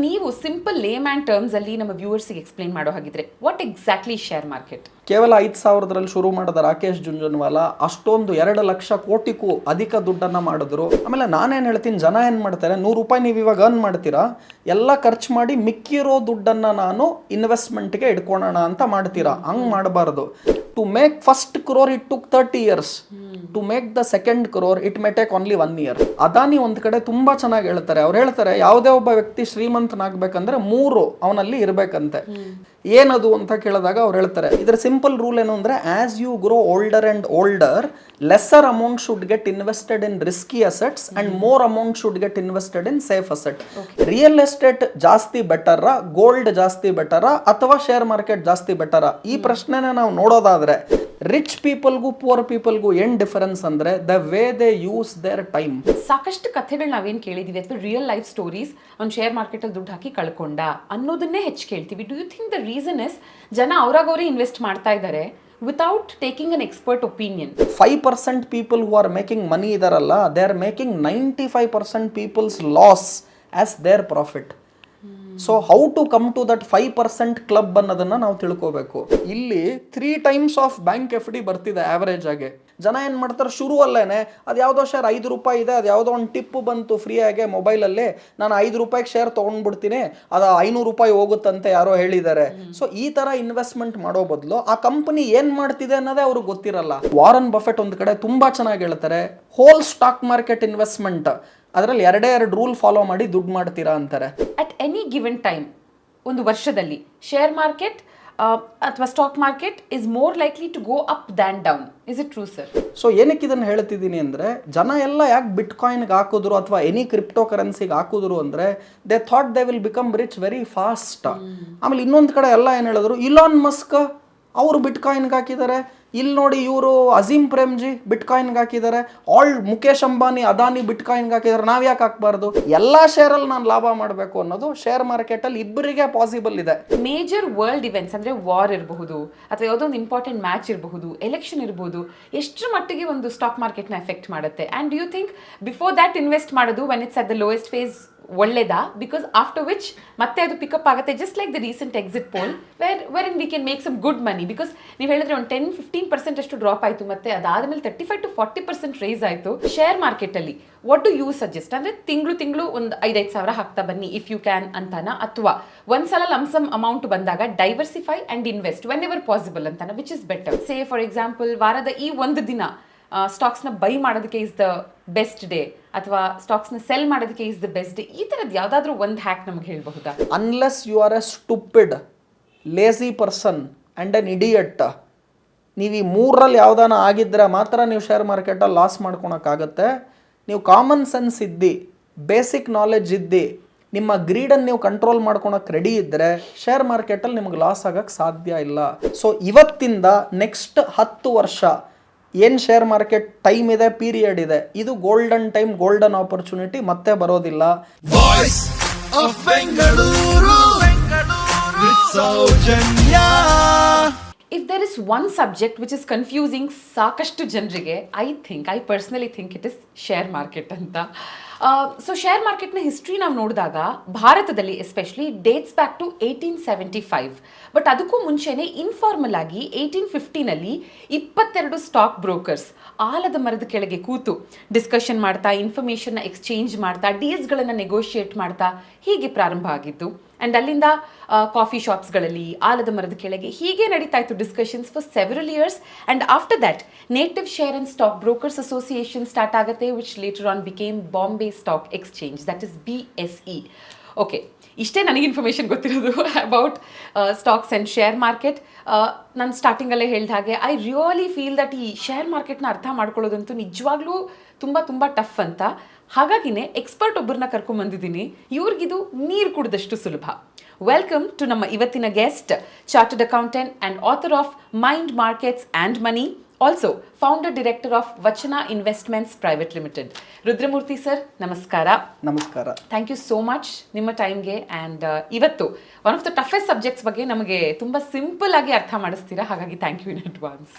ನೀವು simple Lehman terms ಅಲ್ಲಿ ನಮ್ಮ ವ್ಯೂವರ್ಸ್ಗೆ ಎಕ್ಸ್ಪ್ಲೈನ್ ಮಾಡೋ ಹಾಗಿದ್ರೆ ವಾಟ್ ಎಕ್ಸಾಕ್ಟ್ಲಿ ಶೇರ್ ಮಾರ್ಕೆಟ್? ಕೇವಲ 5,000ರಲ್ಲಿ ಶುರು ಮಾಡಿದ ರಾಕೇಶ್ ಜುಂಜುನ್ವಾಲಾ ಅಷ್ಟೊಂದು 2 ಲಕ್ಷ ಕೋಟಿಗೂ ಅಧಿಕ ದುಡ್ಡನ್ನು ಮಾಡಿದ್ರು. ಆಮೇಲೆ ನಾನೇನು ಹೇಳ್ತೀನಿ, ಜನ ಏನು ಮಾಡ್ತಾರೆ, ₹100 ನೀವು ಇವಾಗ ಅರ್ನ್ ಮಾಡ್ತೀರಾ, ಎಲ್ಲ ಖರ್ಚು ಮಾಡಿ ಮಿಕ್ಕಿರೋ ದುಡ್ಡನ್ನು ನಾನು ಇನ್ವೆಸ್ಟ್ಮೆಂಟ್ಗೆ ಇಟ್ಕೊಳ್ಳೋಣ ಅಂತ ಮಾಡ್ತೀರಾ. ಹಂಗೆ ಮಾಡಬಾರ್ದು. To make first crore it took 30 years. To make the second crore it may take only 1 year. Adani ಒಂದು ಕಡೆ ತುಂಬಾ ಚೆನ್ನಾಗಿ ಹೇಳ್ತಾರೆ. ಅವ್ರು ಹೇಳ್ತಾರೆ, ಯಾವುದೇ ಒಬ್ಬ ವ್ಯಕ್ತಿ ಶ್ರೀಮಂತನಾಗಬೇಕಂದ್ರೆ 3 ಅವನಲ್ಲಿ ಇರಬೇಕಂತೆ. ಏನದು ಅಂತ ಕೇಳಿದಾಗ ಅವ್ರು ಹೇಳ್ತಾರೆ, ಇದರ ಸಿಂಪಲ್ ರೂಲ್ ಏನು ಅಂದ್ರೆ, as you grow older and older, lesser amount should get invested in risky assets and more amount should get invested in safe asset. Real estate ಜಾಸ್ತಿ ಬೆಟರಾ, ಗೋಲ್ಡ್ ಜಾಸ್ತಿ ಬೆಟರಾ, ಅಥವಾ ಶೇರ್ ಮಾರ್ಕೆಟ್ ಜಾಸ್ತಿ ಬೆಟರಾ? ಈ ಪ್ರಶ್ನೆನ ನಾವು ನೋಡೋದಾದ್ರೆ ರಿಚ್ ಪೀಪಲ್ಗೂ ಪುವರ್ ಪೀಪಲ್ಗೂ ಏನ್ ಡಿಫರೆನ್ಸ್ ಅಂದ್ರೆ the way they use their time. ಸಾಕಷ್ಟು ಕಥೆಗಳು ನಾವೇನು ಕೇಳಿದೀವಿ ಅಥವಾ ರಿಯಲ್ ಲೈಫ್ ಸ್ಟೋರೀಸ್, ಒಂದು ಶೇರ್ ಮಾರ್ಕೆಟ್ ಅಲ್ಲಿ ದುಡ್ಡು ಹಾಕಿ ಕಳ್ಕೊಂಡ ಅನ್ನೋದನ್ನೇ ಹೆಚ್ಚು ಕೇಳ್ತೀವಿ. Do you think the reason is ಜನ ಅವ್ರಾಗವ್ರೇ ಇನ್ವೆಸ್ಟ್ ಮಾಡ್ತಾ ಇದ್ದಾರೆ without taking an expert opinion? 5% people who are making money ಇದಾರಲ್ಲ, they are making 95% people's loss as their profit. So how to come to that 5% club ಅನ್ನೋದನ್ನ ನಾವು ತಿಳ್ಕೋಬೇಕು. ಇಲ್ಲಿ 3 times of bank F D ಬರ್ತಿದೆ average ಆಗಿ. ಜನ ಏನು ಮಾಡ್ತಾರೆ, ಶುರು ಅಲ್ಲೇನೆ ಅದು ಯಾವುದೋ ಶೇರ್ ₹5 ಇದೆ, ಅದು ಯಾವುದೋ ಒಂದು ಟಿಪ್ಪು ಬಂತು ಫ್ರೀಯಾಗೆ ಮೊಬೈಲಲ್ಲಿ, ನಾನು ₹5 ಶೇರ್ ತೊಗೊಂಡ್ಬಿಡ್ತೀನಿ, ಅದು ₹500 ಹೋಗುತ್ತಂತೆ ಯಾರೋ ಹೇಳಿದ್ದಾರೆ. ಸೊ ಈ ಥರ ಇನ್ವೆಸ್ಟ್ಮೆಂಟ್ ಮಾಡೋ ಬದಲು ಆ ಕಂಪನಿ ಏನು ಮಾಡ್ತಿದೆ ಅನ್ನೋದೇ ಅವ್ರಿಗೆ ಗೊತ್ತಿರಲ್ಲ. ವಾರನ್ ಬಫೆಟ್ ಒಂದು ಕಡೆ ತುಂಬ ಚೆನ್ನಾಗಿ ಹೇಳ್ತಾರೆ, ಹೋಲ್ ಸ್ಟಾಕ್ ಮಾರ್ಕೆಟ್ ಇನ್ವೆಸ್ಟ್ಮೆಂಟ್ ಅದರಲ್ಲಿ 2 ರೂಲ್ ಫಾಲೋ ಮಾಡಿ ದುಡ್ಡು ಮಾಡ್ತೀರಾ ಅಂತಾರೆ. ಅಟ್ ಎನಿ ಗಿವನ್ ಟೈಮ್, ಒಂದು ವರ್ಷದಲ್ಲಿ ಶೇರ್ ಮಾರ್ಕೆಟ್ ಅಥವಾ stock market is more likely to go up than down. Is it true sir? So ಏನಕ್ಕೆ ಇದನ್ನು ಹೇಳ್ತಿದ್ದೀನಿ ಅಂದರೆ, ಜನ ಎಲ್ಲ ಯಾಕೆ ಬಿಟ್ಕಾಯಿನ್ಗೆ ಹಾಕಿದ್ರು ಅಥವಾ ಎನಿ ಕ್ರಿಪ್ಟೋ ಕರೆನ್ಸಿಗೆ ಹಾಕಿದ್ರು ಅಂದರೆ they thought they will become rich very fast. ಆಮೇಲೆ ಇನ್ನೊಂದು ಕಡೆ ಎಲ್ಲ ಏನು ಹೇಳಿದ್ರು, ಇಲಾನ್ ಮಸ್ಕ್ ಅವರು ಬಿಟ್ಕಾಯಿನ್ಗೆ ಹಾಕಿದ್ದಾರೆ, ಇಲ್ಲಿ ನೋಡಿ ಇವರು ಅಜೀಮ್ ಪ್ರೇಮ್ಜಿ ಬಿಟ್ಕಾಯಿನ್ಗೆ ಹಾಕಿದ್ದಾರೆ, ಮುಖೇಶ್ ಅಂಬಾನಿ ಅದಾನಿ ಬಿಟ್ಕಾಯಿನ್ಗೆ ಹಾಕಿದ್ದಾರೆ, ನಾವು ಯಾಕೆ ಹಾಕಬಾರ್ದು? ಎಲ್ಲ ಶೇರಲ್ಲಿ ನಾನು ಲಾಭ ಮಾಡಬೇಕು ಅನ್ನೋದು ಶೇರ್ ಮಾರ್ಕೆಟಲ್ಲಿ ಇಬ್ಬರಿಗೆ ಪಾಸಿಬಲ್ ಇದೆ. ಮೇಜರ್ ವರ್ಲ್ಡ್ ಇವೆಂಟ್ಸ್ ಅಂದರೆ ವಾರ್ ಇರಬಹುದು ಅಥವಾ ಯಾವುದೋ ಒಂದು ಇಂಪಾರ್ಟೆಂಟ್ ಮ್ಯಾಚ್ ಇರಬಹುದು, ಎಲೆಕ್ಷನ್ ಇರಬಹುದು, ಎಷ್ಟರ ಮಟ್ಟಿಗೆ ಒಂದು ಸ್ಟಾಕ್ ಮಾರ್ಕೆಟ್ನ ಎಫೆಕ್ಟ್ ಮಾಡುತ್ತೆ? And you think before that invest ಮಾಡೋದು when it's at the lowest phase ಒಳ್ಳೆದಾ? ಬಿಕಾಸ್ ಆಫ್ಟರ್ ವಿಚ್ ಮತ್ತೆ ಅದು ಪಿಕಪ್ ಆಗುತ್ತೆ, just like the recent exit poll where in we can make some good money. Because ನೀವು ಹೇಳಿದ್ರೆ ಒಂದು 10-15% ಅಷ್ಟು drop ಆಯಿತು, ಮತ್ತೆ ಅದಾದಮೇಲೆ 35-40% ರೇಸ್ ಆಯಿತು. ಶೇರ್ ಮಾರ್ಕೆಟಲ್ಲಿ ವಾಟ್ ಡು ಯು ಸಜೆಸ್ಟ್? ಅಂದರೆ ತಿಂಗಳು ಒಂದು 5-5 ಸಾವಿರ ಹಾಕ್ತಾ ಬನ್ನಿ ಇಫ್ ಯು ಕ್ಯಾನ್ ಅಂತಾನ, ಅಥವಾ ಒಂದ್ಸಲ ಲಮ್ಸಮ್ ಅಮೌಂಟ್ ಬಂದಾಗ diversify and invest whenever possible ಅಂತಾನ? Which is better? Say for example ವಾರದ ಈ ಒಂದು ದಿನ ಸ್ಟಾಕ್ಸ್ನ ಬೈ ಮಾಡೋದಕ್ಕೆ ಇಸ್ ದ ಬೆಸ್ಟ್ ಡೇ, ಅಥವಾ ಸ್ಟಾಕ್ಸ್ನ ಸೆಲ್ ಮಾಡೋದಕ್ಕೆ ಇಸ್ ದ ಬೆಸ್ಟ್ ಡೇ, ಈ ಥರದ್ದು ಯಾವುದಾದ್ರೂ ಒಂದು ಹ್ಯಾಕ್ ನಮ್ಗೆ ಹೇಳಬಹುದಾ? Unless you are a stupid, lazy person and an idiot, ನೀವು ಈ 3ರಲ್ಲಿ ಯಾವುದಾನ ಆಗಿದ್ದರೆ ಮಾತ್ರ ನೀವು ಶೇರ್ ಮಾರ್ಕೆಟಲ್ಲಿ ಲಾಸ್ ಮಾಡ್ಕೊಳಕ್ಕಾಗತ್ತೆ. ನೀವು ಕಾಮನ್ ಸೆನ್ಸ್ ಇದ್ದು, ಬೇಸಿಕ್ ನಾಲೆಡ್ಜ್ ಇದ್ದು, ನಿಮ್ಮ ಗ್ರೀಡನ್ನು ನೀವು ಕಂಟ್ರೋಲ್ ಮಾಡ್ಕೊಳಕ್ಕೆ ರೆಡಿ ಇದ್ದರೆ ಶೇರ್ ಮಾರ್ಕೆಟಲ್ಲಿ ನಿಮ್ಗೆ ಲಾಸ್ ಆಗೋಕ್ಕೆ ಸಾಧ್ಯ ಇಲ್ಲ. ಸೊ ಇವತ್ತಿಂದ ನೆಕ್ಸ್ಟ್ 10 ವರ್ಷ ಏನು ಶೇರ್ ಮಾರ್ಕೆಟ್ ಟೈಮ್ ಇದೆ, ಪೀರಿಯಡ್ ಇದೆ, ಇದು ಗೋಲ್ಡನ್ ಟೈಮ್, ಗೋಲ್ಡನ್ ಆಪರ್ಚುನಿಟಿ, ಮತ್ತೆ ಬರೋದಿಲ್ಲ. Voice of Bengaluru, Soujanya. If there is one subject which is confusing ಸಾಕಷ್ಟು ಜನರಿಗೆ, I personally think it is share market ಅಂತ. ಸೊ ಶೇರ್ ಮಾರ್ಕೆಟ್ನ ಹಿಸ್ಟ್ರಿ ನಾವು ನೋಡಿದಾಗ ಭಾರತದಲ್ಲಿ especially dates back to 1875. But ಅದಕ್ಕೂ ಮುಂಚೆನೇ ಇನ್ಫಾರ್ಮಲ್ ಆಗಿ 1850ನಲ್ಲಿ 22 ಸ್ಟಾಕ್ ಬ್ರೋಕರ್ಸ್ ಆಲದ ಮರದ ಕೆಳಗೆ ಕೂತು ಡಿಸ್ಕಷನ್ ಮಾಡ್ತಾ, ಇನ್ಫಾರ್ಮೇಷನ್ನ ಎಕ್ಸ್ಚೇಂಜ್ ಮಾಡ್ತಾ, ಡೀಲ್ಸ್ಗಳನ್ನು ನೆಗೋಷಿಯೇಟ್ ಮಾಡ್ತಾ ಹೀಗೆ ಪ್ರಾರಂಭ ಆಗಿದ್ದು. ಆ್ಯಂಡ್ ಅಲ್ಲಿಂದ ಕಾಫಿ ಶಾಪ್ಸ್ಗಳಲ್ಲಿ, ಆಲದ ಮರದ ಕೆಳಗೆ ಹೀಗೆ ನಡೀತಾ ಇತ್ತು discussions for several years. And after that native share and stock brokers association start ಆಗುತ್ತೆ, which later on became Bombay stock exchange, that is BSE. Okay, ಇಷ್ಟೇ ನನಗೆ ಇನ್ಫಾರ್ಮೇಷನ್ ಗೊತ್ತಿರೋದು about stocks and share market. ನಾನು ಸ್ಟಾರ್ಟಿಂಗಲ್ಲೇ ಹೇಳಿದ ಹಾಗೆ ಐ ರಿಯಲಿ ಫೀಲ್ ದಟ್ ಈ ಶೇರ್ ಮಾರ್ಕೆಟ್ನ ಅರ್ಥ ಮಾಡ್ಕೊಳ್ಳೋದಂತೂ ನಿಜವಾಗ್ಲೂ ತುಂಬ ಟಫ್ ಅಂತ. ಹಾಗಾಗಿನೇ ಎಕ್ಸ್ಪರ್ಟ್ ಒಬ್ಬರನ್ನ ಕರ್ಕೊಂಡ್ಬಂದಿದ್ದೀನಿ, ಇವ್ರಿಗಿದು ನೀರು ಕುಡಿದಷ್ಟು ಸುಲಭ. ವೆಲ್ಕಮ್ ಟು ನಮ್ಮ ಇವತ್ತಿನ guest, chartered accountant and author of mind markets and money, also founder director of Vachana investments private limited, Rudramurthy sir. ನಮಸ್ಕಾರ. ನಮಸ್ಕಾರ. ಥ್ಯಾಂಕ್ ಯು ಸೋ ಮಚ್ ನಿಮ್ಮ ಟೈಮ್ಗೆ. ಆ್ಯಂಡ್ ಇವತ್ತು one of the toughest subjects ಬಗ್ಗೆ ನಮಗೆ ತುಂಬ ಸಿಂಪಲ್ ಆಗಿ ಅರ್ಥ ಮಾಡಿಸ್ತೀರಾ, ಹಾಗಾಗಿ thank you in advance.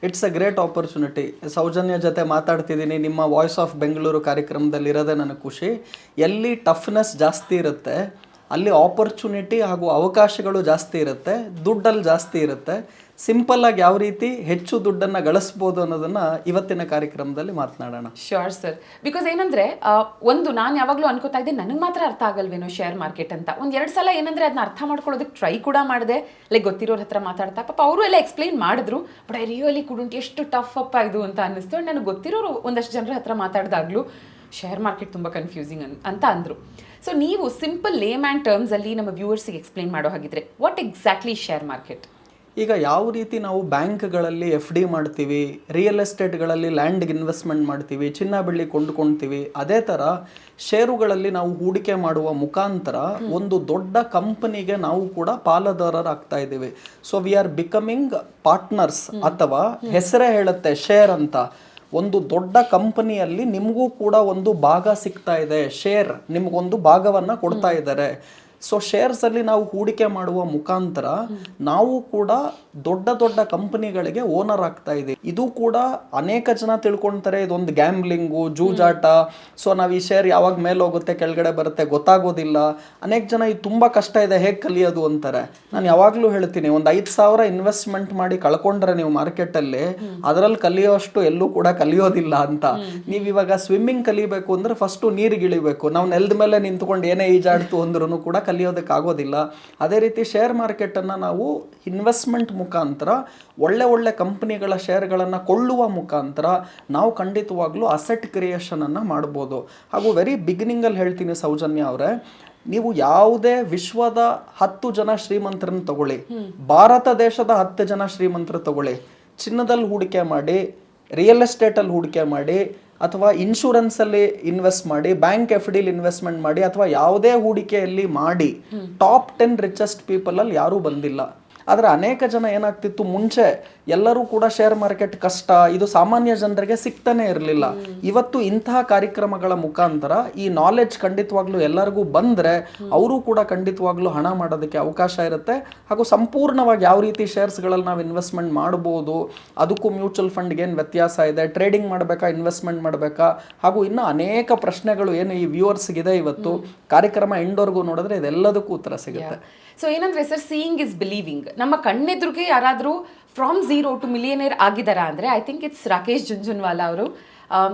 It's a great opportunity. Soujanya ಜೊತೆ ಮಾತಾಡ್ತಿದ್ದೀನಿ, ನಿಮ್ಮ ವಾಯ್ಸ್ ಆಫ್ ಬೆಂಗಳೂರು ಕಾರ್ಯಕ್ರಮದಲ್ಲಿ ಇರೋದೇ ನನಗೆ ಖುಷಿ. ಎಲ್ಲಿ ಟಫ್ನೆಸ್ ಜಾಸ್ತಿ ಇರುತ್ತೆ ಅಲ್ಲಿ ಆಪರ್ಚುನಿಟಿ ಹಾಗೂ ಅವಕಾಶಗಳು ಜಾಸ್ತಿ ಇರುತ್ತೆ, ದುಡ್ಡಲ್ಲಿ ಜಾಸ್ತಿ ಇರುತ್ತೆ. ಸಿಂಪಲ್ ಆಗಿ ಯಾವ ರೀತಿ ಹೆಚ್ಚು ದುಡ್ಡನ್ನು ಗಳಿಸ್ಬೋದು ಅನ್ನೋದನ್ನ ಇವತ್ತಿನ ಕಾರ್ಯಕ್ರಮದಲ್ಲಿ ಮಾತನಾಡೋಣ. Sure sir. ಬಿಕಾಸ್ ಏನಂದ್ರೆ ಒಂದು ನಾನು ಯಾವಾಗಲೂ ಅನ್ಕೋತಾ ಇದ್ದೆ ನನಗೆ ಮಾತ್ರ ಅರ್ಥ ಆಗಲ್ವೇನೋ ಶೇರ್ ಮಾರ್ಕೆಟ್ ಅಂತ. ಒಂದೆರಡು ಸಲ ಏನಂದ್ರೆ ಅದನ್ನ ಅರ್ಥ ಮಾಡ್ಕೊಳ್ಳೋದಕ್ಕೆ ಟ್ರೈ ಕೂಡ ಮಾಡಿದೆ, ಲೈಕ್ ಗೊತ್ತಿರೋರ ಹತ್ರ ಮಾತಾಡ್ತಾ ಪಾಪ ಅವರು ಎಲ್ಲ ಎಕ್ಸ್ಪ್ಲೈನ್ ಮಾಡಿದ್ರು. ಬಟ್ ಐ ರಿಯಲಿ ಕುಡಂಟ್, ಎಷ್ಟು ಟಫ್ ಅಪ್ಪ ಇದು ಅಂತ ಅನ್ನಿಸ್ತು. ಆ್ಯಂಡ್ ನನಗೆ ಗೊತ್ತಿರೋರು ಒಂದಷ್ಟು ಜನರ ಹತ್ರ ಮಾತಾಡಿದಾಗಲೂ ಶೇರ್ ಮಾರ್ಕೆಟ್ ತುಂಬ ಕನ್ಫ್ಯೂಸಿಂಗ್ ಅಂತ ಅಂದರು. ಸೊ ನೀವು ಸಿಂಪಲ್ ಲೇಮ್ಯಾನ್ ಟರ್ಮ್ಸಲ್ಲಿ ನಮ್ಮ ವ್ಯೂವರ್ಸಿಗೆ ಎಕ್ಸ್ಪ್ಲೈನ್ ಮಾಡೋ ಹಾಗಿದ್ರೆ ವಾಟ್ ಎಕ್ಸಾಕ್ಟ್ಲಿ ಶೇರ್ ಮಾರ್ಕೆಟ್? ಈಗ ಯಾವ ರೀತಿ ನಾವು ಬ್ಯಾಂಕ್ಗಳಲ್ಲಿ FD ಮಾಡ್ತೀವಿ, ರಿಯಲ್ ಎಸ್ಟೇಟ್ಗಳಲ್ಲಿ ಲ್ಯಾಂಡ್ಗೆ ಇನ್ವೆಸ್ಟ್ಮೆಂಟ್ ಮಾಡ್ತೀವಿ, ಚಿನ್ನ ಬೆಳ್ಳಿ ಕೊಂಡ್ಕೊಳ್ತೀವಿ, ಅದೇ ಥರ ಷೇರುಗಳಲ್ಲಿ ನಾವು ಹೂಡಿಕೆ ಮಾಡುವ ಮುಖಾಂತರ ಒಂದು ದೊಡ್ಡ ಕಂಪನಿಗೆ ನಾವು ಕೂಡ ಪಾಲುದಾರರಾಗ್ತಾ ಇದ್ದೀವಿ. So we are becoming partners, ಅಥವಾ ಹೆಸರೇ ಹೇಳುತ್ತೆ ಶೇರ್ ಅಂತ. ಒಂದು ದೊಡ್ಡ ಕಂಪನಿಯಲ್ಲಿ ನಿಮಗೂ ಕೂಡ ಒಂದು ಭಾಗ ಸಿಗ್ತಾ ಇದೆ, ಶೇರ್ ನಿಮಗೊಂದು ಭಾಗವನ್ನು ಕೊಡ್ತಾ ಇದ್ದಾರೆ. ಸೊ ಶೇರ್ಸಲ್ಲಿ ನಾವು ಹೂಡಿಕೆ ಮಾಡುವ ಮುಖಾಂತರ ನಾವು ಕೂಡ ದೊಡ್ಡ ದೊಡ್ಡ ಕಂಪನಿಗಳಿಗೆ ಓನರ್ ಆಗ್ತಾ ಇದ್ದೀವಿ. ಇದು ಕೂಡ ಅನೇಕ ಜನ ತಿಳ್ಕೊಳ್ತಾರೆ ಇದೊಂದು ಗ್ಯಾಮ್ಲಿಂಗು, ಜೂಜಾಟ. ಸೊ ನಾವು ಈ ಶೇರ್ ಯಾವಾಗ ಮೇಲೆ ಹೋಗುತ್ತೆ ಕೆಳಗಡೆ ಬರುತ್ತೆ ಗೊತ್ತಾಗೋದಿಲ್ಲ. ಅನೇಕ ಜನ ಇದು ತುಂಬ ಕಷ್ಟ ಇದೆ, ಹೇಗೆ ಕಲಿಯೋದು ಅಂತಾರೆ. ನಾನು ಯಾವಾಗಲೂ ಹೇಳ್ತೀನಿ, ಒಂದು 5,000 ಇನ್ವೆಸ್ಟ್ಮೆಂಟ್ ಮಾಡಿ ಕಳ್ಕೊಂಡ್ರೆ ನೀವು ಮಾರ್ಕೆಟಲ್ಲಿ, ಅದರಲ್ಲಿ ಕಲಿಯೋಷ್ಟು ಎಲ್ಲೂ ಕೂಡ ಕಲಿಯೋದಿಲ್ಲ ಅಂತ. ನೀವು ಇವಾಗ ಸ್ವಿಮ್ಮಿಂಗ್ ಕಲಿಬೇಕು ಅಂದ್ರೆ ಫಸ್ಟು ನೀರಿಗೆ ಇಳಿಬೇಕು. ನಾವು ನೆಲದ ಮೇಲೆ ನಿಂತ್ಕೊಂಡು ಏನೇ ಈಜಾಡ್ತು ಅಂದ್ರೂ ಕೂಡ ಕಲಿಯೋದಕ್ಕಾಗೋದಿಲ್ಲ. ಅದೇ ರೀತಿ ಶೇರ್ ಮಾರ್ಕೆಟನ್ನು ನಾವು ಇನ್ವೆಸ್ಟ್ಮೆಂಟ್ ಮುಖಾಂತರ ಒಳ್ಳೆ ಒಳ್ಳೆ ಕಂಪನಿಗಳ ಶೇರ್ಗಳನ್ನು ಕೊಳ್ಳುವ ಮುಖಾಂತರ ನಾವು ಖಂಡಿತವಾಗ್ಲೂ ಅಸೆಟ್ ಕ್ರಿಯೇಷನನ್ನು ಮಾಡ್ಬೋದು. ಹಾಗೂ ವೆರಿ ಬಿಗಿನಿಂಗಲ್ಲಿ ಹೇಳ್ತೀನಿ ಸೌಜನ್ಯ ಅವರೇ, ನೀವು ಯಾವುದೇ ವಿಶ್ವದ 10 ಜನ ಶ್ರೀಮಂತರನ್ನು ತಗೊಳ್ಳಿ, ಭಾರತ ದೇಶದ 10 ಜನ ಶ್ರೀಮಂತರು ತಗೊಳ್ಳಿ, ಚಿನ್ನದಲ್ಲಿ ಹೂಡಿಕೆ ಮಾಡಿ, ರಿಯಲ್ ಎಸ್ಟೇಟಲ್ಲಿ ಹೂಡಿಕೆ ಮಾಡಿ, ಅಥವಾ ಇನ್ಶೂರೆನ್ಸಲ್ಲಿ ಇನ್ವೆಸ್ಟ್ ಮಾಡಿ, ಬ್ಯಾಂಕ್ FDಲಿ ಇನ್ವೆಸ್ಟ್ಮೆಂಟ್ ಮಾಡಿ, ಅಥವಾ ಯಾವುದೇ ಹೂಡಿಕೆಯಲ್ಲಿ ಮಾಡಿ ಟಾಪ್ 10 ರಿಚೆಸ್ಟ್ ಪೀಪಲಲ್ಲಿ ಯಾರೂ ಬಂದಿಲ್ಲ. ಆದರೆ ಅನೇಕ ಜನ ಏನಾಗ್ತಿತ್ತು, ಮುಂಚೆ ಎಲ್ಲರೂ ಕೂಡ ಶೇರ್ ಮಾರ್ಕೆಟ್ ಕಷ್ಟ, ಇದು ಸಾಮಾನ್ಯ ಜನರಿಗೆ ಸಿಗ್ತಾನೆ ಇರಲಿಲ್ಲ. ಇವತ್ತು ಇಂತಹ ಕಾರ್ಯಕ್ರಮಗಳ ಮುಖಾಂತರ ಈ ನಾಲೆಡ್ಜ್ ಖಂಡಿತವಾಗ್ಲೂ ಎಲ್ಲರಿಗೂ ಬಂದರೆ ಅವರು ಕೂಡ ಖಂಡಿತವಾಗ್ಲೂ ಹಣ ಮಾಡೋದಕ್ಕೆ ಅವಕಾಶ ಇರುತ್ತೆ. ಹಾಗೂ ಸಂಪೂರ್ಣವಾಗಿ ಯಾವ ರೀತಿ ಶೇರ್ಸ್ಗಳಲ್ಲಿ ನಾವು ಇನ್ವೆಸ್ಟ್ಮೆಂಟ್ ಮಾಡ್ಬೋದು, ಅದಕ್ಕೂ ಮ್ಯೂಚುವಲ್ ಫಂಡ್ಗೆ ಏನು ವ್ಯತ್ಯಾಸ ಇದೆ, ಟ್ರೇಡಿಂಗ್ ಮಾಡಬೇಕಾ, ಇನ್ವೆಸ್ಟ್ಮೆಂಟ್ ಮಾಡಬೇಕಾ, ಹಾಗೂ ಇನ್ನೂ ಅನೇಕ ಪ್ರಶ್ನೆಗಳು ಏನು ಈ ವ್ಯೂವರ್ಸ್ಗಿದೆ, ಇವತ್ತು ಕಾರ್ಯಕ್ರಮ ಎಂಡ್ವರೆಗೂ ನೋಡಿದ್ರೆ ಇದೆಲ್ಲದಕ್ಕೂ ಉತ್ತರ ಸಿಗುತ್ತೆ. ಸೊ ಏನಂದ್ರೆ ಸರ್, ಸೀಯಿಂಗ್ ಇಸ್ ಬಿಲೀವಿಂಗ್. ನಮ್ಮ ಕಣ್ಣೆದುರಿಗೆ ಯಾರಾದರೂ ಫ್ರಮ್ 0 to millionaire ಆಗಿದ್ದಾರಾ ಅಂದರೆ I think it's Rakesh Jhunjhunwala ಅವರು.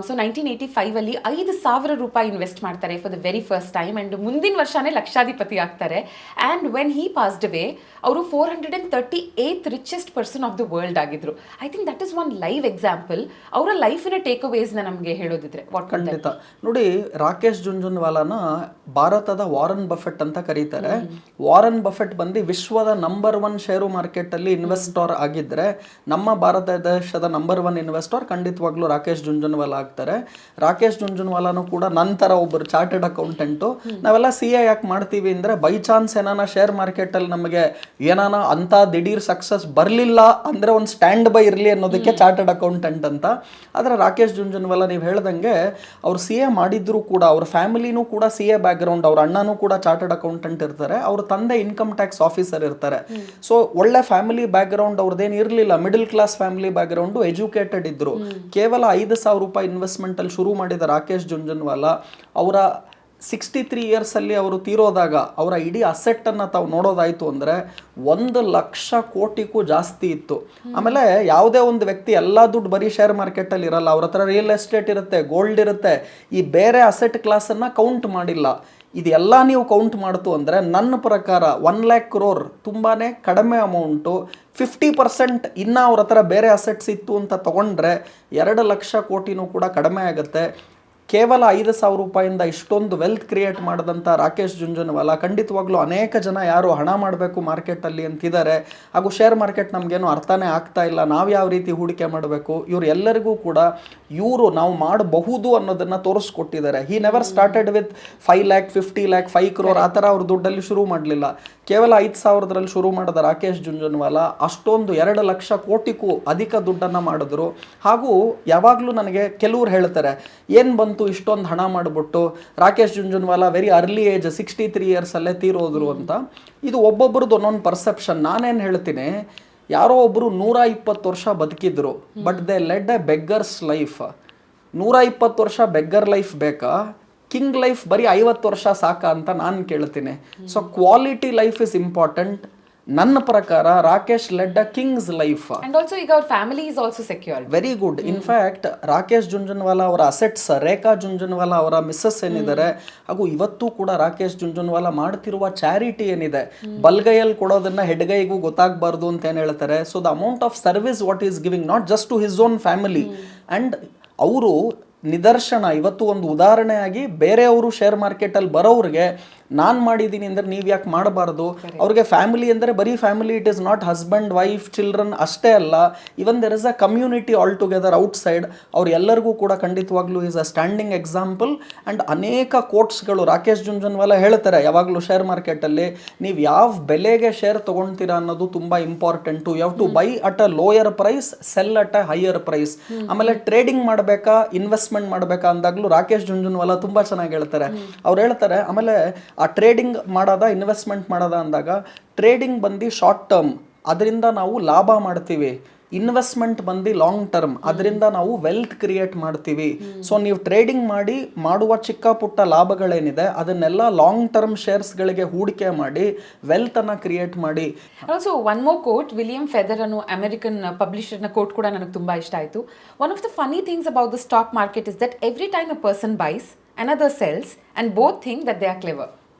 ಸೊ 1985 5,000 ರೂಪಾಯಿ ಇನ್ವೆಸ್ಟ್ ಮಾಡ್ತಾರೆ for the very first time, and ಮುಂದಿನ ವರ್ಷನೇ ಲಕ್ಷಾಧಿಪತಿ ಆಗ್ತಾರೆ. And when he passed away ಅವರು 438th richest person of the world ಆಗಿದ್ರು. I think that is one live example. ಅವರ ಲೈಫಿನ ಟೇಕ್ ಅವೇಸ್ನ ನಮಗೆ ಹೇಳೋದಿದ್ರೆ ಖಂಡಿತ ನೋಡಿ, ರಾಕೇಶ್ ಜುಂಜುನ್ವಾಲಾನ ಭಾರತದ ವಾರನ್ ಬಫೆಟ್ ಅಂತ ಕರೀತಾರೆ. ವಾರನ್ ಬಫೆಟ್ ಬಂದು ವಿಶ್ವದ ನಂಬರ್ 1 ಷೇರು ಮಾರ್ಕೆಟಲ್ಲಿ ಇನ್ವೆಸ್ಟರ್ ಆಗಿದ್ದರೆ, ನಮ್ಮ ಭಾರತ ದೇಶದ ನಂಬರ್ 1 ಇನ್ವೆಸ್ಟರ್ ಖಂಡಿತವಾಗ್ಲೂ ರಾಕೇಶ್ ಜುಂಜುನ್ವಾಲಾ ಆಗ್ತಾರೆ. ರಾಕೇಶ್ ಜುಂಜುನ್ವಾಲಾನು ಕೂಡ ನಂತರ ಒಬ್ಬರು ಚಾರ್ಟೆಡ್ ಅಕೌಂಟೆಂಟು. ನಾವೆಲ್ಲ CA ಯಾಕೆ ಮಾಡ್ತೀವಿ ಅಂದರೆ, ಬೈ ಚಾನ್ಸ್ ಏನಾನ ಶೇರ್ ಮಾರ್ಕೆಟಲ್ಲಿ ನಮಗೆ ಏನಾನ ಅಂತ ದಿಢೀರ್ ಸಕ್ಸಸ್ ಬರಲಿಲ್ಲ ಅಂದರೆ ಒಂದು ಸ್ಟ್ಯಾಂಡ್ ಬೈ ಇರಲಿ ಅನ್ನೋದಕ್ಕೆ ಚಾರ್ಟೆಡ್ ಅಕೌಂಟೆಂಟ್ ಅಂತ. ಆದರೆ ರಾಕೇಶ್ ಜುಂಜುನ್ವಾಲಾ ನೀವು ಹೇಳ್ದಂಗೆ ಅವ್ರು CA ಮಾಡಿದ್ರು ಕೂಡ, ಅವ್ರ ಫ್ಯಾಮಿಲಿನೂ ಕೂಡ CA ಬ್ಯಾಕ್ಗ್ರೌಂಡ್, ಅವ್ರ ಅಣ್ಣನೂ ಕೂಡ ಚಾರ್ಟೆಡ್ ಅಕೌಂಟೆಂಟ್ ಇರ್ತಾರೆ, ಅವ್ರ ತಂದೆ ಇನ್ಕಮ್ ಟ್ಯಾಕ್ಸ್ ಆಫೀಸರ್ ಇರ್ತಾರೆ. ಸೊ ಒಳ್ಳೆ ಫ್ಯಾಮಿಲಿ ಬ್ಯಾಕ್ಗ್ರೌಂಡ್ ಅವ್ರದ್ದೇನು ಇರಲಿಲ್ಲ, middle class family background, educated ಇದ್ರು. ಕೇವಲ 5,000 ರೂಪಾಯಿ ಇನ್ವೆಸ್ಟ್ಮೆಂಟಲ್ಲಿ ಶುರು ಮಾಡಿದ ರಾಕೇಶ್ ಜುಂಜುನ್ವಾಲಾ ಅವರ 63 ಇಯರ್ಸಲ್ಲಿ ಅವರು ತೀರೋದಾಗ ಅವರ ಇಡೀ ಅಸೆಟ್ಟನ್ನು ತಾವು ನೋಡೋದಾಯಿತು ಅಂದರೆ 1,00,000 ಕೋಟಿಗೂ ಜಾಸ್ತಿ ಇತ್ತು. ಆಮೇಲೆ ಯಾವುದೇ ಒಂದು ವ್ಯಕ್ತಿ ಎಲ್ಲ ದುಡ್ಡು ಬರೀ ಶೇರ್ ಮಾರ್ಕೆಟಲ್ಲಿ ಇರಲ್ಲ, ಅವ್ರ ಹತ್ರ ರಿಯಲ್ ಎಸ್ಟೇಟ್ ಇರುತ್ತೆ, ಗೋಲ್ಡ್ ಇರುತ್ತೆ, ಈ ಬೇರೆ ಅಸೆಟ್ ಕ್ಲಾಸನ್ನು ಕೌಂಟ್ ಮಾಡಿಲ್ಲ. ಇದೆಲ್ಲ ನೀವು ಕೌಂಟ್ ಮಾಡ್ತು ಅಂದರೆ ನನ್ನ ಪ್ರಕಾರ 1 lakh crore ತುಂಬಾ ಕಡಿಮೆ ಅಮೌಂಟು. 50% ಇನ್ನೂ ಅವ್ರ ಹತ್ರ ಬೇರೆ ಅಸೆಟ್ಸ್ ಇತ್ತು ಅಂತ ತೊಗೊಂಡ್ರೆ 2,00,000 ಕೋಟಿನೂ ಕೂಡ ಕಡಿಮೆ ಆಗುತ್ತೆ. ಕೇವಲ 5,000 ರೂಪಾಯಿಂದ ಇಷ್ಟೊಂದು ವೆಲ್ತ್ ಕ್ರಿಯೇಟ್ ಮಾಡಿದಂಥ ರಾಕೇಶ್ ಜುಂಜುನ್ವಾಲಾ ಖಂಡಿತವಾಗ್ಲೂ ಅನೇಕ ಜನ ಯಾರು ಹಣ ಮಾಡಬೇಕು ಮಾರ್ಕೆಟಲ್ಲಿ ಅಂತಿದ್ದಾರೆ, ಹಾಗೂ ಶೇರ್ ಮಾರ್ಕೆಟ್ ನಮಗೇನು ಅರ್ಥನೇ ಆಗ್ತಾ ಇಲ್ಲ, ನಾವು ಯಾವ ರೀತಿ ಹೂಡಿಕೆ ಮಾಡಬೇಕು, ಇವರು ಎಲ್ಲರಿಗೂ ಕೂಡ ಇವರು ನಾವು ಮಾಡಬಹುದು ಅನ್ನೋದನ್ನು ತೋರಿಸ್ಕೊಟ್ಟಿದ್ದಾರೆ. He never started with 5 lakh, 50 lakh, 5 crore ಆ ಥರ ಅವ್ರ ದುಡ್ಡಲ್ಲಿ ಶುರು ಮಾಡಲಿಲ್ಲ. ಕೇವಲ 5,000ರಲ್ಲಿ ಶುರು ಮಾಡಿದ ರಾಕೇಶ್ ಜುಂಜುನ್ವಾಲಾ ಅಷ್ಟೊಂದು 2,00,000 ಕೋಟಿಗೂ ಅಧಿಕ ದುಡ್ಡನ್ನು ಮಾಡಿದ್ರು. ಹಾಗೂ ಯಾವಾಗಲೂ ನನಗೆ ಕೆಲವ್ರು ಹೇಳ್ತಾರೆ, ಏನು ಬಂತು ಇಷ್ಟೊಂದು ಹಣ ಮಾಡಿಬಿಟ್ಟು, Rakesh Jhunjhunwala very early age 63 ಇಯರ್ಸಲ್ಲೇ ತೀರೋದ್ರು ಅಂತ. ಇದು ಒಬ್ಬೊಬ್ಬರದ್ದು ಒಂದೊಂದು ಪರ್ಸೆಪ್ಷನ್. ನಾನೇನು ಹೇಳ್ತೀನಿ, ಯಾರೋ ಒಬ್ಬರು 120 ವರ್ಷ ಬದುಕಿದ್ರು, but they led a beggar's life. 120 ವರ್ಷ ಬೆಗ್ಗರ್ ಲೈಫ್ ಬೇಕಾ? ಕಿಂಗ್ ಲೈಫ್ ಬರೀ 50 ವರ್ಷ ಸಾಕ ಅಂತ ನಾನು ಕೇಳ್ತೀನಿ. So quality life is important. ನನ್ನ ಪ್ರಕಾರ Rakesh led a king's life. And also ಈಗ ಅವ್ರ family is also secured. Very good. In fact Rakesh Jhunjhunwala ಅವರ ಅಸೆಟ್ಸ್, ರೇಖಾ ಜುಂಜುನ್ವಾಲಾ ಅವರ ಮಿಸ್ಸಸ್ ಏನಿದ್ದಾರೆ, ಹಾಗೂ ಇವತ್ತು ಕೂಡ ರಾಕೇಶ್ ಜುಂಜುನ್ವಾಲಾ ಮಾಡ್ತಿರುವ ಚಾರಿಟಿ ಏನಿದೆ, ಬಲ್ಗೈಯಲ್ಲಿ ಕೊಡೋದನ್ನ ಹೆಡ್ಗೈಗೂ ಗೊತ್ತಾಗಬಾರ್ದು ಅಂತ ಏನು ಹೇಳ್ತಾರೆ. So the amount of service what is giving not just to his own family. And ಅವರು ನಿದರ್ಶನ, ಇವತ್ತು ಒಂದು ಉದಾಹರಣೆಯಾಗಿ ಬೇರೆಯವರು ಶೇರ್ ಮಾರ್ಕೆಟಲ್ಲಿ ಬರೋರಿಗೆ ನಾನು ಮಾಡಿದ್ದೀನಿ ಅಂದರೆ ನೀವು ಯಾಕೆ ಮಾಡಬಾರ್ದು. ಅವ್ರಿಗೆ ಫ್ಯಾಮಿಲಿ ಅಂದರೆ ಬರೀ family, it is not husband wife children ಅಷ್ಟೇ ಅಲ್ಲ, even there is a community all together outside. ಅವ್ರು ಎಲ್ಲರಿಗೂ ಕೂಡ ಖಂಡಿತವಾಗ್ಲೂ is a standing example. And ಅನೇಕ ಕೋಟ್ಸ್ಗಳು ರಾಕೇಶ್ ಜುಂಜುನ್ವಾಲಾ ಹೇಳ್ತಾರೆ ಯಾವಾಗಲೂ ಶೇರ್ ಮಾರ್ಕೆಟಲ್ಲಿ, ನೀವು ಯಾವ ಬೆಲೆಗೆ ಶೇರ್ ತೊಗೊಳ್ತೀರಾ ಅನ್ನೋದು ತುಂಬ important. You have to buy at a lower price, sell at a higher price. ಆಮೇಲೆ ಟ್ರೇಡಿಂಗ್ ಮಾಡಬೇಕಾ ಇನ್ವೆಸ್ಟ್ಮೆಂಟ್ ಮಾಡಬೇಕಾ ಅಂದಾಗಲೂ ರಾಕೇಶ್ ಜುಂಜುನ್ವಾಲಾ ತುಂಬ ಚೆನ್ನಾಗಿ ಹೇಳ್ತಾರೆ. ಅವ್ರು ಹೇಳ್ತಾರೆ ಆಮೇಲೆ ಆ ಟ್ರೇಡಿಂಗ್ ಮಾಡೋದ ಇನ್ವೆಸ್ಟ್ಮೆಂಟ್ ಮಾಡೋದ ಅಂದಾಗ, ಟ್ರೇಡಿಂಗ್ ಬಂದು ಶಾರ್ಟ್ ಟರ್ಮ್, ಅದರಿಂದ ನಾವು ಲಾಭ ಮಾಡ್ತೀವಿ. ಇನ್ವೆಸ್ಟ್ಮೆಂಟ್ ಬಂದು ಲಾಂಗ್ ಟರ್ಮ್, ಅದರಿಂದ ನಾವು ವೆಲ್ತ್ ಕ್ರಿಯೇಟ್ ಮಾಡ್ತೀವಿ. ಸೊ ನೀವು ಟ್ರೇಡಿಂಗ್ ಮಾಡಿ ಮಾಡುವ ಚಿಕ್ಕ ಪುಟ್ಟ ಲಾಭಗಳೇನಿದೆ ಅದನ್ನೆಲ್ಲ ಲಾಂಗ್ ಟರ್ಮ್ ಶೇರ್ಸ್ಗಳಿಗೆ ಹೂಡಿಕೆ ಮಾಡಿ ವೆಲ್ತ್ ಅನ್ನ ಕ್ರಿಯೇಟ್ ಮಾಡಿ. Also one more quote, William Feather ಅನ್ನೋ ಅಮೆರಿಕನ್ ಪಬ್ಲಿಷರ್ನ ಕೋಟ್ ಕೂಡ ನನಗೆ ತುಂಬ ಇಷ್ಟ ಆಯಿತು. One of the funny things about the stock market is that every time a person buys another sells and both think that they are clever.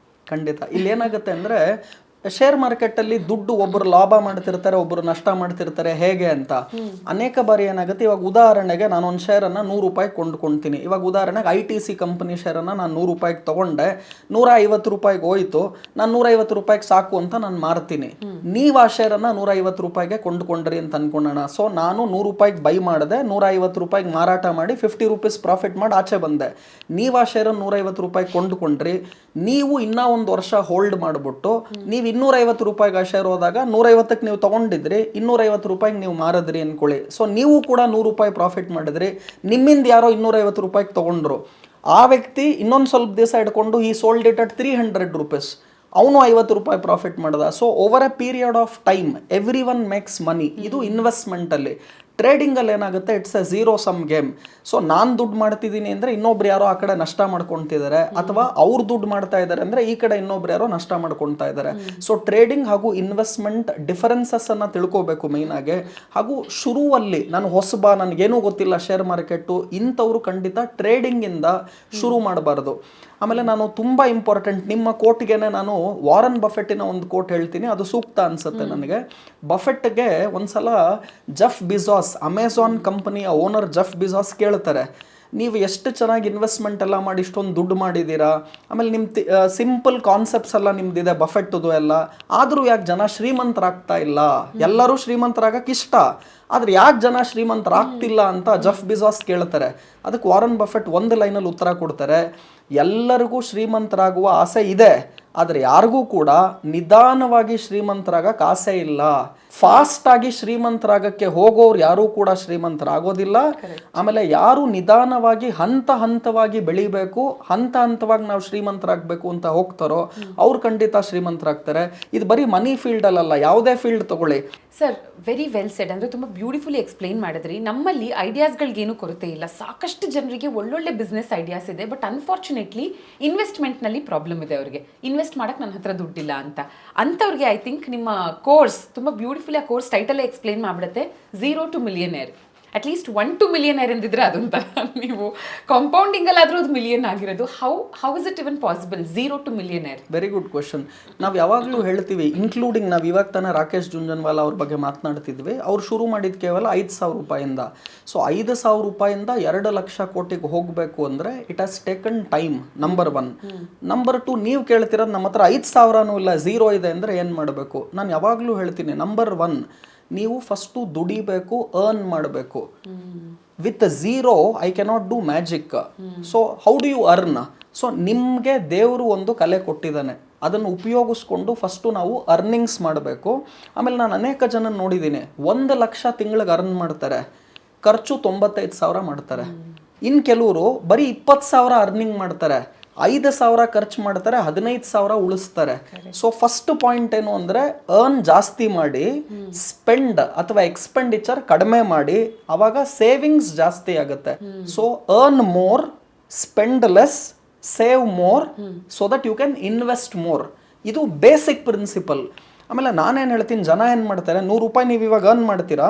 ಖಂಡಿತ. ಇಲ್ಲಿ ಏನಾಗುತ್ತೆ ಅಂದರೆ, ಶೇರ್ ಮಾರ್ಕೆಟಲ್ಲಿ ದುಡ್ಡು ಒಬ್ಬರು ಲಾಭ ಮಾಡ್ತಿರ್ತಾರೆ, ಒಬ್ಬರು ನಷ್ಟ ಮಾಡ್ತಿರ್ತಾರೆ. ಹೇಗೆ ಅಂತ ಅನೇಕ ಬಾರಿ ಏನಾಗುತ್ತೆ, ಇವಾಗ ಉದಾಹರಣೆಗೆ ನಾನು ಒಂದು ಶೇರನ್ನು 100 ರೂಪಾಯಿ ಕೊಂಡ್ಕೊಳ್ತೀನಿ. ಇವಾಗ ಉದಾಹರಣೆಗೆ ITC ಕಂಪನಿ ಶೇರನ್ನು ನಾನು 100 ರೂಪಾಯಿಗೆ ತೊಗೊಂಡೆ, 150 ರೂಪಾಯಿಗೆ ಹೋಯಿತು. ನಾನು 150 ರೂಪಾಯಿಗೆ ಸಾಕು ಅಂತ ನಾನು ಮಾರ್ತೀನಿ. ನೀವು ಆ ಶೇರನ್ನು 150 ರೂಪಾಯಿಗೆ ಕೊಂಡ್ಕೊಂಡ್ರಿ ಅಂತ ಅನ್ಕೊಳ್ಳೋಣ. ಸೊ ನಾನು 100 ರೂಪಾಯಿಗೆ ಬೈ ಮಾಡಿದೆ, 150 ರೂಪಾಯಿಗೆ ಮಾರಾಟ ಮಾಡಿ 50 ರೂಪೀಸ್ ಪ್ರಾಫಿಟ್ ಮಾಡಿ ಆಚೆ ಬಂದೆ. ನೀವು ಆ ಶೇರನ್ನು 150 ರೂಪಾಯಿಗೆ ಕೊಂಡ್ಕೊಂಡ್ರಿ. ನೀವು ಇನ್ನೂ ಒಂದು ವರ್ಷ ಹೋಲ್ಡ್ ಮಾಡಿಬಿಟ್ಟು ನೀವು 250 ರೂಪಾಯಿಗೆ ಆ ಶೇರ್ ಹೋದಾಗ 150ಕ್ಕೆ ನೀವು ತೊಗೊಂಡಿದ್ರಿ, 250 ರೂಪಾಯಿಗೆ ನೀವು ಮಾರಿದ್ರಿ ಅನ್ಕೊಳ್ಳಿ. ಸೊ ನೀವು ಕೂಡ 100 ರೂಪಾಯಿ ಪ್ರಾಫಿಟ್ ಮಾಡಿದ್ರಿ. ನಿಮ್ಮಿಂದ ಯಾರೋ 250 ರೂಪಾಯಿಗೆ ತೊಗೊಂಡ್ರು. ಆ ವ್ಯಕ್ತಿ ಇನ್ನೊಂದು ಸ್ವಲ್ಪ ದಿವಸ ಇಟ್ಕೊಂಡು ಈ ಸೋಲ್ಡ್ ಇಟ್ ಅಟ್ 300 ರೂಪೀಸ್, ಅವನು 50 ರೂಪಾಯಿ ಪ್ರಾಫಿಟ್ ಮಾಡ್ದ. So over a period of time every one makes money. ಇದು ಇನ್ವೆಸ್ಟ್ಮೆಂಟಲ್ಲಿ. ಟ್ರೇಡಿಂಗಲ್ಲಿ ಏನಾಗುತ್ತೆ, it's a zero sum game. So ನಾನು ದುಡ್ಡು ಮಾಡ್ತಿದ್ದೀನಿ ಅಂದರೆ ಇನ್ನೊಬ್ರು ಯಾರೋ ಆ ಕಡೆ ನಷ್ಟ ಮಾಡ್ಕೊಳ್ತಿದ್ದಾರೆ, ಅಥವಾ ಅವ್ರು ದುಡ್ಡು ಮಾಡ್ತಾ ಇದ್ದಾರೆ ಅಂದರೆ ಈ ಕಡೆ ಇನ್ನೊಬ್ರು ಯಾರೋ ನಷ್ಟ ಮಾಡ್ಕೊಳ್ತಾ ಇದ್ದಾರೆ. ಸೊ ಟ್ರೇಡಿಂಗ್ ಹಾಗೂ ಇನ್ವೆಸ್ಟ್ಮೆಂಟ್ ಡಿಫರೆನ್ಸಸ್ ಅನ್ನು ತಿಳ್ಕೋಬೇಕು ಮೇಯ್ನಾಗೆ. ಹಾಗೂ ಶುರುವಲ್ಲಿ ನಾನು ಹೊಸಬ, ನನಗೇನೂ ಗೊತ್ತಿಲ್ಲ ಶೇರ್ ಮಾರ್ಕೆಟು, ಇಂಥವ್ರು ಖಂಡಿತ ಟ್ರೇಡಿಂಗಿಂದ ಶುರು ಮಾಡಬಾರ್ದು. ಆಮೇಲೆ ನಾನು ತುಂಬ ಇಂಪಾರ್ಟೆಂಟ್, ನಿಮ್ಮ ಕೋಟ್ಗೆನೆ ನಾನು ವಾರನ್ ಬಫೆಟ್ಟಿನ ಒಂದು ಕೋಟ್ ಹೇಳ್ತೀನಿ, ಅದು ಸೂಕ್ತ ಅನ್ಸುತ್ತೆ ನನಗೆ. ಬಫೆಟ್ಗೆ ಒಂದ್ಸಲ ಜೆಫ್ ಬಿಜಾಸ್, ಅಮೆಝಾನ್ ಕಂಪನಿಯ ಓನರ್ ಜೆಫ್ ಬಿಜಾಸ್ ಕೇಳ್ತಾರೆ, ನೀವು ಎಷ್ಟು ಚೆನ್ನಾಗಿ ಇನ್ವೆಸ್ಟ್ಮೆಂಟ್ ಎಲ್ಲ ಮಾಡಿ ಇಷ್ಟೊಂದು ದುಡ್ಡು ಮಾಡಿದ್ದೀರಾ, ಆಮೇಲೆ ನಿಮ್ಮ ಸಿಂಪಲ್ ಕಾನ್ಸೆಪ್ಟ್ಸ್ ಎಲ್ಲ ನಿಮ್ದಿದೆ ಬಫೆಟ್ದು ಎಲ್ಲ, ಆದರೂ ಯಾಕೆ ಜನ ಶ್ರೀಮಂತರಾಗ್ತಾ ಇಲ್ಲ? ಎಲ್ಲರೂ ಶ್ರೀಮಂತರಾಗಕ್ಕೆ ಇಷ್ಟ, ಆದರೆ ಯಾಕೆ ಜನ ಶ್ರೀಮಂತರಾಗ್ತಿಲ್ಲ ಅಂತ ಜೆಫ್ ಬಿಜಾಸ್ ಕೇಳ್ತಾರೆ. ಅದಕ್ಕೆ ವಾರನ್ ಬಫೆಟ್ ಒಂದು ಲೈನಲ್ಲಿ ಉತ್ತರ ಕೊಡ್ತಾರೆ, ಎಲ್ಲರಿಗೂ ಶ್ರೀಮಂತರಾಗುವ ಆಸೆ ಇದೆ, ಆದರೆ ಯಾರಿಗೂ ಕೂಡ ನಿಧಾನವಾಗಿ ಶ್ರೀಮಂತರಾಗಕ್ಕೆ ಆಸೆ ಇಲ್ಲ. ಫಾಸ್ಟ್ ಆಗಿ ಶ್ರೀಮಂತರಾಗಕ್ಕೆ ಹೋಗೋರು ಯಾರೂ ಕೂಡ ಶ್ರೀಮಂತರಾಗೋದಿಲ್ಲ. ಆಮೇಲೆ ಯಾರು ನಿಧಾನವಾಗಿ ಹಂತ ಹಂತವಾಗಿ ಬೆಳಿಬೇಕು, ಹಂತ ಹಂತವಾಗಿ ನಾವು ಶ್ರೀಮಂತರಾಗಬೇಕು ಅಂತ ಹೋಗ್ತಾರೋ ಅವ್ರು ಖಂಡಿತ ಶ್ರೀಮಂತರಾಗ್ತಾರೆ. ಇದು ಬರೀ ಮನಿ ಫೀಲ್ಡಲ್ಲ, ಯಾವುದೇ ಫೀಲ್ಡ್ ತಗೊಳ್ಳಿ. Sir, very well shed. ಅಂದರೆ ತುಂಬ ಬ್ಯೂಟಿಫುಲಿ ಎಕ್ಸ್ಪ್ಲೈನ್ ಮಾಡಿದ್ರಿ. ನಮ್ಮಲ್ಲಿ ಐಡಿಯಾಸ್ಗಳಿಗೇನು ಕೊರತೆ ಇಲ್ಲ, ಸಾಕಷ್ಟು ಜನರಿಗೆ ಒಳ್ಳೊಳ್ಳೆ ಬಿಸ್ನೆಸ್ ಐಡಿಯಾಸ್ ಇದೆ. ಬಟ್ ಅನ್ಫಾರ್ಚುನೇಟ್ಲಿ ಇನ್ವೆಸ್ಟ್ಮೆಂಟ್ನಲ್ಲಿ ಪ್ರಾಬ್ಲಮ್ ಇದೆ. ಅವರಿಗೆ ಇನ್ವೆಸ್ಟ್ ಮಾಡೋಕ್ಕೆ ನನ್ನ ಹತ್ರ ದುಡ್ಡಿಲ್ಲ ಅಂತ. ಅಂಥವ್ರಿಗೆ ಐ ಥಿಂಕ್ ನಿಮ್ಮ ಕೋರ್ಸ್ ತುಂಬ ಬ್ಯೂಟಿಫುಲಿ, ಆ ಕೋರ್ಸ್ ಟೈಟಲೇ ಎಕ್ಸ್ಪ್ಲೈನ್ ಮಾಡಿಬಿಡುತ್ತೆ, 0 to Millionaire. At least 1 to Millionaire ಎಂದಿದ್ರೆ ಅದೊಂಥರ, ನೀವು ಕಾಂಪೌಂಡಿಂಗಲ್ಲಾದರೂ ಅದು ಮಿಲಿಯನ್ ಆಗಿರೋದು. How is it even possible 0 to Millionaire? Very good question. ನಾವು ಯಾವಾಗಲೂ ಹೇಳ್ತೀವಿ, ಇನ್ಕ್ಲೂಡಿಂಗ್ ನಾವು ಇವಾಗ ತಾನೇ ರಾಕೇಶ್ ಜುಂಜನ್ವಾಲಾ ಅವ್ರ ಬಗ್ಗೆ ಮಾತನಾಡ್ತಿದ್ವಿ. ಅವ್ರು ಶುರು ಮಾಡಿದ ಕೇವಲ 5,000 ರೂಪಾಯಿಂದ. ಸೊ 5,000 ರೂಪಾಯಿಂದ 2 ಲಕ್ಷ ಕೋಟಿಗೆ ಹೋಗಬೇಕು ಅಂದರೆ it has taken time, number 1. Number 2, ನೀವು ಕೇಳ್ತಿರೋದು ನಮ್ಮ ಹತ್ರ 5,000 ಇಲ್ಲ, 0 ಇದೆ ಅಂದರೆ ಏನು ಮಾಡಬೇಕು? ನಾನು ಯಾವಾಗಲೂ ಹೇಳ್ತೀನಿ, ನಂಬರ್ 1, ನೀವು ಫಸ್ಟು ದುಡಿಬೇಕು, ಅರ್ನ್ ಮಾಡಬೇಕು. With 0 I cannot do magic. So how do you earn? So ನಿಮಗೆ ದೇವರು ಒಂದು ಕಲೆ ಕೊಟ್ಟಿದ್ದಾನೆ, ಅದನ್ನು ಉಪಯೋಗಿಸ್ಕೊಂಡು ಫಸ್ಟು ನಾವು ಅರ್ನಿಂಗ್ಸ್ ಮಾಡಬೇಕು. ಆಮೇಲೆ ನಾನು ಅನೇಕ ಜನ ನೋಡಿದ್ದೀನಿ, 1 ಲಕ್ಷ ತಿಂಗಳಿಗೆ ಅರ್ನ್ ಮಾಡ್ತಾರೆ, ಖರ್ಚು 95,000 ಮಾಡ್ತಾರೆ. ಇನ್ನು ಕೆಲವರು ಬರೀ 20,000 ಅರ್ನಿಂಗ್ ಮಾಡ್ತಾರೆ, 5,000 ಖರ್ಚು ಮಾಡ್ತಾರೆ, 15,000 ಉಳಿಸ್ತಾರೆ. ಸೊ ಫಸ್ಟ್ ಪಾಯಿಂಟ್ ಏನು ಅಂದರೆ, ಅರ್ನ್ ಜಾಸ್ತಿ ಮಾಡಿ, ಸ್ಪೆಂಡ್ ಅಥವಾ ಎಕ್ಸ್ಪೆಂಡಿಚರ್ ಕಡಿಮೆ ಮಾಡಿ, ಆವಾಗ ಸೇವಿಂಗ್ಸ್ ಜಾಸ್ತಿ ಆಗುತ್ತೆ. So earn more, spend less, save more so that you can invest more. ಇದು ಬೇಸಿಕ್ ಪ್ರಿನ್ಸಿಪಲ್. ಆಮೇಲೆ ನಾನೇನು ಹೇಳ್ತೀನಿ, ಜನ ಏನು ಮಾಡ್ತಾರೆ, 100 ರೂಪಾಯಿ ನೀವು ಇವಾಗ ಅರ್ನ್ ಮಾಡ್ತೀರಾ,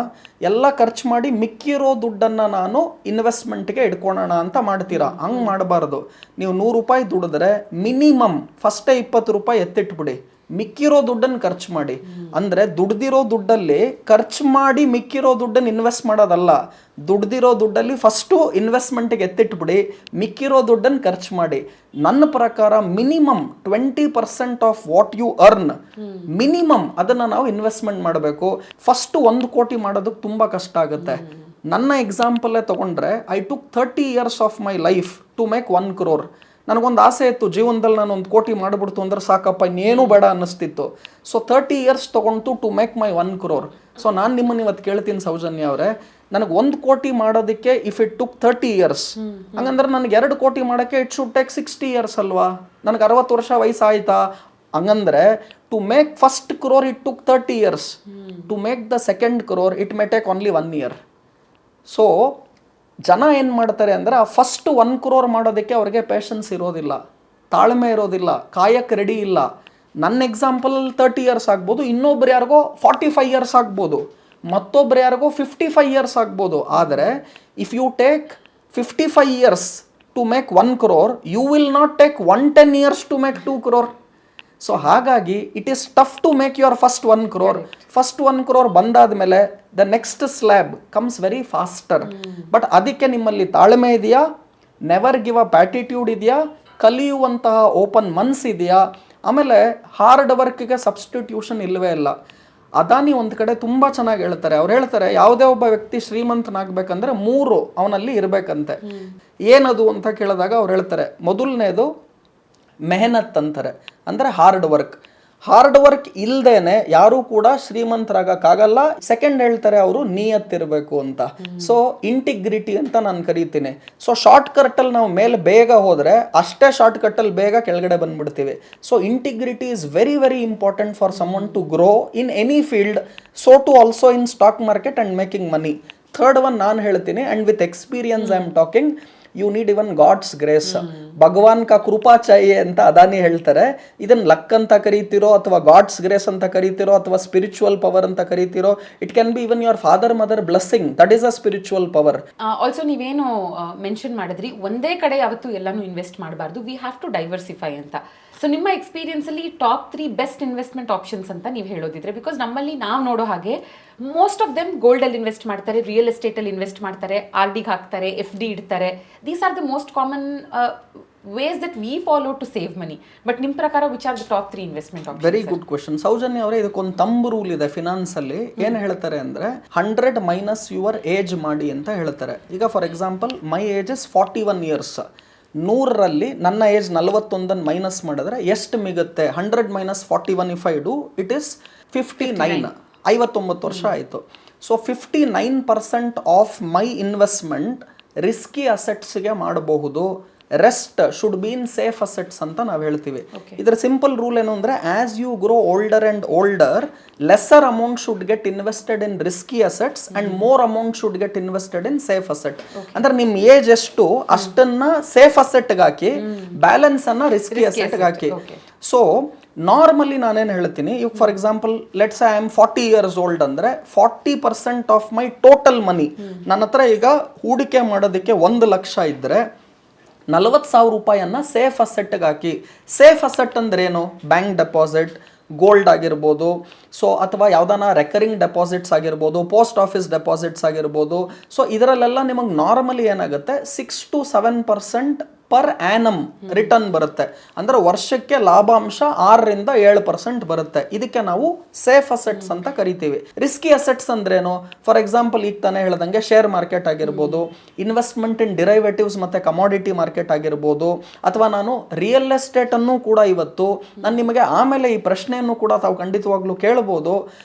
ಎಲ್ಲ ಖರ್ಚು ಮಾಡಿ ಮಿಕ್ಕಿರೋ ದುಡ್ಡನ್ನು ನಾನು ಇನ್ವೆಸ್ಟ್ಮೆಂಟ್ಗೆ ಇಟ್ಕೊಳ್ಳೋಣ ಅಂತ ಮಾಡ್ತೀರಾ. ಹಂಗೆ ಮಾಡಬಾರ್ದು. ನೀವು 100 ರೂಪಾಯಿ ದುಡಿದ್ರೆ ಮಿನಿಮಮ್ ಫಸ್ಟೇ 20 ರೂಪಾಯಿ ಎತ್ತಿಟ್ಬಿಡಿ, ಮಿಕ್ಕಿರೋ ದುಡ್ಡನ್ನು ಖರ್ಚು ಮಾಡಿ. ಅಂದರೆ ದುಡ್ದಿರೋ ದುಡ್ಡಲ್ಲಿ ಖರ್ಚು ಮಾಡಿ ಮಿಕ್ಕಿರೋ ದುಡ್ಡನ್ನು ಇನ್ವೆಸ್ಟ್ ಮಾಡೋದಲ್ಲ. ದುಡ್ದಿರೋ ದುಡ್ಡಲ್ಲಿ ಫಸ್ಟು ಇನ್ವೆಸ್ಟ್ಮೆಂಟಿಗೆ ಎತ್ತಿಟ್ಬಿಡಿ, ಮಿಕ್ಕಿರೋ ದುಡ್ಡನ್ನು ಖರ್ಚು ಮಾಡಿ. ನನ್ನ ಪ್ರಕಾರ minimum 20% of what you earn minimum ಅದನ್ನು ನಾವು ಇನ್ವೆಸ್ಟ್ಮೆಂಟ್ ಮಾಡಬೇಕು. ಫಸ್ಟು 1 ಕೋಟಿ ಮಾಡೋದಕ್ಕೆ ತುಂಬ ಕಷ್ಟ ಆಗುತ್ತೆ. ನನ್ನ ಎಕ್ಸಾಂಪಲ್ಲೇ ತೊಗೊಂಡ್ರೆ I took 30 years of my life to make 1 crore. ನನಗೊಂದು ಆಸೆ ಇತ್ತು, ಜೀವನದಲ್ಲಿ ನಾನು 1 ಕೋಟಿ ಮಾಡಿಬಿಡ್ತು ಅಂದ್ರೆ ಸಾಕಪ್ಪ, ಇನ್ನೇನು ಬೇಡ ಅನ್ನಿಸ್ತಿತ್ತು. ಸೊ 30 years ತೊಗೊಂಡು to make my 1 crore. So ನಾನು ನಿಮ್ಮನ್ನು ಇವತ್ತು ಕೇಳ್ತೀನಿ ಸೌಜನ್ಯ ಅವರೇ, ನನಗೆ 1 ಕೋಟಿ ಮಾಡೋದಕ್ಕೆ ಇಫ್ ಇಟ್ ಟುಕ್ 30 years, ಹಂಗಂದ್ರೆ ನನಗೆ 2 ಕೋಟಿ ಮಾಡೋಕ್ಕೆ ಇಟ್ ಶುಡ್ ಟೇಕ್ 60 years ಅಲ್ವಾ? ನನಗೆ 60 ವರ್ಷ ವಯಸ್ಸಾಯ್ತಾ? ಹಂಗಂದ್ರೆ to make first crore it took 30 years. To make the second crore it may take only 1 year. So ಜನ ಏನು ಮಾಡ್ತಾರೆ ಅಂದರೆ ಆ ಫಸ್ಟ್ 1 crore ಮಾಡೋದಕ್ಕೆ ಅವ್ರಿಗೆ ಪೇಷನ್ಸ್ ಇರೋದಿಲ್ಲ, ತಾಳ್ಮೆ ಇರೋದಿಲ್ಲ, ಕಾಯಕ್ಕೆ ರೆಡಿ ಇಲ್ಲ. ನನ್ನ ಎಕ್ಸಾಂಪಲ್ 30 years ಆಗ್ಬೋದು, ಇನ್ನೊಬ್ರು ಯಾರಿಗೋ 45 years ಆಗ್ಬೋದು, ಮತ್ತೊಬ್ರು ಯಾರಿಗೋ 55 years ಆಗ್ಬೋದು. ಆದರೆ if you take 55 years to make 1 crore, you will not take 110 years to make 2 crore. So ಹಾಗಾಗಿ it is tough to make your first 1 crore. First 1 crore ಬಂದಾದ ಮೇಲೆ the next slab comes very faster. But ಅದಕ್ಕೆ ನಿಮ್ಮಲ್ಲಿ ತಾಳ್ಮೆ ಇದೆಯಾ, never give up attitude ಇದೆಯಾ, ಕಲಿಯುವಂತಹ open ಮನಸ್ಸಿದೆಯಾ? ಆಮೇಲೆ hard ವರ್ಕ್ಗೆ substitution ಇಲ್ಲವೇ ಇಲ್ಲ. ಅದಾನಿ ಒಂದು ಕಡೆ ತುಂಬ ಚೆನ್ನಾಗಿ ಹೇಳ್ತಾರೆ. ಅವ್ರು ಹೇಳ್ತಾರೆ, ಯಾವುದೇ ಒಬ್ಬ ವ್ಯಕ್ತಿ ಶ್ರೀಮಂತನಾಗಬೇಕಂದ್ರೆ 3 ಅವನಲ್ಲಿ ಇರಬೇಕಂತೆ. ಏನದು ಅಂತ ಕೇಳಿದಾಗ ಅವ್ರು ಹೇಳ್ತಾರೆ, ಮೊದಲನೇದು ಮೆಹನತ್ ಅಂತಾರೆ, ಅಂದರೆ ಹಾರ್ಡ್ ವರ್ಕ್. ಹಾರ್ಡ್ ವರ್ಕ್ ಇಲ್ದೇನೆ ಯಾರೂ ಕೂಡ ಶ್ರೀಮಂತರಾಗಕ್ಕಾಗಲ್ಲ. ಸೆಕೆಂಡ್ ಹೇಳ್ತಾರೆ ಅವರು ನಿಯತ್ತಿರಬೇಕು ಅಂತ. ಸೊ ಇಂಟಿಗ್ರಿಟಿ ಅಂತ ನಾನು ಕರಿತೀನಿ. ಸೊ ಶಾರ್ಟ್ ಕಟ್ಟಲ್ಲಿ ನಾವು ಮೇಲೆ ಬೇಗ ಹೋದರೆ ಅಷ್ಟೇ ಶಾರ್ಟ್ ಕಟ್ಟಲ್ಲಿ ಬೇಗ ಕೆಳಗಡೆ ಬಂದ್ಬಿಡ್ತೀವಿ. So integrity is very very important for someone to grow in any field, so to also in stock market and making money. Third one ನಾನು ಹೇಳ್ತೀನಿ, and with experience I am talking, you need even God's grace. ಭಗವಾನ್ ಕಾ ಕೃಪಾ ಚಾಹಿಯೆ ಅಂತ ಅದಾನಿ ಹೇಳ್ತಾರೆ. ಇದನ್ನು luck ಅಂತ ಕರೀತಿರೋ, ಅಥವಾ ಗಾಡ್ಸ್ ಗ್ರೇಸ್ ಅಂತ ಕರೀತಿರೋ, ಅಥವಾ ಸ್ಪಿರಿಚುವಲ್ ಪವರ್ ಅಂತ ಕರೀತಿರೋ, it can be even your father mother blessing. That is a spiritual power. Also ನೀವೇನು ಮೆನ್ಷನ್ ಮಾಡಿದ್ರಿ, ಒಂದೇ ಕಡೆ ಯಾವತ್ತೂ ಎಲ್ಲಾನು ಇನ್ವೆಸ್ಟ್ ಮಾಡಬಾರ್ದು, ವಿ ಹ್ಯಾವ್ ಟು ಡೈವರ್ಸಿಫೈ ಅಂತ. ಸೊ ನಿಮ್ಮ ಎಕ್ಸ್ಪೀರಿಯನ್ಸಲ್ಲಿ ಟಾಪ್ 3 ಬೆಸ್ಟ್ ಇನ್ವೆಸ್ಟ್ಮೆಂಟ್ ಆಪ್ಷನ್ಸ್ ಅಂತ ನೀವು ಹೇಳೋದಿದ್ರೆ, ಬಿಕಾಸ್ ನಮ್ಮಲ್ಲಿ ನಾವು ನೋಡೋ ಹಾಗೆ ಮೋಸ್ಟ್ ಆಫ್ ದೆಮ್ ಗೋಲ್ಡಲ್ಲಿ ಇನ್ವೆಸ್ಟ್ ಮಾಡ್ತಾರೆ, ರಿಯಲ್ ಎಸ್ಟೇಟಲ್ಲಿ ಇನ್ವೆಸ್ಟ್ ಮಾಡ್ತಾರೆ, RDಗೆ ಹಾಕ್ತಾರೆ, FD ಇಡ್ತಾರೆ. These are the most common ways that we follow to save money. But ನಿಮ್ಮ ಪ್ರಕಾರ which are the top 3 investment options? Very good question Soujanya ಅವರೇ. ಇದಕ್ಕೊಂದು ತಂಬು ರೂಲ್ ಇದೆ ಫಿನಾನ್ಸಲ್ಲಿ. ಏನು ಹೇಳ್ತಾರೆ ಅಂದರೆ 100 ಮೈನಸ್ ಯುವರ್ ಏಜ್ ಮಾಡಿ ಅಂತ ಹೇಳ್ತಾರೆ. ಈಗ for example my age is 41 years. 100ರಲ್ಲಿ ನನ್ನ ಏಜ್ 41 ಮೈನಸ್ ಮಾಡಿದ್ರೆ ಎಷ್ಟು ಮಿಗುತ್ತೆ? 100 minus 41 if I do, it is 59. 59 ವರ್ಷ ಆಯಿತು. So 59% of my investment risky ಅಸೆಟ್ಸ್ಗೆ ಮಾಡಬಹುದು. Rest should be in safe assets ಅಂತ ನಾವು ಹೇಳ್ತೀವಿ. ಇದರ ಸಿಂಪಲ್ ರೂಲ್ ಏನು ಅಂದರೆ, as you grow older and older, lesser amount should get invested in risky assets and more amount should get invested in safe asset. ಅಂದ್ರೆ ನಿಮ್ಮ age ಎಷ್ಟು ಅಷ್ಟನ್ನ ಸೇಫ್ ಅಸೆಟ್ಗೆ ಹಾಕಿ, ಬ್ಯಾಲೆನ್ಸ್ ಅನ್ನ ರಿಸ್ಕಿ ಅಸೆಟ್ಗೆ ಹಾಕಿ. ಸೊ ನಾರ್ಮಲಿ ನಾನೇನು ಹೇಳ್ತೀನಿ, ಈಗ for example let's I am 40 years old ಅಂದರೆ 40% of my total ಮನಿ ನನ್ನ ಹತ್ರ ಈಗ ಹೂಡಿಕೆ ಮಾಡೋದಕ್ಕೆ 1 ಲಕ್ಷ ಇದ್ದರೆ 40,000 ರೂಪಾಯಿಯನ್ನು ಸೇಫ್ ಅಸೆಟ್ಗೆ ಹಾಕಿ. ಸೇಫ್ ಅಸೆಟ್ ಅಂದ್ರೇನು? ಬ್ಯಾಂಕ್ ಡೆಪಾಸಿಟ್, ಗೋಲ್ಡ್ ಆಗಿರ್ಬೋದು, ಸೊ ಅಥವಾ ಯಾವುದಾನ ರೆಕರಿಂಗ್ ಡೆಪಾಸಿಟ್ಸ್ ಆಗಿರ್ಬೋದು, ಪೋಸ್ಟ್ ಆಫೀಸ್ ಡೆಪಾಸಿಟ್ಸ್ ಆಗಿರ್ಬೋದು. ಸೊ ಇದರಲ್ಲೆಲ್ಲ ನಿಮಗೆ ನಾರ್ಮಲಿ ಏನಾಗುತ್ತೆ, 6 to 7% ಪರ್ ಆ್ಯನಮ್ ರಿಟರ್ನ್ ಬರುತ್ತೆ. ಅಂದರೆ ವರ್ಷಕ್ಕೆ ಲಾಭಾಂಶ 6ರಿಂದ 7% ಬರುತ್ತೆ. ಇದಕ್ಕೆ ನಾವು ಸೇಫ್ ಅಸೆಟ್ಸ್ ಅಂತ ಕರಿತೀವಿ. ರಿಸ್ಕಿ ಅಸೆಟ್ಸ್ ಅಂದ್ರೇನು? ಫಾರ್ ಎಕ್ಸಾಂಪಲ್ ಈಗ ತಾನೇ ಹೇಳ್ದಂಗೆ ಶೇರ್ ಮಾರ್ಕೆಟ್ ಆಗಿರ್ಬೋದು, ಇನ್ವೆಸ್ಟ್ಮೆಂಟ್ ಇನ್ ಡಿರೈವೇಟಿವ್ಸ್ ಮತ್ತು ಕಮಾಡಿಟಿ ಮಾರ್ಕೆಟ್ ಆಗಿರ್ಬೋದು, ಅಥವಾ ನಾನು ರಿಯಲ್ ಎಸ್ಟೇಟನ್ನು ಕೂಡ ಇವತ್ತು ನಾನು ನಿಮಗೆ ಆಮೇಲೆ ಈ ಪ್ರಶ್ನೆಯನ್ನು ಕೂಡ ತಾವು ಖಂಡಿತವಾಗ್ಲೂ ಕೇಳ್ಬೋದು,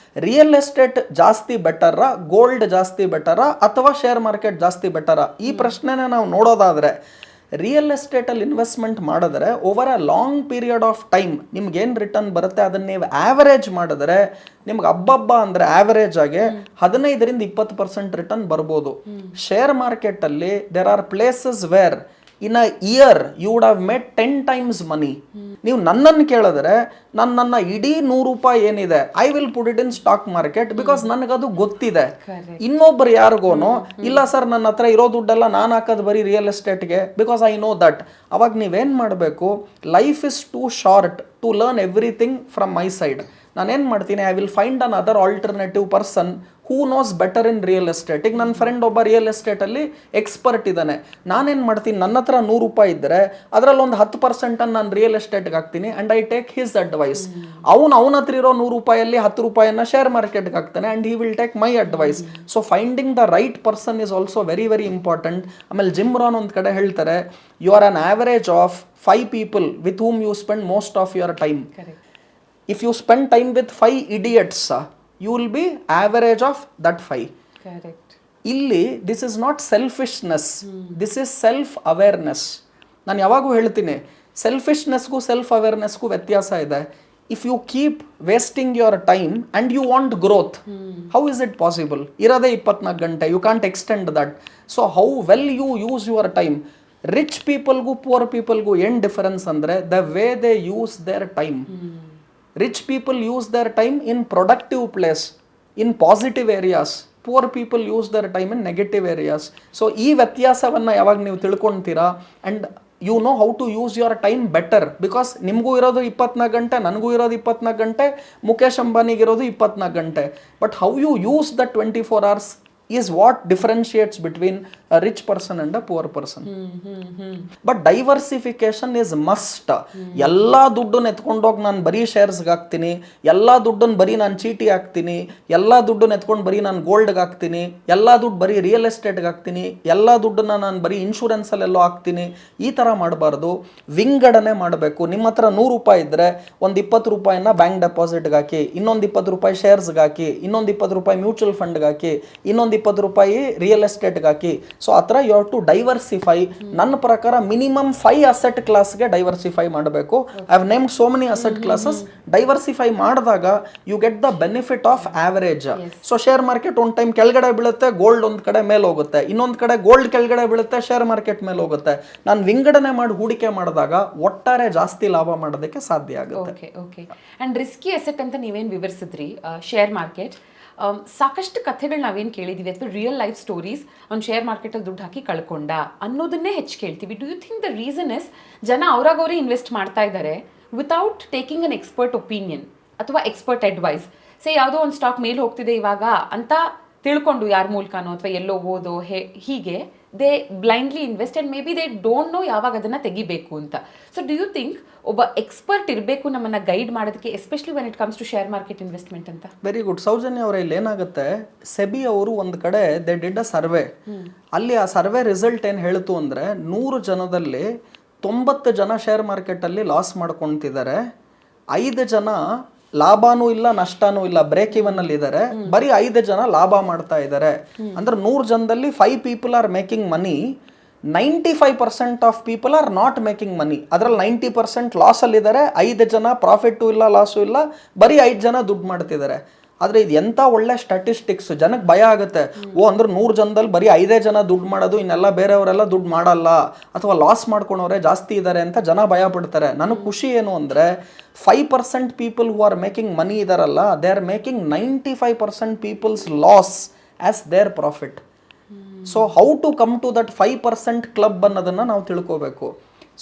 ರಿಯಲ್ ಎಸ್ಟೇಟ್ ಜಾಸ್ತಿ ಬೆಟರಾ, ಗೋಲ್ಡ್ ಜಾಸ್ತಿ ಬೆಟರಾ, ಅಥವಾ ಶೇರ್ ಮಾರ್ಕೆಟ್ ಜಾಸ್ತಿ ಬೆಟರಾ? ಈ ಪ್ರಶ್ನೆನ ನಾವು ನೋಡೋದಾದರೆ ರಿಯಲ್ ಎಸ್ಟೇಟಲ್ಲಿ ಇನ್ವೆಸ್ಟ್ಮೆಂಟ್ ಮಾಡಿದ್ರೆ over a long period of time ನಿಮ್ಗೇನು ರಿಟರ್ನ್ ಬರುತ್ತೆ ಅದನ್ನು ನೀವು ಆ್ಯಾವರೇಜ್ ಮಾಡಿದ್ರೆ ನಿಮ್ಗೆ ಹಬ್ಬ ಅಂದರೆ ಆ್ಯಾವರೇಜ್ ಆಗಿ 15ರಿಂದ 20% ರಿಟರ್ನ್ ಬರ್ಬೋದು. ಶೇರ್ ಮಾರ್ಕೆಟಲ್ಲಿ there are places where in a year you would have made 10 times money. ನೀವು ನನ್ನನ್ನು ಕೇಳಿದ್ರೆ ನನ್ನ ಇಡೀ ₹100 ಏನಿದೆ I will put it in stock market because ನನಗದು ಗೊತ್ತಿದೆ. ಇನ್ನೊಬ್ಬರು ಯಾರಿಗೋನು ಇಲ್ಲ ಸರ್ ನನ್ನ ಹತ್ರ ಇರೋ ದುಡ್ಡೆಲ್ಲ ನಾನು ಹಾಕೋದು ಬರೀ ರಿಯಲ್ ಎಸ್ಟೇಟ್ಗೆ ಬಿಕಾಸ್ ಐ ನೋ ದಟ್. ಅವಾಗ ನೀವೇನು ಮಾಡಬೇಕು, life is too short to learn everything from my side. ನಾನೇನು ಮಾಡ್ತೀನಿ, I will find another alternative person who knows better in real estate. ಈಗ ನನ್ನ ಫ್ರೆಂಡ್ ಒಬ್ಬ ರಿಯಲ್ ಎಸ್ಟೇಟಲ್ಲಿ ಎಕ್ಸ್ಪರ್ಟ್ ಇದ್ದಾನೆ, ನಾನೇನು ಮಾಡ್ತೀನಿ, ನನ್ನ ಹತ್ರ ₹100 ಇದ್ದರೆ ಅದರಲ್ಲಿ ಒಂದು 10% ನಾನು ರಿಯಲ್ ಎಸ್ಟೇಟ್ಗೆ ಹಾಕ್ತೀನಿ and I take his advice. ಅವನ ಹತ್ರ ಇರೋ ₹100 10 ಶೇರ್ ಮಾರ್ಕೆಟ್ಗೆ ಹಾಕ್ತಾನೆ and he will take my advice. So finding the right person is also very very important. ಆಮೇಲೆ ಜಿಮ್ ರಾನ್ ಒಂದು ಕಡೆ ಹೇಳ್ತಾರೆ, you are an average of 5 people with whom you spend most of your time. If you spend time with 5 idiots, you will be average of that 5. Correct. ಇಲ್ಲಿ this is not selfishness, this is self awareness. ನಾನು ಯಾವಾಗೂ ಹೇಳ್ತೀನಿ, ಸೆಲ್ಫಿಶ್ನೆಸ್ಗೂ self ಅವೇರ್ನೆಸ್ಗೂ ವ್ಯತ್ಯಾಸ ಇದೆ. If you keep wasting your time and you want growth, how is it possible? ಇರೋದೇ 24 ಗಂಟೆ, you can't extend that. So how well you use your time. Rich ಪೀಪಲ್ಗೂ ಪುವರ್ ಪೀಪಲ್ಗೂ ಏನು ಡಿಫರೆನ್ಸ್ ಅಂದರೆ the way they use their time. Rich people use their time in productive place, in positive areas. Poor people use their time in negative areas. So ಈ ವ್ಯತ್ಯಾಸವನ್ನು ಯಾವಾಗ ನೀವು ತಿಳ್ಕೊಳ್ತೀರಾ and you know how to use your time better, because ನಿಮಗೂ ಇರೋದು 24 ಗಂಟೆ, ನನಗೂ ಇರೋದು 24 ಗಂಟೆ, ಮುಖೇಶ್ ಅಂಬಾನಿಗಿರೋದು 24 ಗಂಟೆ. But how you use the 24 hours is what differentiates between a rich person and a poor person. But diversification is must. ಎಲ್ಲ ದುಡ್ಡನ್ನು ಎತ್ಕೊಂಡೋಗಿ ನಾನು ಬರೀ ಶೇರ್ಸ್ಗೆ ಹಾಕ್ತೀನಿ, ಎಲ್ಲ ದುಡ್ಡನ್ನು ಬರೀ ನಾನು ಚೀಟಿ ಹಾಕ್ತೀನಿ, ಎಲ್ಲ ದುಡ್ಡನ್ನು ಎತ್ಕೊಂಡು ಬರೀ ನಾನು ಗೋಲ್ಡ್ಗೆ ಹಾಕ್ತೀನಿ, ಎಲ್ಲ ದುಡ್ಡು ಬರೀ ರಿಯಲ್ ಎಸ್ಟೇಟ್ಗೆ ಹಾಕ್ತೀನಿ, ಎಲ್ಲ ದುಡ್ಡನ್ನು ನಾನು ಬರೀ ಇನ್ಶೂರೆನ್ಸಲ್ಲೆಲ್ಲೋ ಹಾಕ್ತೀನಿ. ಈ ಥರ ಮಾಡಬಾರ್ದು, ವಿಂಗಡಣೆ ಮಾಡಬೇಕು. ನಿಮ್ಮ ಹತ್ರ ₹100 ಇದ್ದರೆ ಒಂದು ₹20 ಬ್ಯಾಂಕ್ ಡೆಪಾಸಿಟ್ಗೆ ಹಾಕಿ, ಇನ್ನೊಂದು ₹20 ಶೇರ್ಸ್ಗೆ ಹಾಕಿ, ಇನ್ನೊಂದು ₹20 ಮ್ಯೂಚುವಲ್ ಫಂಡ್ಗೆ ಹಾಕಿ, ಇನ್ನೊಂದು ₹20 ರಿಯಲ್ ಎಸ್ಟೇಟ್ಗೆ ಹಾಕಿ. ಸೊ ಆ ಥರ ಯು ಹ್ಯಾವ್ ಟು ಡೈವರ್ಸಿಫೈ. ನನ್ನ ಪ್ರಕಾರ ಮಿನಿಮಮ್ 5 ಅಸೆಟ್ ಕ್ಲಾಸ್ಗೆ ಡೈವರ್ಸಿಫೈ ಮಾಡಬೇಕು. I have named so many asset classes. Diversify ಮಾಡಿದಾಗ you get the benefit of average. So share market ಒಂದು ಟೈಮ್ ಕೆಳಗಡೆ ಬೀಳುತ್ತೆ, ಗೋಲ್ಡ್ ಒಂದು ಕಡೆ ಮೇಲೆ ಹೋಗುತ್ತೆ, ಇನ್ನೊಂದು ಕಡೆ ಗೋಲ್ಡ್ ಕೆಳಗಡೆ ಬೀಳುತ್ತೆ, ಶೇರ್ ಮಾರ್ಕೆಟ್ ಮೇಲೆ ಹೋಗುತ್ತೆ. ನಾನು ವಿಂಗಡಣೆ ಮಾಡಿ ಹೂಡಿಕೆ ಮಾಡಿದಾಗ ಒಟ್ಟಾರೆ ಜಾಸ್ತಿ ಲಾಭ ಮಾಡೋದಕ್ಕೆ ಸಾಧ್ಯ ಆಗುತ್ತೆ. Okay okay. And risky asset ಅಂತ ನೀವೇನು ವಿವರಿಸಿದ್ರಿ ಶೇರ್ ಮಾರ್ಕೆಟ್, ಸಾಕಷ್ಟು ಕಥೆಗಳು ನಾವೇನು ಕೇಳಿದ್ದೀವಿ ಅಥವಾ ರಿಯಲ್ ಲೈಫ್ ಸ್ಟೋರೀಸ್, ಒಂದು ಶೇರ್ ಮಾರ್ಕೆಟಲ್ಲಿ ದುಡ್ಡು ಹಾಕಿ ಕಳ್ಕೊಂಡ ಅನ್ನೋದನ್ನೇ ಹೆಚ್ಚು ಕೇಳ್ತೀವಿ. Do you think the reason is ಜನ ಅವರಾಗವರೇ ಇನ್ವೆಸ್ಟ್ ಮಾಡ್ತಾ ಇದ್ದಾರೆ without taking an expert opinion ಅಥವಾ ಎಕ್ಸ್ಪರ್ಟ್ ಅಡ್ವೈಸ್? ಸೇ ಯಾವುದೋ ಒಂದು ಸ್ಟಾಕ್ ಮೇಲೆ ಹೋಗ್ತಿದೆ ಇವಾಗ ಅಂತ ತಿಳ್ಕೊಂಡು ಯಾರ ಮೂಲಕನೋ ಅಥವಾ ಎಲ್ಲೋ ಓದೋ ಹೀಗೆ they blindly invest and maybe they don't know ಯಾವಾಗ ಅದನ್ನು ತೆಗಿಬೇಕು ಅಂತ. ಸೊ ಡು ಯು ಥಿಂಕ್ ಒಬ್ಬ ಎಕ್ಸ್ಪರ್ಟ್ ಇರಬೇಕು ನಮ್ಮನ್ನು ಗೈಡ್ ಮಾಡೋದಕ್ಕೆ, especially when it comes to share market investment ಅಂತ? Very good. ಸೌಜನ್ಯ ಅವರ ಇಲ್ಲಿ ಏನಾಗುತ್ತೆ, ಸೆಬಿ ಅವರು ಒಂದು ಕಡೆ ದೇ ಡಿಡ್ ಅ ಸರ್ವೆ. ಅಲ್ಲಿ ಆ ಸರ್ವೆ ರಿಸಲ್ಟ್ ಏನು ಹೇಳ್ತು ಅಂದರೆ 100 ಜನದಲ್ಲಿ 90 ಜನ ಶೇರ್ ಮಾರ್ಕೆಟಲ್ಲಿ ಲಾಸ್ ಮಾಡ್ಕೊತಿದ್ದಾರೆ, 5 ಜನ ಲಾಭನೂ ಇಲ್ಲ ನಷ್ಟನೂ ಇಲ್ಲ, ಬ್ರೇಕ್ ಇವನ್ ಅಲ್ಲಿ ಇದ್ದಾರೆ, ಬರೀ 5 ಜನ ಲಾಭ ಮಾಡ್ತಾ ಇದ್ದಾರೆ. ಅಂದ್ರೆ 100 ಜನದಲ್ಲಿ 5 people R making money, 95% of people are not making money. ಅದರಲ್ಲಿ 90% ಲಾಸಲ್ಲಿದ್ದಾರೆ, 5 ಜನ ಪ್ರಾಫಿಟ್ಟು ಇಲ್ಲ ಲಾಸು ಇಲ್ಲ, ಬರೀ 5 ಜನ ದುಡ್ಡು ಮಾಡ್ತಿದ್ದಾರೆ. ಆದರೆ ಇದು ಎಂಥ ಒಳ್ಳೆ ಸ್ಟ್ಯಾಟಿಸ್ಟಿಕ್ಸ್. ಜನಕ್ಕೆ ಭಯ ಆಗುತ್ತೆ, ಅಂದ್ರೆ 100 ಜನದಲ್ಲಿ ಬರೀ 5 ಜನ ದುಡ್ಡು ಮಾಡೋದು, ಇನ್ನೆಲ್ಲ ಬೇರೆಯವರೆಲ್ಲ ದುಡ್ಡು ಮಾಡಲ್ಲ ಅಥವಾ ಲಾಸ್ ಮಾಡ್ಕೊಂಡವ್ರೆ ಜಾಸ್ತಿ ಇದ್ದಾರೆ ಅಂತ ಜನ ಭಯ ಪಡ್ತಾರೆ. ನನಗೆ ಖುಷಿ ಏನು ಅಂದರೆ 5% people who are making money ಇದಾರಲ್ಲ, they are making 95% people's loss as their profit. So how to come to that 5% club ಅನ್ನೋದನ್ನು ನಾವು ತಿಳ್ಕೋಬೇಕು.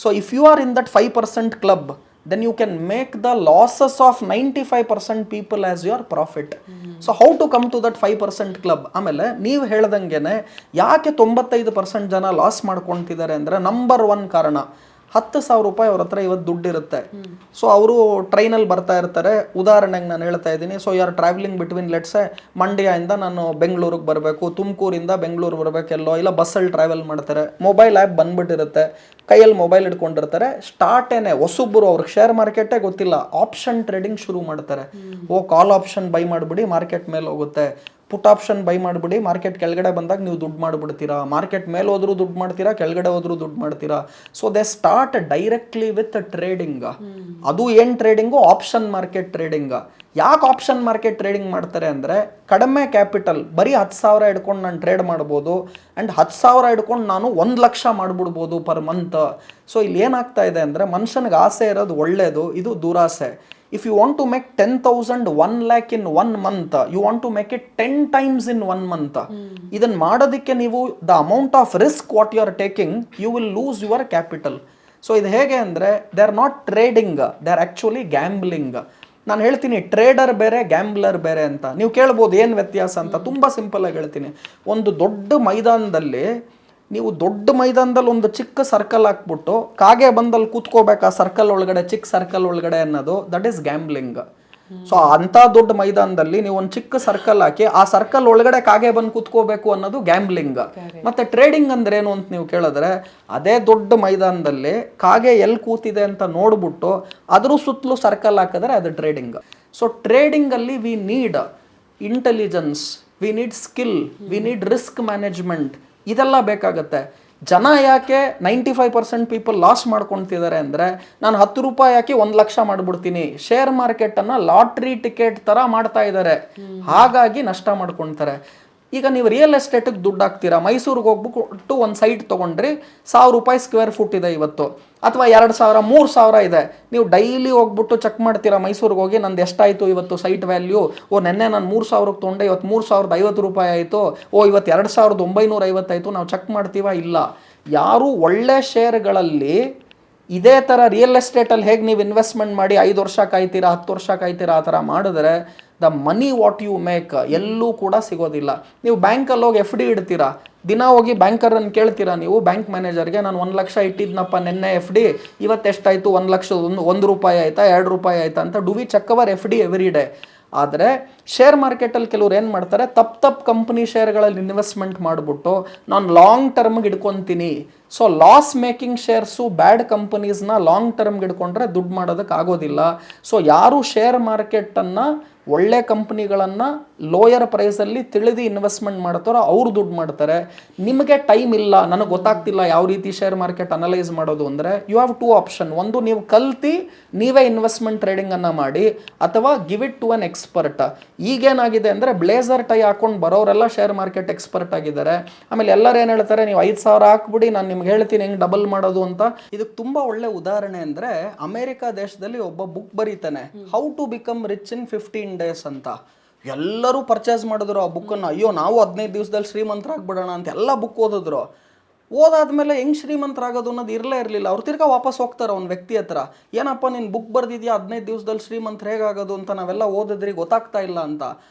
So if you are in that 5% club, then you can make the losses of 95% people as your profit. So how to come to that 5% club? ಆಮೇಲೆ ನೀವು ಹೇಳ್ದಂಗೆನೆ ಯಾಕೆ 95% ಜನ loss ಮಾಡ್ಕೊತಿದ್ದಾರೆ ಅಂದರೆ number 1 ಕಾರಣ, ₹10,000 ಅವ್ರ ಹತ್ರ ಇವತ್ತು ದುಡ್ಡಿರುತ್ತೆ. ಸೊ ಅವರು ಟ್ರೈನಲ್ಲಿ ಬರ್ತಾ ಇರ್ತಾರೆ. ಉದಾಹರಣೆಗೆ ನಾನು ಹೇಳ್ತಾ ಇದ್ದೀನಿ, ಸೊ ಯಾರು ಟ್ರಾವೆಲಿಂಗ್ ಬಿಟ್ವೀನ್ ಲೆಟ್ಸೆ ಮಂಡ್ಯದಿಂದ ನಾನು ಬೆಂಗಳೂರಿಗೆ ಬರಬೇಕು, ತುಮಕೂರಿಂದ ಬೆಂಗಳೂರು ಬರಬೇಕೆಲ್ಲೋ, ಇಲ್ಲ ಬಸ್ಸಲ್ಲಿ ಟ್ರಾವೆಲ್ ಮಾಡ್ತಾರೆ, ಮೊಬೈಲ್ ಆ್ಯಪ್ ಬಂದ್ಬಿಟ್ಟಿರುತ್ತೆ, ಕೈಯಲ್ಲಿ ಮೊಬೈಲ್ ಇಟ್ಕೊಂಡಿರ್ತಾರೆ. ಸ್ಟಾರ್ಟೇನೆ ಹೊಸೊಬ್ಬರು, ಅವ್ರಿಗೆ ಶೇರ್ ಮಾರ್ಕೆಟೇ ಗೊತ್ತಿಲ್ಲ, ಆಪ್ಷನ್ ಟ್ರೇಡಿಂಗ್ ಶುರು ಮಾಡ್ತಾರೆ. ಕಾಲ್ ಆಪ್ಷನ್ ಬೈ ಮಾಡಿಬಿಡಿ ಮಾರ್ಕೆಟ್ ಮೇಲೆ ಹೋಗುತ್ತೆ, ಪುಟ್ ಆಪ್ಷನ್ ಬೈ ಮಾಡಿಬಿಡಿ, ಮಾರ್ಕೆಟ್ ಕೆಳಗಡೆ ಬಂದಾಗ ನೀವು ದುಡ್ಡು ಮಾಡಿಬಿಡ್ತೀರಾ, ಮಾರ್ಕೆಟ್ ಮೇಲೆ ಹೋದ್ರೂ ದುಡ್ಡು ಮಾಡ್ತೀರಾ, ಕೆಳಗಡೆ ಹೋದ್ರೂ ದುಡ್ಡು ಮಾಡ್ತೀರಾ. So they start directly with trading. ಅದು ಏನು ಟ್ರೇಡಿಂಗು? Option market trading. ಯಾಕೆ ಆಪ್ಷನ್ ಮಾರ್ಕೆಟ್ ಟ್ರೇಡಿಂಗ್ ಮಾಡ್ತಾರೆ ಅಂದರೆ, ಕಡಿಮೆ ಕ್ಯಾಪಿಟಲ್, ಬರೀ 10,000 ಇಟ್ಕೊಂಡು ನಾನು ಟ್ರೇಡ್ ಮಾಡ್ಬೋದು, ಆ್ಯಂಡ್ 10,000 ಇಟ್ಕೊಂಡು ನಾನು 1,00,000 ಮಾಡಿಬಿಡ್ಬೋದು ಪರ್ ಮಂತ್. ಸೊ ಇಲ್ಲಿ ಏನಾಗ್ತಾ ಇದೆ ಅಂದರೆ, ಮನುಷ್ಯನಿಗೆ ಆಸೆ ಇರೋದು ಒಳ್ಳೆಯದು, ಇದು ದುರಾಸೆ. If you want to make 10,000 1 lakh in 1 month, you want to make it 10 times in 1 month. ಇದನ್ನ ಮಾಡೋದಕ್ಕೆ ನೀವು the amount of risk what you are taking, you will lose your capital. So ಇದು ಹೇಗೆ ಅಂದರೆ, they are not trading, they are actually gambling. ನಾನು ಹೇಳ್ತೀನಿ trader ಬೇರೆ, ಗ್ಯಾಂಬ್ಲರ್ ಬೇರೆ ಅಂತ. ನೀವು ಕೇಳ್ಬೋದು ಏನು ವ್ಯತ್ಯಾಸ ಅಂತ. ತುಂಬ ಸಿಂಪಲ್ ಆಗಿ ಹೇಳ್ತೀನಿ. ಒಂದು ದೊಡ್ಡ ಮೈದಾನದಲ್ಲಿ ನೀವು ಒಂದು ಚಿಕ್ಕ ಸರ್ಕಲ್ ಹಾಕ್ಬಿಟ್ಟು ಕಾಗೆ ಬಂದಲ್ಲಿ ಕೂತ್ಕೋಬೇಕು ಆ ಸರ್ಕಲ್ ಒಳಗಡೆ, ಚಿಕ್ಕ ಸರ್ಕಲ್ ಒಳಗಡೆ ಅನ್ನೋದು ದಟ್ ಈಸ್ ಗ್ಯಾಂಬ್ಲಿಂಗ್. ಸೊ ಅಂಥ ದೊಡ್ಡ ಮೈದಾನದಲ್ಲಿ ನೀವು ಒಂದು ಚಿಕ್ಕ ಸರ್ಕಲ್ ಹಾಕಿ ಆ ಸರ್ಕಲ್ ಒಳಗಡೆ ಕಾಗೆ ಬಂದು ಕೂತ್ಕೋಬೇಕು ಅನ್ನೋದು ಗ್ಯಾಂಬ್ಲಿಂಗ್. ಮತ್ತೆ ಟ್ರೇಡಿಂಗ್ ಅಂದ್ರೆ ಏನು ಅಂತ ನೀವು ಕೇಳಿದ್ರೆ, ಅದೇ ದೊಡ್ಡ ಮೈದಾನದಲ್ಲಿ ಕಾಗೆ ಎಲ್ಲಿ ಕೂತಿದೆ ಅಂತ ನೋಡ್ಬಿಟ್ಟು ಅದ್ರ ಸುತ್ತಲೂ ಸರ್ಕಲ್ ಹಾಕಿದ್ರೆ ಅದು ಟ್ರೇಡಿಂಗ್. ಸೊ ಟ್ರೇಡಿಂಗ್ ಅಲ್ಲಿ we need intelligence, we need skill, we need risk management, ಇದೆಲ್ಲ ಬೇಕಾಗುತ್ತೆ. ಜನ ಯಾಕೆ 95% ಪೀಪಲ್ ಲಾಸ್ ಮಾಡ್ಕೊಳ್ತಿದ್ದಾರೆ ಅಂದರೆ, ನಾನು 10 ರೂಪಾಯಿ ಹಾಕಿ 1,00,000 ಮಾಡಿಬಿಡ್ತೀನಿ. ಶೇರ್ ಮಾರ್ಕೆಟನ್ನು ಲಾಟ್ರಿ ಟಿಕೆಟ್ ಥರ ಮಾಡ್ತಾ ಇದ್ದಾರೆ, ಹಾಗಾಗಿ ನಷ್ಟ ಮಾಡ್ಕೊಳ್ತಾರೆ. ಈಗ ನೀವು ರಿಯಲ್ ಎಸ್ಟೇಟಿಗೆ ದುಡ್ಡು ಹಾಕ್ತೀರಾ, ಮೈಸೂರಿಗೆ ಹೋಗ್ಬಿಟ್ಟು ಒಂದು ಸೈಟ್ ತೊಗೊಂಡ್ರಿ, 1,000 ರೂಪಾಯಿ ಸ್ಕ್ವೇರ್ ಫುಟ್ ಇದೆ ಇವತ್ತು, ಅಥವಾ 2,000 3,000 ಇದೆ. ನೀವು ಡೈಲಿ ಹೋಗ್ಬಿಟ್ಟು ಚೆಕ್ ಮಾಡ್ತೀರಾ, ಮೈಸೂರಿಗೆ ಹೋಗಿ ನಂದು ಎಷ್ಟಾಯಿತು ಇವತ್ತು ಸೈಟ್ ವ್ಯಾಲ್ಯೂ, ನೆನ್ನೆ ನಾನು 3,000ಕ್ಕೆ ತೊಗೊಂಡೆ, ಇವತ್ತು 3,050 ರೂಪಾಯಿ ಆಯಿತು, ಇವತ್ತು 2,950 ಆಯಿತು. ನಾವು ಚೆಕ್ ಮಾಡ್ತೀವಾ? ಇಲ್ಲ. ಯಾರು ಒಳ್ಳೆ ಶೇರ್ಗಳಲ್ಲಿ ಇದೇ ಥರ ರಿಯಲ್ ಎಸ್ಟೇಟಲ್ಲಿ ಹೇಗೆ ನೀವು ಇನ್ವೆಸ್ಟ್ಮೆಂಟ್ ಮಾಡಿ 5 ವರ್ಷ ಕಾಯ್ತೀರಾ, 10 ವರ್ಷ ಕಾಯ್ತೀರಾ, ಆ ಥರ ಮಾಡಿದ್ರೆ the money what you make ಎಲ್ಲೂ ಕೂಡ ಸಿಗೋದಿಲ್ಲ. ನೀವು ಬ್ಯಾಂಕಲ್ಲಿ ಹೋಗಿ FD ಇಡ್ತೀರಾ, ದಿನ ಹೋಗಿ ಬ್ಯಾಂಕರನ್ನು ಕೇಳ್ತೀರಾ, ನೀವು ಬ್ಯಾಂಕ್ ಮ್ಯಾನೇಜರ್ಗೆ ನಾನು 1,00,000 ಇಟ್ಟಿದ್ನಪ್ಪ ನೆನ್ನೆ FD, ಇವತ್ತು ಎಷ್ಟಾಯಿತು, 1,00,000 1 ರೂಪಾಯಿ ಆಯಿತಾ, 2 ರೂಪಾಯಿ ಆಯಿತಾ ಅಂತ. Do we check our FD every day? ಆದರೆ ಶೇರ್ ಮಾರ್ಕೆಟಲ್ಲಿ ಕೆಲವ್ರು ಏನು ಮಾಡ್ತಾರೆ, ತಪ್ಪು ಕಂಪ್ನಿ ಶೇರ್ಗಳಲ್ಲಿ ಇನ್ವೆಸ್ಟ್ಮೆಂಟ್ ಮಾಡಿಬಿಟ್ಟು ನಾನು ಲಾಂಗ್ ಟರ್ಮ್ಗೆ ಇಟ್ಕೊತೀನಿ. So loss making shares, bad ಕಂಪನೀಸ್ನ ಲಾಂಗ್ ಟರ್ಮ್ಗೆ ಇಟ್ಕೊಂಡ್ರೆ ದುಡ್ಡು ಮಾಡೋದಕ್ಕೆ ಆಗೋದಿಲ್ಲ. ಸೊ ಯಾರು ಶೇರ್ ಮಾರ್ಕೆಟನ್ನು, ಒಳ್ಳೆ ಕಂಪ್ನಿಗಳನ್ನು ಲೋಯರ್ ಪ್ರೈಸಲ್ಲಿ ತಿಳಿದು ಇನ್ವೆಸ್ಟ್ಮೆಂಟ್ ಮಾಡ್ತಾರೋ ಅವ್ರು ದುಡ್ಡು ಮಾಡ್ತಾರೆ. ನಿಮಗೆ ಟೈಮ್ ಇಲ್ಲ, ನನಗೆ ಗೊತ್ತಾಗ್ತಿಲ್ಲ ಯಾವ ರೀತಿ ಶೇರ್ ಮಾರ್ಕೆಟ್ ಅನಲೈಸ್ ಮಾಡೋದು ಅಂದರೆ, ಯು ಹ್ಯಾವ್ 2 ಆಪ್ಷನ್. ಒಂದು, ನೀವು ಕಲ್ತು ನೀವೇ ಇನ್ವೆಸ್ಟ್ಮೆಂಟ್ ಟ್ರೇಡಿಂಗನ್ನು ಮಾಡಿ, ಅಥವಾ give it to an expert. ಈಗೇನಾಗಿದೆ ಅಂದರೆ, ಬ್ಲೇಸರ್ ಟೈ ಹಾಕೊಂಡು ಬರೋರೆಲ್ಲ ಶೇರ್ ಮಾರ್ಕೆಟ್ ಎಕ್ಸ್ಪರ್ಟ್ ಆಗಿದ್ದಾರೆ. ಆಮೇಲೆ ಎಲ್ಲರೂ ಏನು ಹೇಳ್ತಾರೆ, ನೀವು 5,000 ಹಾಕ್ಬಿಡಿ, ನಾನು ನಿಮ್ಗೆ ಹೇಳ್ತೀನಿ ಹೆಂಗೆ ಡಬಲ್ ಮಾಡೋದು ಅಂತ. ಇದಕ್ಕೆ ತುಂಬ ಒಳ್ಳೆ ಉದಾಹರಣೆ ಅಂದರೆ, ಅಮೆರಿಕ ದೇಶದಲ್ಲಿ ಒಬ್ಬ ಬುಕ್ ಬರೀತಾನೆ, how to become rich in 15 days ಅಂತ. ಎಲ್ಲರೂ ಪರ್ಚೇಸ್ ಮಾಡಿದ್ರು ಆ ಬುಕ್ಕನ್ನು. ಅಯ್ಯೋ ನಾವು 15 ದಿವಸದಲ್ಲಿ ಶ್ರೀಮಂತರಾಗ್ಬಿಡೋಣ ಅಂತ ಎಲ್ಲ ಬುಕ್ ಓದಿದ್ರು. ಓದಾದ್ಮೇಲೆ ಹೆಂಗೆ ಶ್ರೀಮಂತರಾಗೋದು ಅನ್ನೋದು ಇರಲಿಲ್ಲ. ಅವ್ರು ತಿರ್ಗಾ ವಾಪಸ್ ಹೋಗ್ತಾರೆ ಅವ್ನ ವ್ಯಕ್ತಿ ಹತ್ರ, ಏನಪ್ಪ ನೀನು ಬುಕ್ ಬರ್ದಿದ್ಯಾ 15 ದಿವಸದಲ್ಲಿ ಶ್ರೀಮಂತರು ಹೇಗಾಗೋದು ಅಂತ, ನಾವೆಲ್ಲ ಓದಿದ್ರಿ ಗೊತ್ತಾಗ್ತಾ ಇಲ್ಲ ಅಂತ.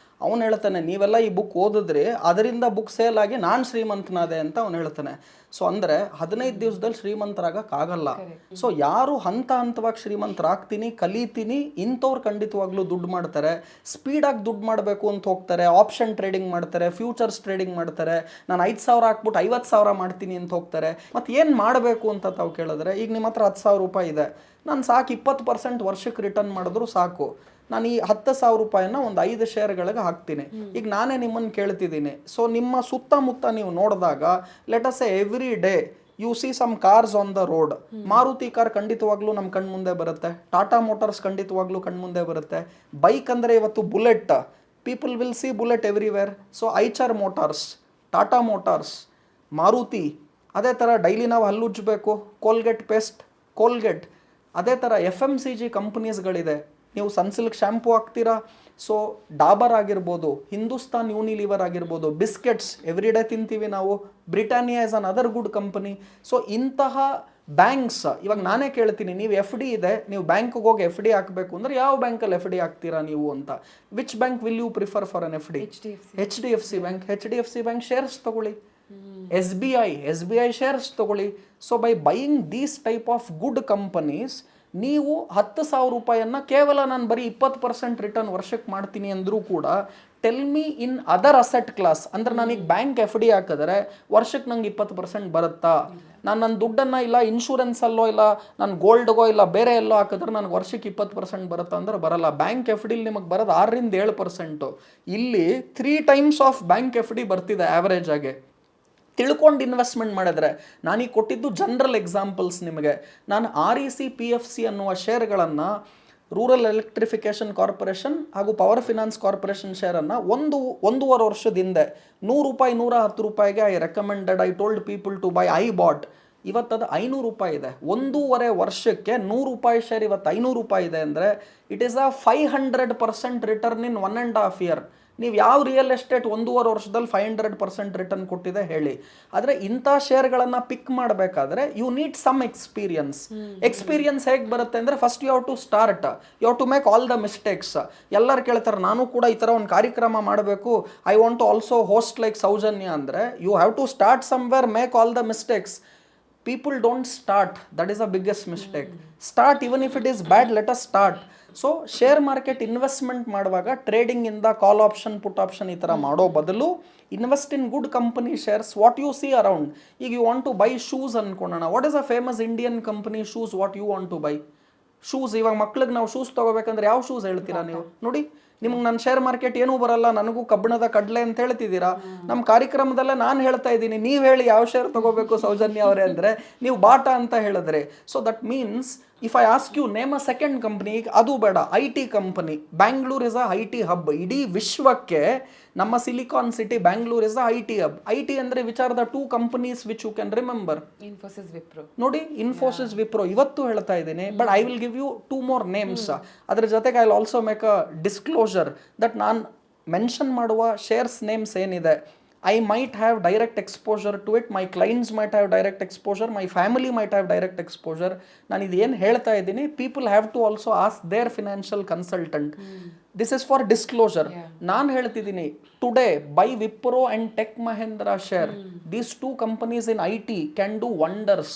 ಅವನು ಹೇಳ್ತಾನೆ, ನೀವೆಲ್ಲ ಈ ಬುಕ್ ಓದಿದ್ರಿ, ಅದರಿಂದ ಬುಕ್ ಸೇಲ್ ಆಗಿ ನಾನು ಶ್ರೀಮಂತನಾದೆ ಅಂತ ಅವನು ಹೇಳ್ತಾನೆ. ಸೊ ಅಂದರೆ 15 ದಿವಸದಲ್ಲಿ ಶ್ರೀಮಂತರಾಗಕ್ಕಾಗಲ್ಲ. ಸೊ ಯಾರು ಹಂತವಾಗಿ ಶ್ರೀಮಂತರಾಗ್ತೀನಿ, ಕಲಿತೀನಿ, ಇಂಥವ್ರು ಖಂಡಿತವಾಗ್ಲೂ ದುಡ್ಡು ಮಾಡ್ತಾರೆ. ಸ್ಪೀಡಾಗಿ ದುಡ್ಡು ಮಾಡಬೇಕು ಅಂತ ಹೋಗ್ತಾರೆ, ಆಪ್ಷನ್ ಟ್ರೇಡಿಂಗ್ ಮಾಡ್ತಾರೆ, ಫ್ಯೂಚರ್ಸ್ ಟ್ರೇಡಿಂಗ್ ಮಾಡ್ತಾರೆ. ನಾನು 5,000 ಹಾಕ್ಬಿಟ್ಟು 50,000 ಮಾಡ್ತೀನಿ ಅಂತ ಹೋಗ್ತಾರೆ. ಮತ್ತು ಏನು ಮಾಡಬೇಕು ಅಂತ ತಾವು ಕೇಳಿದ್ರೆ, ಈಗ ನಿಮ್ಮ ಹತ್ರ 10,000 ರೂಪಾಯಿ ಇದೆ, ನಾನು ಸಾಕು 20% ವರ್ಷಕ್ಕೆ ರಿಟರ್ನ್ ಮಾಡಿದ್ರು ಸಾಕು. ನಾನು ಈ 10,000 ರೂಪಾಯಿನ ಒಂದು 5 ಶೇರ್ಗಳಿಗೆ ಹಾಕ್ತೀನಿ. ಈಗ ನಾನೇ ನಿಮ್ಮನ್ನು ಕೇಳ್ತಿದ್ದೀನಿ. ಸೊ ನಿಮ್ಮ ಸುತ್ತಮುತ್ತ ನೀವು ನೋಡಿದಾಗ, let us say every day you see some cars on the road. Maruti car ಖಂಡಿತವಾಗ್ಲೂ ನಮ್ಮ ಕಣ್ಣು ಮುಂದೆ ಬರುತ್ತೆ, ಟಾಟಾ ಮೋಟಾರ್ಸ್ ಖಂಡಿತವಾಗ್ಲೂ ಕಣ್ಣು ಮುಂದೆ ಬರುತ್ತೆ. ಬೈಕ್ ಅಂದರೆ ಇವತ್ತು bullet, people will see bullet everywhere. So Eicher motors, Tata motors, Maruti. ಅದೇ ಥರ ಡೈಲಿ ನಾವು ಹಲ್ಲುಜ್ಜಬೇಕು, ಕೋಲ್ಗೇಟ್ ಪೇಸ್ಟ್, ಕೋಲ್ಗೇಟ್. ಅದೇ ಥರ FMCG ಕಂಪನೀಸ್ಗಳಿದೆ. ನೀವು ಸನ್ಸಿಲ್ಕ್ ಶ್ಯಾಂಪು ಹಾಕ್ತೀರಾ, ಸೊ ಡಾಬರ್ ಆಗಿರ್ಬೋದು, ಹಿಂದೂಸ್ತಾನ್ ಯೂನಿಲಿವರ್ ಆಗಿರ್ಬೋದು, ಬಿಸ್ಕೆಟ್ಸ್ ಎವ್ರಿ ಡೇ ತಿಂತೀವಿ ನಾವು, Britannia is an other good company. So ಇಂತಹ ಬ್ಯಾಂಕ್ಸ್, ಇವಾಗ ನಾನೇ ಕೇಳ್ತೀನಿ, ನೀವು FD ಇದೆ, ನೀವು ಬ್ಯಾಂಕ್ಗೆ ಹೋಗಿ FD ಹಾಕಬೇಕು ಅಂದರೆ ಯಾವ ಬ್ಯಾಂಕಲ್ಲಿ FD ಹಾಕ್ತೀರಾ ನೀವು ಅಂತ. Which bank will you prefer for an FD? HDFC bank. HDFC bank shares ತಗೊಳ್ಳಿ. SBI ಶೇರ್ಸ್ ತಗೊಳ್ಳಿ. So by buying these type of good companies ನೀವು 10,000 ರೂಪಾಯಿಯನ್ನು ಕೇವಲ ನಾನು ಬರೀ 20% ರಿಟರ್ನ್ ವರ್ಷಕ್ಕೆ ಮಾಡ್ತೀನಿ ಅಂದರೂ ಕೂಡ tell me in other asset class, ಅಂದ್ರೆ ನನಗೆ ಬ್ಯಾಂಕ್ ಎಫ್ ಡಿ ಹಾಕಿದ್ರೆ ವರ್ಷಕ್ಕೆ ನಂಗೆ 20% ಬರುತ್ತಾ? ನಾನು ನನ್ನ ದುಡ್ಡನ್ನು ಇಲ್ಲ ಇನ್ಶೂರೆನ್ಸಲ್ಲೋ ಇಲ್ಲ ನಾನು ಗೋಲ್ಡ್ಗೋ ಇಲ್ಲ ಬೇರೆ ಎಲ್ಲೋ ಹಾಕಿದ್ರೆ ನನಗೆ ವರ್ಷಕ್ಕೆ 20% ಬರುತ್ತಾ ಅಂದ್ರೆ ಬರಲ್ಲ. ಬ್ಯಾಂಕ್ ಎಫ್ ಡಿಲಿ ನಿಮಗೆ ಬರೋದು 6-7%. ಇಲ್ಲಿ 3 times of bank F D ಬರ್ತಿದೆ ಆ್ಯಾವ್ರೇಜ್ ಆಗಿ. ತಿಳ್ಕೊಂಡು ಇನ್ವೆಸ್ಟ್ಮೆಂಟ್ ಮಾಡಿದ್ರೆ, ನಾನೀಗ ಕೊಟ್ಟಿದ್ದು ಜನರಲ್ ಎಕ್ಸಾಂಪಲ್ಸ್ ನಿಮಗೆ. ನಾನು REC-PFC ಅನ್ನುವ ಶೇರ್ಗಳನ್ನು, ರೂರಲ್ ಎಲೆಕ್ಟ್ರಿಫಿಕೇಶನ್ ಕಾರ್ಪೊರೇಷನ್ ಹಾಗೂ ಪವರ್ ಫಿನಾನ್ಸ್ ಕಾರ್ಪೊರೇಷನ್ ಶೇರನ್ನು ಒಂದೂವರೆ ವರ್ಷದ ಹಿಂದೆ 100 ರೂಪಾಯಿ 110 ರೂಪಾಯಿಗೆ I recommended, I told people to buy, I bought. ಇವತ್ತದು 500 ರೂಪಾಯಿ ಇದೆ. 1.5 ವರ್ಷಕ್ಕೆ 100 ರೂಪಾಯಿ ಶೇರ್ ಇವತ್ತು 500 ರೂಪಾಯಿ ಇದೆ ಅಂದರೆ it is a 500% return in 1.5 year. ನೀವು ಯಾವ ರಿಯಲ್ ಎಸ್ಟೇಟ್ 1.5 ವರ್ಷದಲ್ಲಿ 500% ರಿಟರ್ನ್ ಕೊಟ್ಟಿದೆ ಹೇಳಿ? ಆದರೆ ಇಂಥ ಶೇರ್ಗಳನ್ನು ಪಿಕ್ ಮಾಡಬೇಕಾದ್ರೆ you need some experience. Experience ಹೇಗೆ ಬರುತ್ತೆ ಅಂದರೆ first you have to start, you have to make all the mistakes. ಎಲ್ಲರೂ ಕೇಳ್ತಾರೆ ನಾನು ಕೂಡ ಈ ಥರ ಒಂದು ಕಾರ್ಯಕ್ರಮ ಮಾಡಬೇಕು, I want to also host like Soujanya ಅಂದರೆ you have to start somewhere, make all the mistakes. People don't start, that is the biggest mistake. Start, even if it is bad, let us start. So share market investment ಮಾಡುವಾಗ trading ಇಂದ call option put option ಈ ಥರ ಮಾಡೋ ಬದಲು invest in good company shares, what you see around. ಈಗ you want to buy shoes ಅನ್ಕೊಳ್ಳೋಣ, what is a famous Indian company shoes what you want to buy? Shoes. ಇವಾಗ ಮಕ್ಳಿಗೆ ನಾವು shoes ತೊಗೋಬೇಕಂದ್ರೆ ಯಾವ ಶೂಸ್ ಹೇಳ್ತೀರಾ ನೀವು? ನೋಡಿ, ನಿಮ್ಗೆ ನನ್ನ ಶೇರ್ ಮಾರ್ಕೆಟ್ ಏನೂ ಬರಲ್ಲ, ನನಗೂ ಕಬ್ಬಿಣದ ಕಡಲೆ ಅಂತ ಹೇಳ್ತಿದ್ದೀರಾ. ನಮ್ಮ ಕಾರ್ಯಕ್ರಮದಲ್ಲೇ ನಾನು ಹೇಳ್ತಾ ಇದ್ದೀನಿ, ನೀವು ಹೇಳಿ ಯಾವ ಶೇರ್ ತೊಗೋಬೇಕು ಸೌಜನ್ಯ ಅವರೇ ಅಂದರೆ ನೀವು ಬಾಟಾ ಅಂತ ಹೇಳಿದ್ರೆ. So that means if I ask you name a second company, ಅದು ಬೇಡ, IT company. Bangalore is a IT hub. ಇಡೀ ವಿಶ್ವಕ್ಕೆ ನಮ್ಮ silicon city Bangalore is a IT hub. IT ಅಂದರೆ which are the 2 companies which you can remember? Infosys, Wipro. ನೋಡಿ, ಇನ್ಫೋಸಿಸ್, ವಿಪ್ರೋ ಇವತ್ತು ಹೇಳ್ತಾ ಇದ್ದೀನಿ, but I will give you 2 more names. ಅದ್ರ ಜೊತೆಗೆ I will also make a disclosure that ನಾನು ಮೆನ್ಷನ್ ಮಾಡುವ ಶೇರ್ಸ್ ನೇಮ್ಸ್ ಏನಿದೆ, I might have direct exposure to it, my clients might have direct exposure, my family might have direct exposure. ನಾನು ಇದೇನು ಹೇಳ್ತಾ ಇದ್ದೀನಿ, people have to also ask their financial consultant. This is for disclosure. ನಾನು ಹೇಳ್ತಿದ್ದೀನಿ, today buy Wipro and Tech Mahindra share. These 2 companies in IT can do wonders.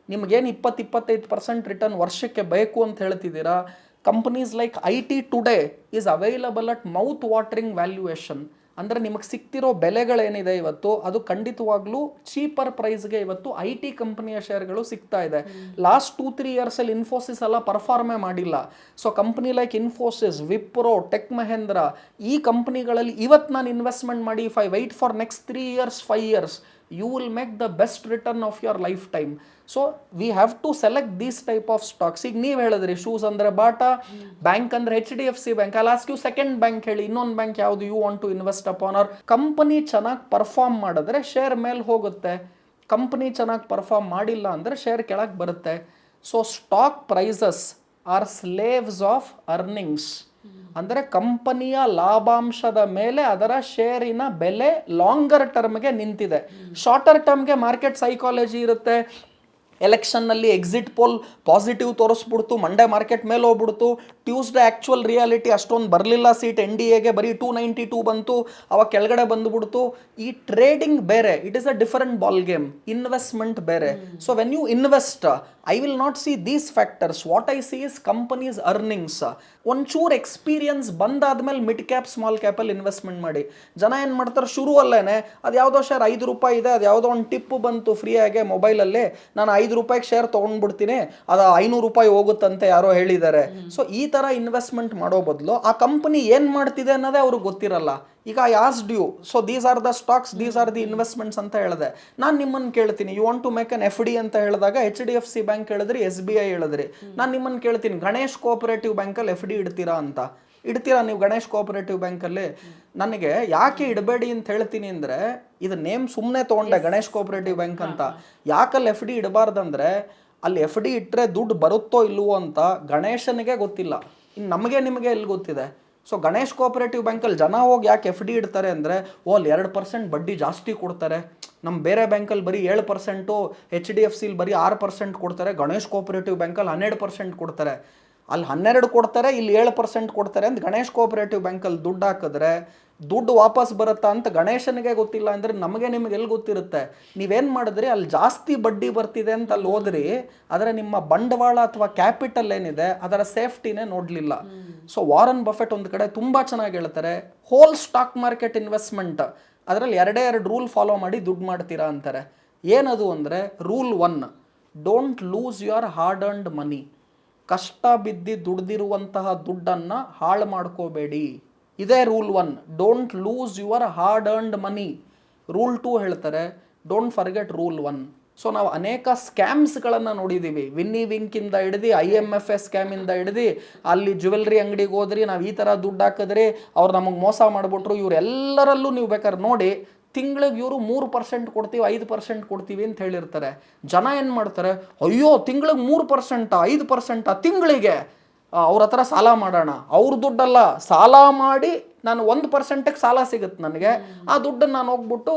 ನಿಮಗೇನು 20-25% return ವರ್ಷಕ್ಕೆ ಬೇಕು ಅಂತ ಹೇಳ್ತಿದ್ದೀರಾ, companies like IT today is available at mouth watering valuation. ಅಂದರೆ ನಿಮಗೆ ಸಿಗ್ತಿರೋ ಬೆಲೆಗಳೇನಿದೆ ಇವತ್ತು, ಅದು ಖಂಡಿತವಾಗ್ಲೂ ಚೀಪರ್ ಪ್ರೈಸ್ಗೆ ಇವತ್ತು IT ಕಂಪನಿಯ ಶೇರ್ಗಳು ಸಿಗ್ತಾ ಇದೆ. ಲಾಸ್ಟ್ 2-3 ಇಯರ್ಸಲ್ಲಿ ಇನ್ಫೋಸಿಸ್ ಎಲ್ಲ ಪರ್ಫಾರ್ಮೇ ಮಾಡಿಲ್ಲ. So company like Infosys, Wipro, tech Mahindra, ಈ ಕಂಪನಿಗಳಲ್ಲಿ ಇವತ್ತು ನಾನು ಇನ್ವೆಸ್ಟ್ಮೆಂಟ್ ಮಾಡಿ if I wait for next 3 years 5 years, you will make the best return of your lifetime. So we have to select these type of stocks. ಈಗ ನೀವು ಹೇಳಿದ್ರಿ ಶೂಸ್ ಅಂದರೆ Bata, bank ಅಂದರೆ HDFC ಬ್ಯಾಂಕ್. ಅಲ್ಲಿ ask you second bank ಹೇಳಿ, ಇನ್ನೊಂದು bank ಯಾವುದು you want to invest upon? Or company ಚೆನ್ನಾಗಿ ಪರ್ಫಾರ್ಮ್ ಮಾಡಿದ್ರೆ ಶೇರ್ ಮೇಲೆ ಹೋಗುತ್ತೆ, ಕಂಪನಿ ಚೆನ್ನಾಗಿ ಪರ್ಫಾರ್ಮ್ ಮಾಡಿಲ್ಲ ಅಂದರೆ ಶೇರ್ ಕೆಳಗೆ ಬರುತ್ತೆ. So stock prices are slaves of earnings. ಅಂದರೆ ಕಂಪನಿಯ ಲಾಭಾಂಶದ ಮೇಲೆ ಅದರ ಶೇರಿನ ಬೆಲೆ ಲಾಂಗರ್ ಟರ್ಮ್ಗೆ ನಿಂತಿದೆ. ಶಾರ್ಟರ್ ಟರ್ಮ್ಗೆ ಮಾರ್ಕೆಟ್ ಸೈಕಾಲಜಿ ಇರುತ್ತೆ. ಎಲೆಕ್ಷನ್ನಲ್ಲಿ ಎಕ್ಸಿಟ್ ಪೋಲ್ ಪಾಸಿಟಿವ್ ತೋರಿಸ್ಬಿಡ್ತು, ಮಂಡೇ ಮಾರ್ಕೆಟ್ ಮೇಲೆ ಹೋಗ್ಬಿಡ್ತು. ಟ್ಯೂಸ್ಡೇ ಆ್ಯಕ್ಚುಯಲ್ ರಿಯಾಲಿಟಿ ಅಷ್ಟೊಂದು ಬರಲಿಲ್ಲ, ಸೀಟ್ NDAಗೆ ಬರೀ 292 ಬಂತು, ಅವಾಗ ಕೆಳಗಡೆ ಬಂದುಬಿಡ್ತು. ಈ ಟ್ರೇಡಿಂಗ್ ಬೇರೆ, it is a different ball game. Investment ಬೇರೆ. So when you invest, I will not see these factors. What I see is companies earnings. ಒಂಚೂರು ಎಕ್ಸ್ಪೀರಿಯನ್ಸ್ ಬಂದಾದ್ಮೇಲೆ ಮಿಡ್ ಕ್ಯಾಪ್ ಸ್ಮಾಲ್ ಕ್ಯಾಪಲ್ಲಿ ಇನ್ವೆಸ್ಟ್ಮೆಂಟ್ ಮಾಡಿ. ಜನ ಏನು ಮಾಡ್ತಾರೆ, ಶುರುವಲ್ಲೇನೆ ಅದು ಯಾವುದೋ ಶೇರ್ 5 ರೂಪಾಯಿ ಇದೆ, ಅದು ಯಾವುದೋ ಒಂದು ಟಿಪ್ ಬಂತು ಫ್ರೀಯಾಗೆ ಮೊಬೈಲಲ್ಲಿ, ನಾನು 5 ರೂಪಾಯಿಗೆ ಶೇರ್ ತೊಗೊಂಡ್ಬಿಡ್ತೀನಿ, ಅದು 500 ರೂಪಾಯಿ ಹೋಗುತ್ತಂತೆ ಯಾರೋ ಹೇಳಿದ್ದಾರೆ. ಸೊ ಈ ಥರ ಇನ್ವೆಸ್ಟ್ಮೆಂಟ್ ಮಾಡೋ ಬದಲು ಆ ಕಂಪನಿ ಏನು ಮಾಡ್ತಿದೆ ಅನ್ನೋದೇ ಅವ್ರಿಗೆ ಗೊತ್ತಿರಲ್ಲ. ಈಗ I asked you, so these are the stocks, these are the investments ಅಂತ ಹೇಳಿದೆ. ನಾನು ನಿಮ್ಮನ್ನು ಕೇಳ್ತೀನಿ, you want to make an FD ಅಂತ ಹೇಳಿದಾಗ HDFC ಬ್ಯಾಂಕ್ ಹೇಳಿದ್ರಿ, SBI ಹೇಳಿದ್ರಿ. ನಾನು ನಿಮ್ಮನ್ನು ಕೇಳ್ತೀನಿ, ಗಣೇಶ್ ಕೋಆಪರೇಟಿವ್ ಬ್ಯಾಂಕಲ್ಲಿ FD ಇಡ್ತೀರಾ ಅಂತ? ಇಡ್ತೀರಾ ನೀವು ಗಣೇಶ್ ಕೋಆಪರೇಟಿವ್ ಬ್ಯಾಂಕಲ್ಲಿ? ನನಗೆ ಯಾಕೆ ಇಡಬೇಡಿ ಅಂತ ಹೇಳ್ತೀನಿ ಅಂದರೆ, ಇದು ನೇಮ್ ಸುಮ್ಮನೆ ತೊಗೊಂಡೆ ಗಣೇಶ್ ಕೋಆಪರೇಟಿವ್ ಬ್ಯಾಂಕ್ ಅಂತ. ಯಾಕಲ್ಲಿ FD ಇಡಬಾರ್ದಂದ್ರೆ, ಅಲ್ಲಿ FD ಇಟ್ಟರೆ ದುಡ್ಡು ಬರುತ್ತೋ ಇಲ್ವೋ ಅಂತ ಗಣೇಶನಿಗೆ ಗೊತ್ತಿಲ್ಲ, ಇನ್ನು ನಮಗೆ ನಿಮಗೆ ಎಲ್ಲಿ ಗೊತ್ತಿದೆ. ಸೊ ಗಣೇಶ್ ಕೋಆಪರೇಟಿವ್ ಬ್ಯಾಂಕಲ್ಲಿ ಜನ ಹೋಗಿ ಯಾಕೆ FD ಇಡ್ತಾರೆ ಅಂದರೆ, ಅಲ್ಲಿ 2% ಬಡ್ಡಿ ಜಾಸ್ತಿ ಕೊಡ್ತಾರೆ, ನಮ್ಮ ಬೇರೆ ಬ್ಯಾಂಕಲ್ಲಿ ಬರೀ 7%, HDFCಲಿ ಬರೀ 6% ಕೊಡ್ತಾರೆ, ಗಣೇಶ್ ಕೋಆಪರೇಟಿವ್ ಬ್ಯಾಂಕಲ್ಲಿ 12% ಕೊಡ್ತಾರೆ. ಅಲ್ಲಿ 12 ಕೊಡ್ತಾರೆ, ಇಲ್ಲಿ 7% ಕೊಡ್ತಾರೆ ಅಂತ ಗಣೇಶ್ ಕೋಆಪರೇಟಿವ್ ಬ್ಯಾಂಕಲ್ಲಿ ದುಡ್ಡು ಹಾಕಿದ್ರೆ ದುಡ್ಡು ವಾಪಸ್ ಬರುತ್ತಾ ಅಂತ ಗಣೇಶನಿಗೆ ಗೊತ್ತಿಲ್ಲ ಅಂದರೆ ನಮಗೆ ನಿಮ್ಗೆ ಎಲ್ಲಿ ಗೊತ್ತಿರುತ್ತೆ. ನೀವೇನು ಮಾಡಿದ್ರಿ, ಅಲ್ಲಿ ಜಾಸ್ತಿ ಬಡ್ಡಿ ಬರ್ತಿದೆ ಅಂತ ಅಲ್ಲಿ ಹೋದ್ರಿ, ಆದರೆ ನಿಮ್ಮ ಬಂಡವಾಳ ಅಥವಾ ಕ್ಯಾಪಿಟಲ್ ಏನಿದೆ ಅದರ ಸೇಫ್ಟಿನೇ ನೋಡಲಿಲ್ಲ. ಸೊ ವಾರನ್ ಬಫೆಟ್ ಒಂದು ಕಡೆ ತುಂಬ ಚೆನ್ನಾಗಿ ಹೇಳ್ತಾರೆ, ಹೋಲ್ ಸ್ಟಾಕ್ ಮಾರ್ಕೆಟ್ ಇನ್ವೆಸ್ಟ್ಮೆಂಟ್ ಅದರಲ್ಲಿ 2 ರೂಲ್ ಫಾಲೋ ಮಾಡಿ ದುಡ್ಡು ಮಾಡ್ತೀರಾ ಅಂತಾರೆ. ಏನದು ಅಂದರೆ, rule 1, don't lose your hard earned money. ಕಷ್ಟ ಬಿದ್ದು ದುಡ್ದಿರುವಂತಹ ದುಡ್ಡನ್ನು ಹಾಳು ಮಾಡ್ಕೋಬೇಡಿ. ಇದೇ rule 1, don't lose your hard earned money. Rule 2 ಹೇಳ್ತಾರೆ, ಡೋಂಟ್ ಫರ್ಗೆಟ್ ರೂಲ್ 1. ಸೊ ನಾವು ಅನೇಕ ಸ್ಕ್ಯಾಮ್ಸ್ಗಳನ್ನು ನೋಡಿದ್ದೀವಿ. ವಿನ್ನಿ ವಿಂಕಿಂದ ಹಿಡ್ದು IMFS ಸ್ಕ್ಯಾಮಿಂದ ಹಿಡ್ದು ಅಲ್ಲಿ ಜ್ಯುವೆಲ್ರಿ ಅಂಗಡಿಗೆ ಹೋದ್ರಿ, ನಾವು ಈ ಥರ ದುಡ್ಡು ಹಾಕಿದ್ರಿ, ಅವ್ರು ನಮಗೆ ಮೋಸ ಮಾಡಿಬಿಟ್ರು, ಇವರೆಲ್ಲರಲ್ಲೂ ನೀವು ಬೇಕಾದ್ರೆ ನೋಡಿ, ತಿಂಗಳಿಗೆ ಇವರು 3% ಕೊಡ್ತೀವಿ, 5% ಕೊಡ್ತೀವಿ ಅಂತ ಹೇಳಿರ್ತಾರೆ. ಜನ ಏನು ಮಾಡ್ತಾರೆ, ಅಯ್ಯೋ ತಿಂಗಳಿಗೆ 3%, 5% ತಿಂಗಳಿಗೆ ಅವ್ರ ಹತ್ರ ಸಾಲ ಮಾಡೋಣ. ಅವ್ರ ದುಡ್ಡಲ್ಲ, ಸಾಲ ಮಾಡಿ ನಾನು 1%ಗೆ ಸಾಲ ಸಿಗುತ್ತೆ ನನಗೆ, ಆ ದುಡ್ಡನ್ನು ನಾನು ಹೋಗ್ಬಿಟ್ಟು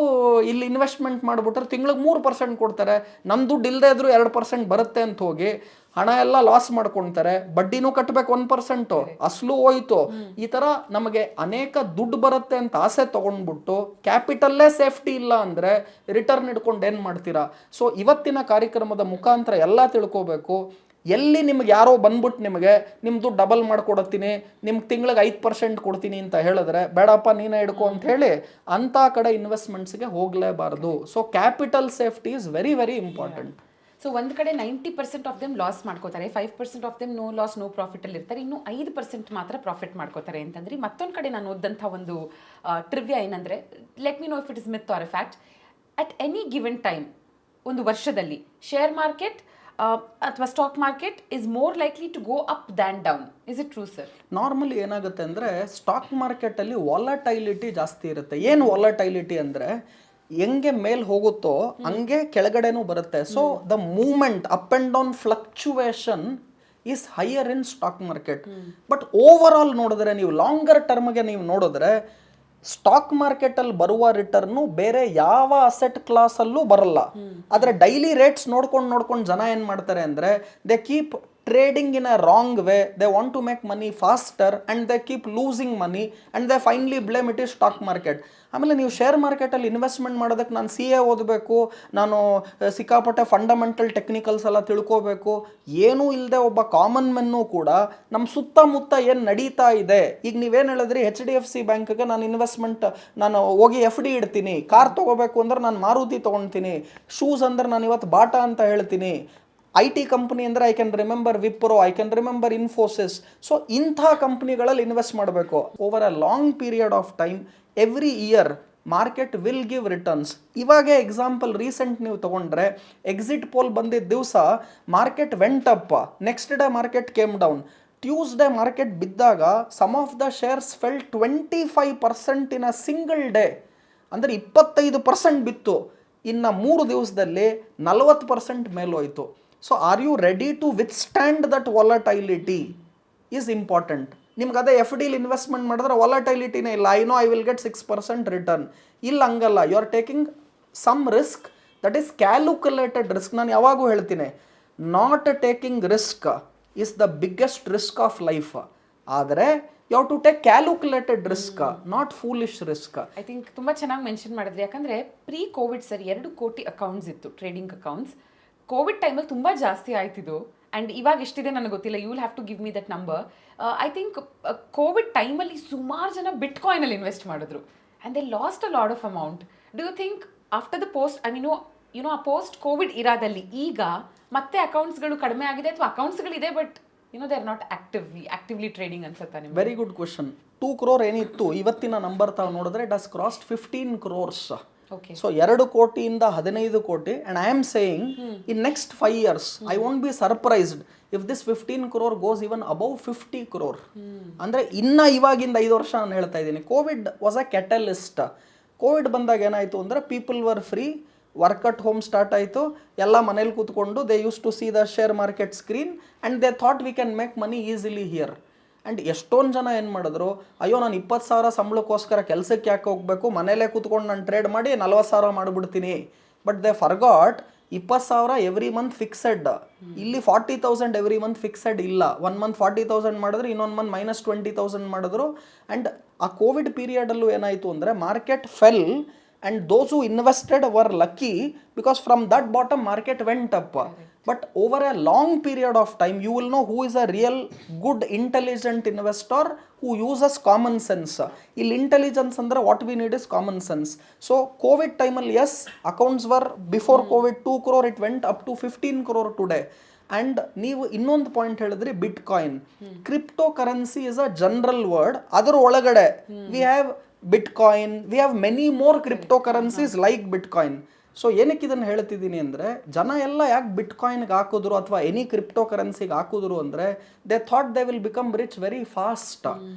ಇಲ್ಲಿ ಇನ್ವೆಸ್ಟ್ಮೆಂಟ್ ಮಾಡಿಬಿಟ್ರೆ ತಿಂಗಳಿಗೆ 3% ಕೊಡ್ತಾರೆ, ನನ್ನ ದುಡ್ಡು ಇಲ್ಲದೆ ಇದ್ರೂ 2% ಬರುತ್ತೆ ಅಂತ ಹೋಗಿ ಹಣ ಎಲ್ಲ ಲಾಸ್ ಮಾಡ್ಕೊಳ್ತಾರೆ. ಬಡ್ಡಿನೂ ಕಟ್ಟಬೇಕು 1%, ಅಸಲು ಹೋಯ್ತು. ಈ ಥರ ನಮಗೆ ಅನೇಕ ದುಡ್ಡು ಬರುತ್ತೆ ಅಂತ ಆಸೆ ತೊಗೊಂಡ್ಬಿಟ್ಟು ಕ್ಯಾಪಿಟಲ್ಲೇ ಸೇಫ್ಟಿ ಇಲ್ಲ ಅಂದರೆ ರಿಟರ್ನ್ ಹಿಡ್ಕೊಂಡು ಏನು ಮಾಡ್ತೀರಾ? ಸೊ ಇವತ್ತಿನ ಕಾರ್ಯಕ್ರಮದ ಮುಖಾಂತರ ಎಲ್ಲ ತಿಳ್ಕೋಬೇಕು. ಎಲ್ಲಿ ನಿಮ್ಗೆ ಯಾರೋ ಬಂದ್ಬಿಟ್ಟು ನಿಮಗೆ ನಿಮ್ಮದು ಡಬಲ್ ಮಾಡ್ಕೊಡತ್ತೀನಿ, ನಿಮ್ಗೆ ತಿಂಗಳಿಗೆ 5% ಕೊಡ್ತೀನಿ ಅಂತ ಹೇಳಿದ್ರೆ, ಬೇಡಪ್ಪ ನೀನೇ ಹಿಡ್ಕೊ ಅಂತ ಹೇಳಿ ಅಂಥ ಕಡೆ ಇನ್ವೆಸ್ಟ್ಮೆಂಟ್ಸ್ಗೆ ಹೋಗಲೇಬಾರ್ದು. So capital safety is very very important. So ಒಂದು ಕಡೆ 90% ಆಫ್ ದೆಮ್ ಲಾಸ್ ಮಾಡ್ಕೋತಾರೆ, 5% of them no loss no ಪ್ರಾಫಿಟಲ್ಲಿ ಇರ್ತಾರೆ, ಇನ್ನು 5% ಮಾತ್ರ ಪ್ರಾಫಿಟ್ ಮಾಡ್ಕೋತಾರೆ ಅಂತಂದ್ರೆ, ಮತ್ತೊಂದು ಕಡೆ ನಾನು ಓದಂಥ ಒಂದು ಟ್ರಿವ್ಯಾ ಏನಂದರೆ, let me know if it is myth or a fact, at any given time ಒಂದು ವರ್ಷದಲ್ಲಿ ಶೇರ್ ಮಾರ್ಕೆಟ್ ಅಥವಾ stock market is more likely to go up than down. Is it true sir? Normally ಏನಾಗುತ್ತೆ ಅಂದರೆ, stock ಮಾರ್ಕೆಟಲ್ಲಿ ವಾಲಟೈಲಿಟಿ ಜಾಸ್ತಿ ಇರುತ್ತೆ. ಏನು ವಾಲಟೈಲಿಟಿ ಅಂದರೆ, ಹೆಂಗೆ ಮೇಲೆ ಹೋಗುತ್ತೋ ಹಂಗೆ ಕೆಳಗಡೆನೂ ಬರುತ್ತೆ. So the movement up and down fluctuation is higher in stock market. But overall ನೋಡಿದ್ರೆ, ನೀವು ಲಾಂಗರ್ ಟರ್ಮ್ಗೆ ನೀವು ನೋಡಿದ್ರೆ, ಸ್ಟಾಕ್ ಮಾರ್ಕೆಟಲ್ಲಿ ಬರುವ ರಿಟರ್ನು ಬೇರೆ ಯಾವ ಅಸೆಟ್ ಕ್ಲಾಸಲ್ಲೂ ಬರಲ್ಲ. ಆದರೆ ಡೈಲಿ ರೇಟ್ಸ್ ನೋಡ್ಕೊಂಡು ಜನ ಏನು ಮಾಡ್ತಾರೆ ಅಂದರೆ, they keep trading in a wrong way, they want to make money faster and they keep losing money and they finally blame it is stock market. ಆಮೇಲೆ ನೀವು ಶೇರ್ ಮಾರ್ಕೆಟಲ್ಲಿ ಇನ್ವೆಸ್ಟ್ಮೆಂಟ್ ಮಾಡೋದಕ್ಕೆ ನಾನು CA ಓದಬೇಕು, ನಾನು ಸಿಕ್ಕಾಪಟ್ಟೆ ಫಂಡಮೆಂಟಲ್ ಟೆಕ್ನಿಕಲ್ಸ್ ಎಲ್ಲ ತಿಳ್ಕೋಬೇಕು, ಏನೂ ಇಲ್ಲದೆ ಒಬ್ಬ ಕಾಮನ್ ಮೆನ್ನು ಕೂಡ ನಮ್ಮ ಸುತ್ತಮುತ್ತ ಏನು ನಡೀತಾ ಇದೆ. ಈಗ ನೀವೇನು ಹೇಳಿದ್ರಿ, HDFC ಬ್ಯಾಂಕ್ಗೆ ನಾನು ಹೋಗಿ FD ಇಡ್ತೀನಿ, ಕಾರ್ ತೊಗೋಬೇಕು ಅಂದ್ರೆ ನಾನು ಮಾರುತಿ ತೊಗೊಳ್ತೀನಿ, ಶೂಸ್ ಅಂದ್ರೆ ನಾನು ಇವತ್ತು ಬಾಟಾ ಅಂತ ಹೇಳ್ತೀನಿ, IT ಕಂಪ್ನಿ ಅಂದರೆ I can remember Wipro, I can remember Infosys. So ಇಂಥ ಕಂಪ್ನಿಗಳಲ್ಲಿ ಇನ್ವೆಸ್ಟ್ ಮಾಡಬೇಕು. Over a long period of time, every year market will give returns. ಇವಾಗೇ ಎಕ್ಸಾಂಪಲ್ ರೀಸೆಂಟ್ ನೀವು ತೊಗೊಂಡ್ರೆ, ಎಕ್ಸಿಟ್ ಪೋಲ್ ಬಂದಿದ್ದ ದಿವಸ market went up, next day market came down. Tuesday market ಬಿದ್ದಾಗ some of the shares fell 25% in a single day. ಅಂದರೆ 25% ಬಿತ್ತು. ಇನ್ನು 3 ದಿವಸದಲ್ಲಿ 40% ಮೇಲೋಯ್ತು. So R you ready to withstand that volatility is important. ನಿಮ್ಗೆ ಅದೇ FDಲಿ ಇನ್ವೆಸ್ಟ್ಮೆಂಟ್ ಮಾಡಿದ್ರೆ ವಾಲಟೈಲಿಟಿನೇ ಇಲ್ಲ, I know I will get 6% return. ಇಲ್ಲ ಹಂಗಲ್ಲ, you are taking some risk that is calculated risk. ನಾನು ಯಾವಾಗೂ ಹೇಳ್ತೀನಿ, not taking risk is the biggest risk of life. ಆದರೆ you have to take calculated risk, not foolish risk. I think ತುಂಬ ಚೆನ್ನಾಗಿ mention ಮಾಡಿದ್ರಿ. ಯಾಕಂದರೆ ಪ್ರೀ ಕೋವಿಡ್ ಸರ್ 2 ಕೋಟಿ accounts ಇತ್ತು, ಟ್ರೇಡಿಂಗ್ ಅಕೌಂಟ್ಸ್. ಕೋವಿಡ್ ಟೈಮಲ್ಲಿ ತುಂಬ ಜಾಸ್ತಿ ಆಯ್ತಿದ್ದು. ಆ್ಯಂಡ್ ಇವಾಗ ಎಷ್ಟಿದೆ ನನಗೆ ಗೊತ್ತಿಲ್ಲ, you will have to give me that number. I think Covid ಟೈಮಲ್ಲಿ ಸುಮಾರು ಜನ ಬಿಟ್ಕಾಯಿನಲ್ಲಿ ಇನ್ವೆಸ್ಟ್ ಮಾಡಿದ್ರು and they lost a lot of amount. Do you think after the post, I mean ಆ ಪೋಸ್ಟ್ ಕೋವಿಡ್ ಇರಾದಲ್ಲಿ ಈಗ ಮತ್ತೆ ಅಕೌಂಟ್ಸ್ಗಳು ಕಡಿಮೆ ಆಗಿದೆ, ಅಥವಾ ಅಕೌಂಟ್ಸ್ಗಳಿದೆ but they are not actively trading ಅನ್ಸುತ್ತಾ ನಿಮ್ಗೆ? Very good question. 2 crore ಏನಿತ್ತು, ಇವತ್ತಿನ ನಂಬರ್ ತಾವು ನೋಡಿದ್ರೆ it has crossed 15 crores. So 2 ಕೋಟಿಯಿಂದ 15 ಕೋಟಿ. And I am saying in next 5 years I won't be surprised if this 15 crore goes even above 50 crore. ಅಂದರೆ ಇವಾಗಿಂದ 5 ವರ್ಷ ನಾನು ಹೇಳ್ತಾ ಇದ್ದೀನಿ. Covid was a catalyst. Covid ಬಂದಾಗ ಏನಾಯಿತು ಅಂದರೆ, people were free, work at home start ಆಯಿತು, ಎಲ್ಲ ಮನೇಲಿ ಕೂತ್ಕೊಂಡು they use to see the share market screen and they thought we can make money easily here. And ಎಷ್ಟೊಂದು ಜನ ಏನು ಮಾಡಿದ್ರು, ಅಯ್ಯೋ ನಾನು 20,000 ಸಂಬಳಕ್ಕೋಸ್ಕರ ಕೆಲಸಕ್ಕೆ ಯಾಕೆ ಹೋಗಬೇಕು, ಮನೇಲೇ ಕೂತ್ಕೊಂಡು ನಾನು ಟ್ರೇಡ್ ಮಾಡಿ 40,000 ಮಾಡಿಬಿಡ್ತೀನಿ. But they forgot 20,000 every month fixed. ಇಲ್ಲಿ 40,000 ಎವ್ರಿ ಮಂತ್ ಫಿಕ್ಸೆಡ್ ಇಲ್ಲ. 1 ಮಂತ್ 40,000 ಮಾಡಿದ್ರೆ ಇನ್ನೊಂದು ಮಂತ್ -20,000 ಮಾಡಿದ್ರು. ಆ್ಯಂಡ್ ಆ ಕೋವಿಡ್ ಪೀರಿಯಡಲ್ಲೂ ಏನಾಯಿತು ಅಂದರೆ market fell and those who invested were lucky because from that bottom market went up. But over a long period of time you will know who is a real good intelligent investor who uses common sense. Ill intelligence andre what we need is common sense. So covid time al yes accounts were before covid 2 crore, it went up to 15 crore today. And ನೀವು ಇನ್ನೊಂದು point ಹೇಳಿದ್ರಿ bitcoin. Crypto currency is a general word. ಅದರ ಒಳಗಡೆ we have bitcoin, we have many more crypto currencies like bitcoin. So ಏನಕ್ಕೆ ಇದನ್ನು ಹೇಳ್ತಿದ್ದೀನಿ ಅಂದರೆ ಜನ ಎಲ್ಲ ಯಾಕೆ ಬಿಟ್ಕಾಯಿನ್ಗೆ ಹಾಕಿದ್ರು ಅಥವಾ ಎನಿ ಕ್ರಿಪ್ಟೋ ಕರೆನ್ಸಿಗೆ ಹಾಕಿದ್ರು ಅಂದರೆ they thought they will become rich very fast.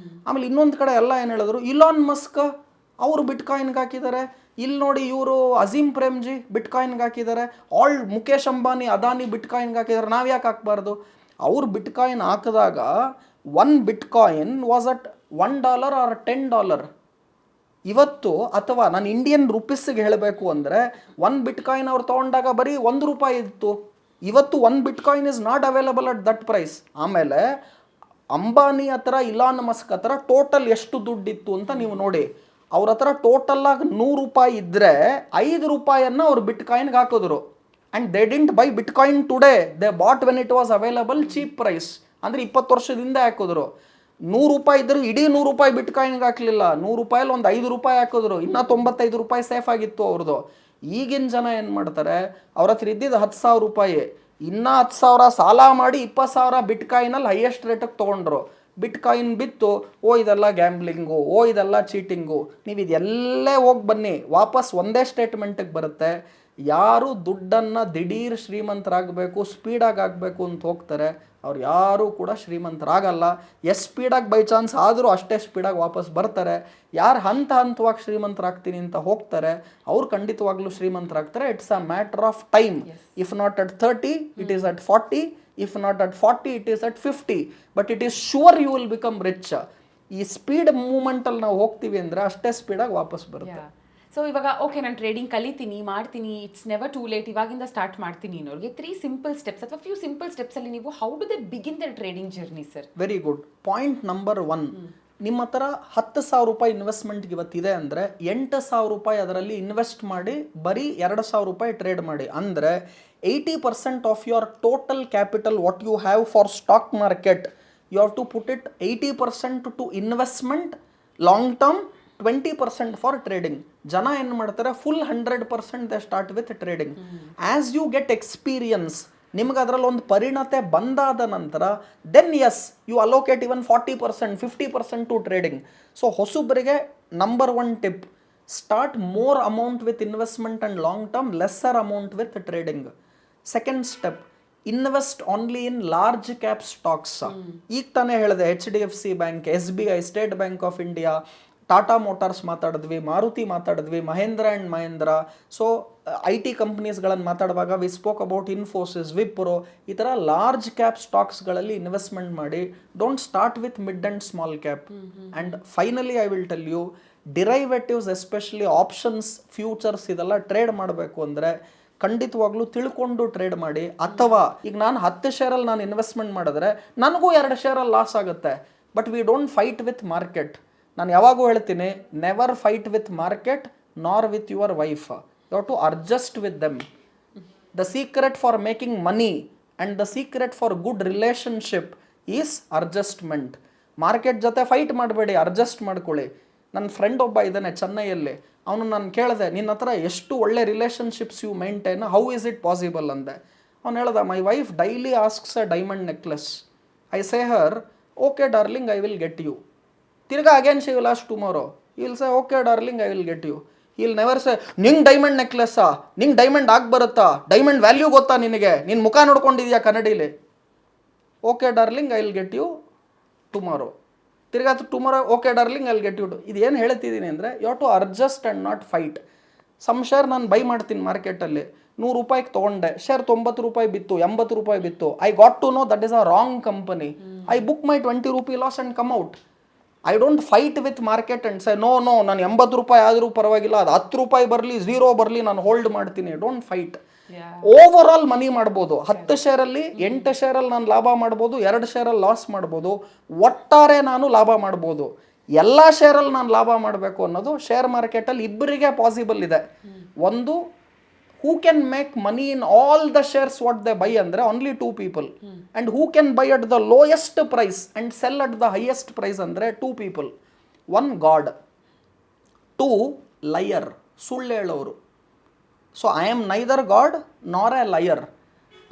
ಆಮೇಲೆ ಇನ್ನೊಂದು ಕಡೆ ಎಲ್ಲ ಏನು ಹೇಳಿದ್ರು, ಇಲಾನ್ ಮಸ್ಕ್ ಅವರು ಬಿಟ್ಕಾಯಿನ್ಗೆ ಹಾಕಿದ್ದಾರೆ. ಇಲ್ಲಿ ನೋಡಿ ಇವರು ಅಜೀಮ್ ಪ್ರೇಮ್ಜಿ ಬಿಟ್ಕಾಯಿನ್ಗೆ ಹಾಕಿದ್ದಾರೆ. ಮುಖೇಶ್ ಅಂಬಾನಿ ಅದಾನಿ ಬಿಟ್ಕಾಯಿನ್ಗೆ ಹಾಕಿದ್ದಾರೆ. ನಾವು ಯಾಕೆ ಹಾಕಬಾರ್ದು? ಅವ್ರು ಬಿಟ್ಕಾಯಿನ್ ಹಾಕಿದಾಗ 1 ಬಿಟ್ಕಾಯಿನ್ ವಾಸ್ ಅಟ್ $1 or $10. ಇವತ್ತು ಅಥವಾ ನಾನು ಇಂಡಿಯನ್ ರುಪೀಸ್ಗೆ ಹೇಳಬೇಕು ಅಂದರೆ 1 ಬಿಟ್ಕಾಯಿನ್ ಅವ್ರು ತೊಗೊಂಡಾಗ ಬರೀ ₹1 ಇತ್ತು. ಇವತ್ತು 1 bitcoin is not available at that price. ಆಮೇಲೆ ಅಂಬಾನಿ ಹತ್ರ ಇಲಾನ್ ಮಸ್ಕ್ ಹತ್ರ ಟೋಟಲ್ ಎಷ್ಟು ದುಡ್ಡಿತ್ತು ಅಂತ ನೀವು ನೋಡಿ. ಅವ್ರ ಹತ್ರ ಟೋಟಲಾಗಿ ₹100 ಇದ್ದರೆ ₹5 ಅವ್ರು ಬಿಟ್ಕಾಯಿನ್ಗೆ ಹಾಕಿದ್ರು. And they didn't buy bitcoin today, they bought when it was available cheap price. ಅಂದರೆ 20 ವರ್ಷದಿಂದ ಹಾಕಿದ್ರು. ₹100 ಇದ್ದರೆ ಇಡೀ ₹100 ಬಿಟ್ಕಾಯಿನ್ಗೆ ಹಾಕಲಿಲ್ಲ. ₹100 ಒಂದು ₹5 ಹಾಕಿದ್ರು. ಇನ್ನೂ $95 ಸೇಫ್ ಆಗಿತ್ತು ಅವ್ರದ್ದು. ಈಗಿನ ಜನ ಏನು ಮಾಡ್ತಾರೆ, ಅವ್ರ ಹತ್ರ ಇದ್ದಿದ್ದು ₹10,000, ಇನ್ನೂ 10,000 ಸಾಲ ಮಾಡಿ 20,000 ಬಿಟ್ಕಾಯಿನಲ್ಲಿ ಹೈಯೆಸ್ಟ್ ರೇಟಿಗೆ ತೊಗೊಂಡ್ರು. ಬಿಟ್ಕಾಯಿನ್ ಬಿತ್ತು, ಇದೆಲ್ಲ ಗ್ಯಾಂಬ್ಲಿಂಗು, ಇದೆಲ್ಲ ಚೀಟಿಂಗು. ನೀವು ಇದೆಲ್ಲೇ ಹೋಗಿ ಬನ್ನಿ, ವಾಪಸ್ ಒಂದೇ ಸ್ಟೇಟ್ಮೆಂಟಿಗೆ ಬರುತ್ತೆ. ಯಾರು ದುಡ್ಡನ್ನು ದಿಢೀರ್ ಶ್ರೀಮಂತರಾಗಬೇಕು, ಸ್ಪೀಡಾಗಿ ಆಗಬೇಕು ಅಂತ ಹೋಗ್ತಾರೆ, ಅವ್ರು ಯಾರೂ ಕೂಡ ಶ್ರೀಮಂತರಾಗಲ್ಲ. ಸ್ಪೀಡಾಗಿ ಬೈ ಚಾನ್ಸ್ ಆದರೂ ಅಷ್ಟೇ ಸ್ಪೀಡಾಗಿ ವಾಪಸ್ ಬರ್ತಾರೆ. ಯಾರು ಹಂತವಾಗಿ ಶ್ರೀಮಂತರಾಗ್ತೀನಿ ಅಂತ ಹೋಗ್ತಾರೆ, ಅವ್ರು ಖಂಡಿತವಾಗ್ಲೂ ಶ್ರೀಮಂತರಾಗ್ತಾರೆ. It's a matter of time. If not at 30, it is at 40. If not at 40, it is at 50. But it is sure you will become rich. ಈ ಸ್ಪೀಡ್ ಮೂಮೆಂಟಲ್ಲಿ ನಾವು ಹೋಗ್ತೀವಿ ಅಂದರೆ ಅಷ್ಟೇ ಸ್ಪೀಡಾಗಿ ವಾಪಸ್ ಬರುತ್ತೆ. ಸೊ ಇವಾಗ ಓಕೆ ನಾನು ಟ್ರೇಡಿಂಗ್ ಕಲಿತೀನಿ, ಮಾಡ್ತೀನಿ, ಇಟ್ಸ್ ನೆವರ್ ಟೂ ಲೇಟ್, ಇವಾಗಿಂದ ಸ್ಟಾರ್ಟ್ ಮಾಡ್ತೀನಿ ಅನ್ನೋರಿಗೆ 3 ಸಿಂಪಲ್ ಸ್ಟೆಪ್ಸ್ ಅಥವಾ ಫ್ಯೂ ಸಿಂಪಲ್ ಸ್ಟೆಪ್ಸಲ್ಲಿ ನೀವು how do they begin their trading journey sir? Very good point. Number 1, ನಿಮ್ಮ ಹತ್ರ ₹10,000 ಇನ್ವೆಸ್ಟ್ಮೆಂಟ್ಗೆ ಇವತ್ತಿದೆ ಅಂದರೆ ₹8,000 ಅದರಲ್ಲಿ ಇನ್ವೆಸ್ಟ್ ಮಾಡಿ ಬರೀ ₹2,000 ಟ್ರೇಡ್ ಮಾಡಿ. ಅಂದರೆ 80% of your total capital what you have for stock market, you have to put it 80% to investment long term, 20% for trading. ಜನ ಏನು ಮಾಡ್ತಾರೆ, full 100% they start with trading. As you get experience, ನಿಮ್ಗೆ ಅದರಲ್ಲಿ ಒಂದು ಪರಿಣತೆ ಬಂದಾದ ನಂತರ then yes you allocate even 40%, 50% to trading. So ಹೊಸಬರಿಗೆ number 1 tip, start more amount with investment and long term, lesser amount with trading. Second step, invest only in large cap stocks. ಈಗ ತಾನೇ ಹೇಳಿದೆ, HDFC bank, SBI, state bank of India, Tata motors ಮಾತಾಡಿದ್ವಿ, ಮಾರುತಿ ಮಾತಾಡಿದ್ವಿ, Mahindra and Mahindra. So IT ಕಂಪ್ನೀಸ್ಗಳನ್ನು ಮಾತಾಡುವಾಗ we spoke about Infosys, Wipro. ಈ ಥರ large cap ಸ್ಟಾಕ್ಸ್ಗಳಲ್ಲಿ ಇನ್ವೆಸ್ಟ್ಮೆಂಟ್ ಮಾಡಿ. Don't start with mid and small cap. And finally I will tell you, derivatives especially options, futures ಇದೆಲ್ಲ trade ಮಾಡಬೇಕು ಅಂದರೆ ಖಂಡಿತವಾಗ್ಲೂ ತಿಳ್ಕೊಂಡು ಟ್ರೇಡ್ ಮಾಡಿ. ಅಥವಾ ಈಗ ನಾನು 10 ಶೇರಲ್ಲಿ ನಾನು ಇನ್ವೆಸ್ಟ್ಮೆಂಟ್ ಮಾಡಿದ್ರೆ ನನಗೂ 2 ಶೇರಲ್ಲಿ ಲಾಸ್ ಆಗುತ್ತೆ. But we don't fight with market. ನಾನು ಯಾವಾಗೂ ಹೇಳ್ತೀನಿ, never fight with market nor with your wife. You have to adjust with them. The secret for making money and the secret for good relationship is adjustment. Market ಜೊತೆ fight ಮಾಡಬೇಡಿ, adjust ಮಾಡ್ಕೊಳ್ಳಿ. ನನ್ನ friend ಒಬ್ಬ ಇದ್ದಾನೆ ಚೆನ್ನೈಯಲ್ಲಿ. ಅವನು ನಾನು ಕೇಳಿದೆ, ನಿನ್ನ ಹತ್ರ ಎಷ್ಟು ಒಳ್ಳೆ relationships you maintain, how is it possible ಅಂದೆ. ಅವ್ನು ಹೇಳ್ದ, my wife daily asks a diamond necklace. I say her, okay darling, I will get you. ತಿರ್ಗಾ again she will ask tomorrow. Will say, okay darling, I will get you. Will never say, ನಿಂಗೆ diamond ನೆಕ್ಲೆಸ್ಸಾ, ನಿಂಗೆ diamond ಆಗಿ ಬರುತ್ತಾ, diamond value ಗೊತ್ತಾ ನಿನಗೆ, ನಿನ್ನ ಮುಖ ನೋಡ್ಕೊಂಡಿದ್ಯಾ ಕನ್ನಡಿಲಿ. Okay darling, I will get you tomorrow. ತಿರ್ಗಾ tomorrow, okay darling, I will get you. ಇದು ಏನು ಹೇಳ್ತಿದ್ದೀನಿ ಅಂದರೆ, you have to adjust and not fight. Some share ನಾನು ಬೈ ಮಾಡ್ತೀನಿ ಮಾರ್ಕೆಟಲ್ಲಿ, ₹100 ತೊಗೊಂಡೆ, ಶೇರ್ ₹90 ಬಿತ್ತು, ₹80 ಬಿತ್ತು. I got to know that is a wrong company. I book my ₹20 loss and come out. I don't fight with market and say no ನಾನು 80 ರೂಪಾಯಿ ಆದರೂ ಪರವಾಗಿಲ್ಲ, ಅದು 10 ರೂಪಾಯಿ ಬರಲಿ 0 ಬರಲಿ ನಾನು ಹೋಲ್ಡ್ ಮಾಡ್ತೀನಿ. Don't fight. ಓವರ್ ಆಲ್ ಮನಿ ಮಾಡ್ಬೋದು. 10 ಶೇರಲ್ಲಿ 8 ಶೇರಲ್ಲಿ ನಾನು ಲಾಭ ಮಾಡ್ಬೋದು, 2 ಶೇರಲ್ಲಿ ಲಾಸ್ ಮಾಡ್ಬೋದು, ಒಟ್ಟಾರೆ ನಾನು ಲಾಭ ಮಾಡ್ಬೋದು. ಎಲ್ಲ ಶೇರಲ್ಲಿ ನಾನು ಲಾಭ ಮಾಡಬೇಕು ಅನ್ನೋದು ಶೇರ್ ಮಾರ್ಕೆಟಲ್ಲಿ ಇಬ್ಬರಿಗೆ ಪಾಸಿಬಲ್ ಇದೆ. ಒಂದು, who can make money in all the shares what they buy ಅಂದರೆ only 2 people. And who can buy at the lowest price and sell at the highest price ಅಂದರೆ 2 ಪೀಪಲ್. 1 ಗಾಡ್, 2 ಲಯರ್, ಸುಳ್ಳು ಹೇಳೋರು. So I am neither God nor a liar.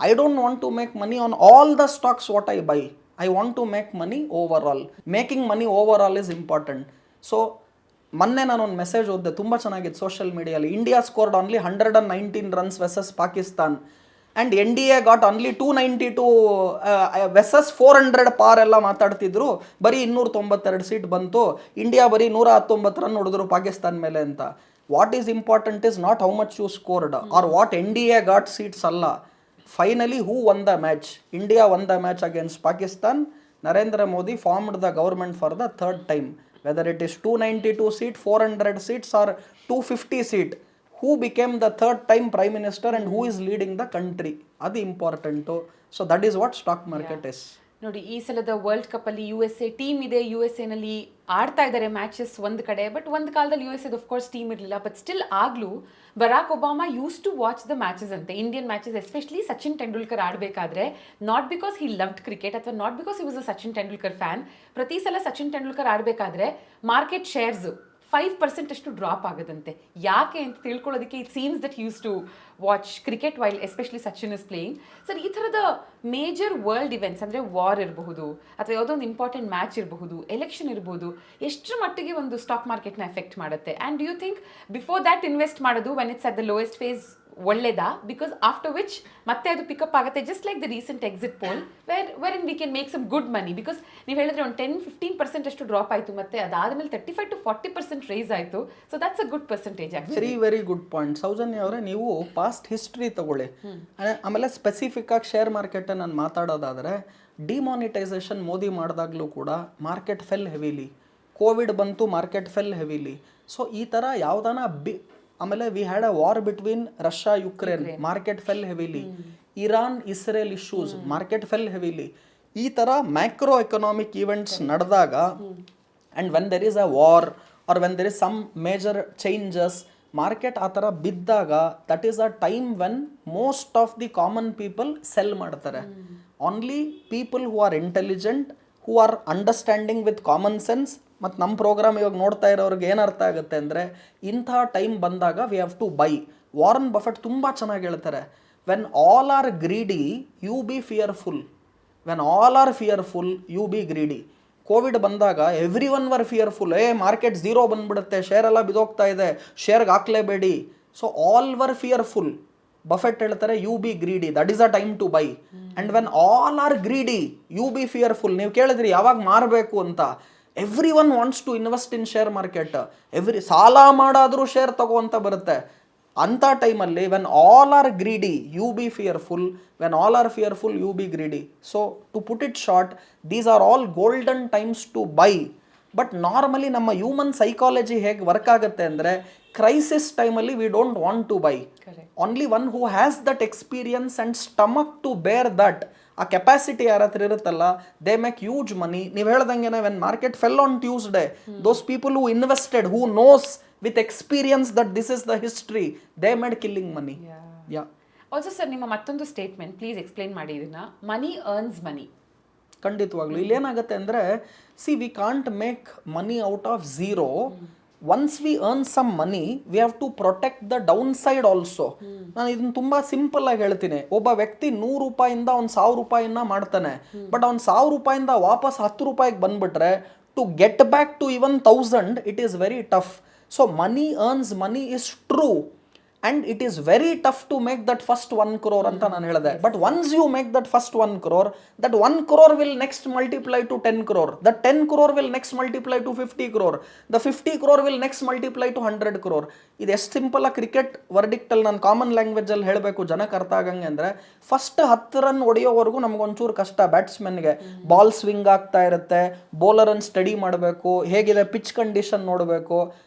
I don't want to make money on all the stocks what I buy. I want to make money overall. Making money overall is important. So ಮೊನ್ನೆ ನಾನೊಂದು message ಓದಿದೆ, ತುಂಬ ಚೆನ್ನಾಗಿತ್ತು social ಮೀಡಿಯಲ್ಲಿ. India scored only 119 runs versus Pakistan and NDA got only 292 versus 400 ಪಾರ್ ಎಲ್ಲ ಮಾತಾಡ್ತಿದ್ರು. ಬರೀ 292 ಸೀಟ್ ಬಂತು, ಇಂಡಿಯಾ ಬರೀ 119 ರನ್ ಹೊಡೆದ್ರು ಪಾಕಿಸ್ತಾನ್ ಮೇಲೆ ಅಂತ. What is important is not how much you scored or what NDA got seats ಅಲ್ಲ. Finally who won the match? India won the match against Pakistan. Narendra Modi formed the government for the 3rd time. Whether it is 292 seat, 400 seats or 250 seat, who became the 3rd time prime minister and who is leading the country? ಅದು important. So that is what stock market is. ನೋಡಿ, ಈ ಸಲದ world cup ಅಲ್ಲಿ USA team ಇದೆ. USA ನಲ್ಲಿ ಆಡ್ತಾ ಇದ್ದಾರೆ matches ಒಂದು ಕಡೆ. ಬಟ್ ಒಂದು ಕಾಲದಲ್ಲಿ USA ಆಫ್ ಕೋರ್ಸ್ ಟೀಮ್ ಇರಲಿಲ್ಲ. ಬಟ್ ಸ್ಟಿಲ್ ಆಗ್ಲೂ Barack Obama used to watch the matches ಅಂತೆ, Indian matches, especially Sachin Tendulkar ಆಡಬೇಕಾದ್ರೆ. Not because he loved cricket ಅಥವಾ not because he was a Sachin Tendulkar fan. ಪ್ರತಿ ಸಲ ಸಚಿನ್ ತೆಂಡೂಲ್ಕರ್ ಆಡಬೇಕಾದ್ರೆ ಮಾರ್ಕೆಟ್ ಶೇರ್ಸ್ 5% ಅಷ್ಟು ಡ್ರಾಪ್ ಆಗೋದಂತೆ. ಯಾಕೆ ಅಂತ ತಿಳ್ಕೊಳ್ಳೋದಕ್ಕೆ it seems that used to watch cricket while especially Sachin is playing. Sir, ಈ ಥರದ ಮೇಜರ್ ವರ್ಲ್ಡ್ ಇವೆಂಟ್ಸ್ ಅಂದರೆ ವಾರ್ ಇರಬಹುದು ಅಥವಾ ಯಾವುದೋ ಒಂದು ಇಂಪಾರ್ಟೆಂಟ್ ಮ್ಯಾಚ್ ಇರಬಹುದು, ಎಲೆಕ್ಷನ್ ಇರಬಹುದು, ಎಷ್ಟರ ಮಟ್ಟಿಗೆ ಒಂದು ಸ್ಟಾಕ್ ಮಾರ್ಕೆಟ್ನ ಎಫೆಕ್ಟ್ ಮಾಡುತ್ತೆ? And do you think before that invest ಮಾಡೋದು when it's at the lowest phase ಒಳ್ಳೆದಾ? ಬಿಕಾಸ್ ಆಫ್ಟರ್ ವಿಚ್ ಮತ್ತೆ ಅದು ಪಿಕಪ್ ಆಗುತ್ತೆ, just like the recent exit poll where in we can make some good money. Because ನೀವು ಹೇಳಿದ್ರೆ ಒಂದು 10-15% ಅಷ್ಟು drop ಆಯಿತು, ಮತ್ತೆ ಅದಾದಮೇಲೆ 35-40% ರೈಸ್ ಆಯಿತು. So that's a good percentage. Very good point Soujanya ಅವರೇ. ನೀವು ಪಾಸ್ಟ್ ಹಿಸ್ಟ್ರಿ ತಗೊಳ್ಳಿ. ಆಮೇಲೆ ಸ್ಪೆಸಿಫಿಕ್ ಆಗಿ ಶೇರ್ ಮಾರ್ಕೆಟ್ ನಾನು ಮಾತಾಡೋದಾದರೆ, ಡಿಮಾನಿಟೈಸೇಷನ್ ಮೋದಿ ಮಾಡಿದಾಗಲೂ ಕೂಡ ಮಾರ್ಕೆಟ್ ಫೆಲ್ ಹೆವಿಲಿ. ಕೋವಿಡ್ ಬಂತು, ಮಾರ್ಕೆಟ್ ಫೆಲ್ ಹೆವಿಲಿ. ಸೊ ಈ ಥರ ಯಾವುದಾನ ಆಮೇಲೆ we had a war between Russia Ukraine, market fell heavily. Iran Israel issues, market fell heavily. ಈ ಥರ ಮ್ಯಾಕ್ರೋ ಎಕನಾಮಿಕ್ ಈವೆಂಟ್ಸ್ ನಡೆದಾಗ and when there is a war or when there is some major changes, market ಆ ಥರ ಬಿದ್ದಾಗ that is a time when most of the common people sell ಮಾಡ್ತಾರೆ. Only people who R intelligent, who are understanding with common sense. ಮತ್ತು ನಮ್ಮ program ಇವಾಗ ನೋಡ್ತಾ ಇರೋರಿಗೆ ಏನು ಅರ್ಥ ಆಗುತ್ತೆ ಅಂದರೆ, ಇಂಥ ಟೈಮ್ ಬಂದಾಗ we have to buy. Warren Buffett ತುಂಬ ಚೆನ್ನಾಗಿ ಹೇಳ್ತಾರೆ, when all are greedy you be fearful, when all are fearful you be greedy. Covid ಬಂದಾಗ everyone were fearful, market 0 ಬಂದ್ಬಿಡುತ್ತೆ, ಶೇರ್ ಎಲ್ಲ ಬಿದೋಗ್ತಾ ಇದೆ, ಶೇರ್ಗೆ ಹಾಕ್ಲೇಬೇಡಿ. So all were fearful. Buffett ಹೇಳ್ತಾರೆ you be greedy, that is a time to buy. And when all are greedy you be fearful. ನೀವು ಕೇಳಿದ್ರಿ ಯಾವಾಗ ಮಾರಬೇಕು ಅಂತ. Every one wants to invest in share market. ಸಾಲ ಮಾಡಾದರೂ ಶೇರ್ ತಗೋ ಅಂತ ಬರುತ್ತೆ. ಅಂಥ ಟೈಮಲ್ಲಿ when all are greedy you be fearful, when all are fearful you be greedy. So to put it short, these are all golden times to buy. But normally ನಮ್ಮ human psychology ಹೇಗೆ work ಆಗುತ್ತೆ ಅಂದರೆ, crisis ಟೈಮಲ್ಲಿ we don't want to buy. Only one who has that experience and stomach to bear that, ಆ capacity ಯಾರ ಹತ್ರ ಇರುತ್ತಲ್ಲ, they make huge money. ನೀವು ಹೇಳ್ದಂಗೆ when market fell on Tuesday, those people who invested, who knows with experience that this is the history, they made killing money. Also sir, ನಿಮ್ಮ ಮತ್ತೊಂದು statement please explain ಮಾಡಿ ಇದನ್ನ. Money earns money. ಖಂಡಿತವಾಗ್ಲೂ ಇಲ್ಲೇನಾಗುತ್ತೆ ಅಂದರೆ, we can't make money out of zero. Once we earn some money, we have to protect the downside also. ನಾನು ಇದನ್ನ ತುಂಬ ಸಿಂಪಲ್ ಆಗಿ ಹೇಳ್ತೀನಿ. ಒಬ್ಬ ವ್ಯಕ್ತಿ 100 ರೂಪಾಯಿಂದ ಅವ್ನು 1000 ರೂಪಾಯಿನ ಮಾಡ್ತಾನೆ. ಬಟ್ ಅವ್ನು 1000 ರೂಪಾಯಿಂದ ವಾಪಸ್ 10 ರೂಪಾಯಿಗೆ ಬಂದ್ಬಿಟ್ರೆ, to get back to even 1000 it is very tough. So money earns money is true. And it is very tough to make that first 1 crore ಅಂತ ನಾನು ಹೇಳಿದೆ. But once you make that first 1 crore, that 1 crore will next multiply to 10 crore, that 10 crore will next multiply to 50 crore, the 50 crore will next multiply to 100 crore. ಇದು ಎಷ್ಟು simple ಆಗಿ cricket ವರ್ಡಿಕ್ಟಲ್ಲಿ ನಾನು common ಲ್ಯಾಂಗ್ವೇಜಲ್ಲಿ ಹೇಳಬೇಕು ಜನಕ್ಕೆ ಅರ್ಥ ಆಗಂಗೆ ಅಂದರೆ, first 10 run ಹೊಡೆಯೋವರೆಗೂ ನಮಗೊಂಚೂರು ಕಷ್ಟ. ಬ್ಯಾಟ್ಸ್ಮನ್ಗೆ ball swing ಆಗ್ತಾ ಇರುತ್ತೆ, ಬೌಲರನ್ನು ಸ್ಟಡಿ ಮಾಡಬೇಕು, ಹೇಗಿದೆ ಪಿಚ್ ಕಂಡೀಷನ್ ನೋಡಬೇಕು.